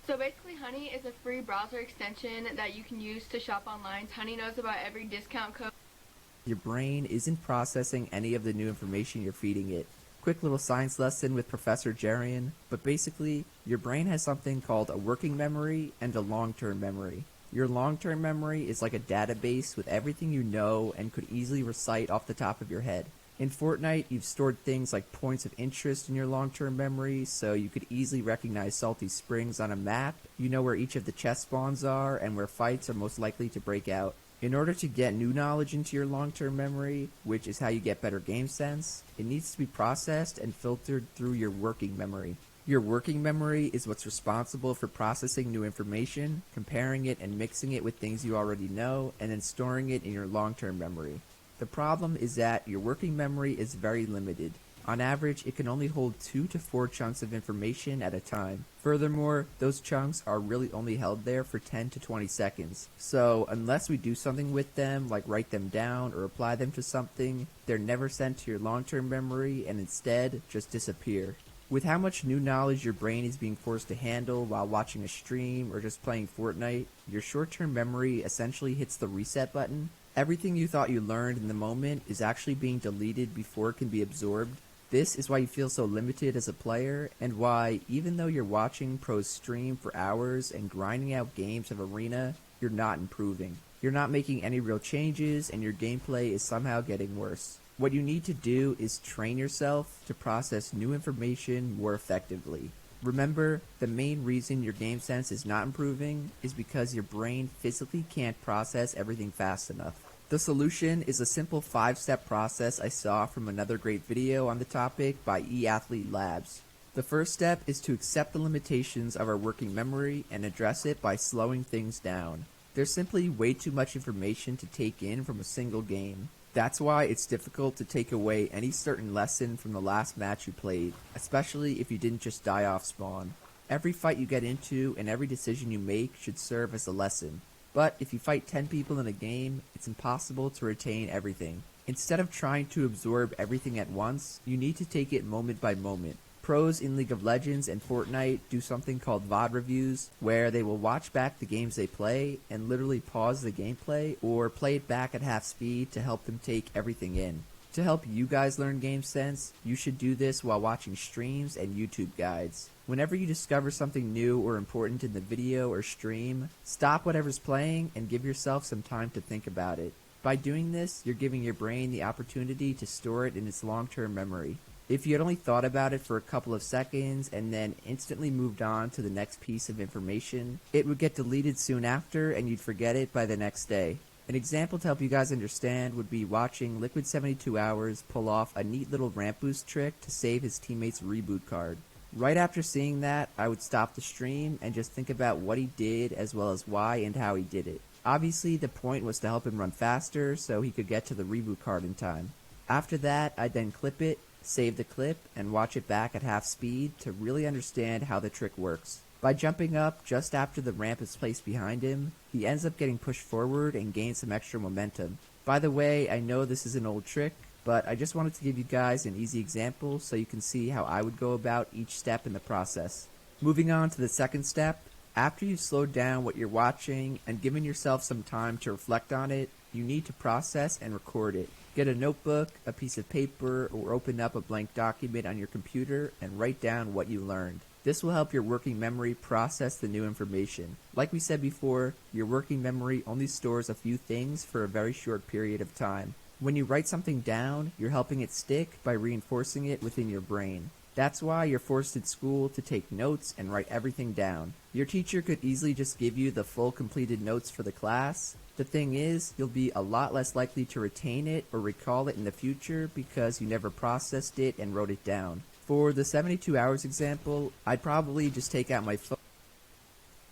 Speaker 23: So basically, Honey is a free browser extension that you can use to shop online. Honey knows about every discount code.
Speaker 8: your brain isn't processing any of the new information you're feeding it. Quick little science lesson with Professor Jarian, but basically, your brain has something called a working memory and a long-term memory. Your long-term memory is like a database with everything you know and could easily recite off the top of your head. In Fortnite, you've stored things like points of interest in your long-term memory, so you could easily recognize salty springs on a map. You know where each of the chest spawns are and where fights are most likely to break out. In order to get new knowledge into your long-term memory, which is how you get better game sense, it needs to be processed and filtered through your working memory. Your working memory is what's responsible for processing new information, comparing it and mixing it with things you already know, and then storing it in your long-term memory. The problem is that your working memory is very limited. On average, it can only hold 2 to 4 chunks of information at a time. Furthermore, those chunks are really only held there for 10 to 20 seconds. So, unless we do something with them, like write them down or apply them to something, they're never sent to your long-term memory and instead just disappear. With how much new knowledge your brain is being forced to handle while watching a stream or just playing Fortnite, your short-term memory essentially hits the reset button. Everything you thought you learned in the moment is actually being deleted before it can be absorbed. This is why you feel so limited as a player, and why, even though you're watching pros stream for hours and grinding out games of Arena, you're not improving. You're not making any real changes, and your gameplay is somehow getting worse. What you need to do is train yourself to process new information more effectively. Remember, the main reason your game sense is not improving is because your brain physically can't process everything fast enough. The solution is a simple 5-step process I saw from another great video on the topic by eAthlete Labs. The first step is to accept the limitations of our working memory and address it by slowing things down. There's simply way too much information to take in from a single game. That's why it's difficult to take away any certain lesson from the last match you played, especially if you didn't just die off spawn. Every fight you get into and every decision you make should serve as a lesson. But if you fight 10 people in a game, it's impossible to retain everything. Instead of trying to absorb everything at once, you need to take it moment by moment. Pros in League of Legends and Fortnite do something called VOD reviews, where they will watch back the games they play and literally pause the gameplay or play it back at half speed to help them take everything in. To help you guys learn game sense, you should do this while watching streams and YouTube guides. Whenever you discover something new or important in the video or stream, stop whatever's playing and give yourself some time to think about it. By doing this, you're giving your brain the opportunity to store it in its long-term memory. If you had only thought about it for a couple of seconds and then instantly moved on to the next piece of information, it would get deleted soon after and you'd forget it by the next day. An example to help you guys understand would be watching Liquid 72 Hours pull off a neat little ramp boost trick to save his teammate's reboot card. Right after seeing that, I would stop the stream and just think about what he did as well as why and how he did it. Obviously, the point was to help him run faster so he could get to the reboot card in time. After that, I'd then clip it, save the clip, and watch it back at half speed to really understand how the trick works. By jumping up just after the ramp is placed behind him, he ends up getting pushed forward and gains some extra momentum. By the way, I know this is an old trick, but I just wanted to give you guys an easy example so you can see how I would go about each step in the process. Moving on to the second step, after you've slowed down what you're watching and given yourself some time to reflect on it, you need to process and record it. Get a notebook, a piece of paper, or open up a blank document on your computer and write down what you learned. This will help your working memory process the new information. Like we said before, your working memory only stores a few things for a very short period of time. When you write something down, you're helping it stick by reinforcing it within your brain. That's why you're forced in school to take notes and write everything down. Your teacher could easily just give you the full completed notes for the class. The thing is, you'll be a lot less likely to retain it or recall it in the future because you never processed it and wrote it down. For the 72 hours example, I'd probably just take out my phone,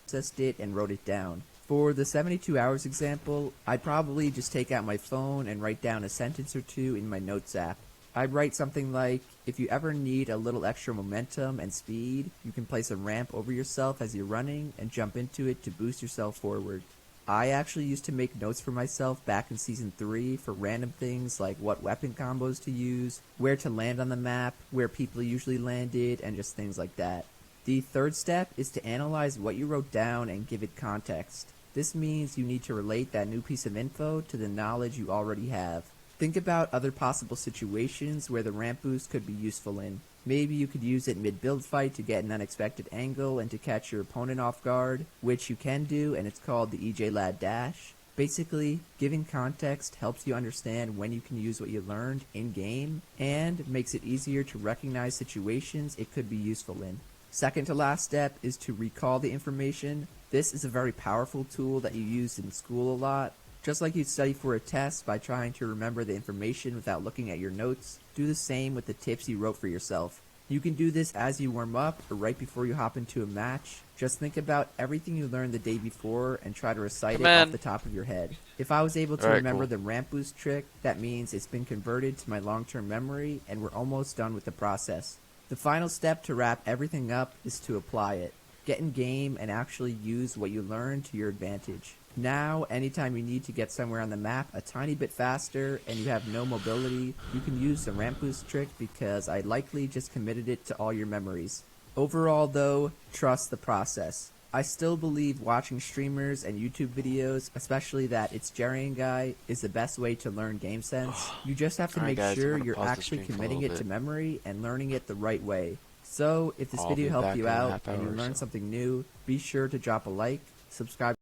Speaker 8: processed it, and wrote it down. For the 72 hours example, I'd probably just take out my phone and write down a sentence or two in my notes app. I'd write something like, if you ever need a little extra momentum and speed, you can place a ramp over yourself as you're running and jump into it to boost yourself forward. I actually used to make notes for myself back in Season 3 for random things like what weapon combos to use, where to land on the map, where people usually landed, and just things like that. The third step is to analyze what you wrote down and give it context. This means you need to relate that new piece of info to the knowledge you already have. Think about other possible situations where the ramp boost could be useful in. Maybe you could use it mid-build fight to get an unexpected angle and to catch your opponent off guard, which you can do, and it's called the EJ Lad Dash. Basically, giving context helps you understand when you can use what you learned in-game, and makes it easier to recognize situations it could be useful in. Second to last step is to recall the information. This is a very powerful tool that you use in school a lot. Just like you'd study for a test by trying to remember the information without looking at your notes, do the same with the tips you wrote for yourself. You can do this as you warm up or right before you hop into a match. Just think about everything you learned the day before and try to recite it off the top of your head. If I was able to remember the ramp boost trick, that means it's been converted to my long-term memory and we're almost done with the process. The final step to wrap everything up is to apply it. Get in game and actually use what you learned to your advantage. Now, anytime you need to get somewhere on the map a tiny bit faster and you have no mobility, you can use the ramp boost trick because I likely just committed it to all your memories. Overall though, trust the process. I still believe watching streamers and YouTube videos, especially that It's Jarian guy, is the best way to learn game sense. You just have to make sure you're actually committing it to memory and learning it the right way. So, if this video helped you out and you learned something new, be sure to drop a like, subscribe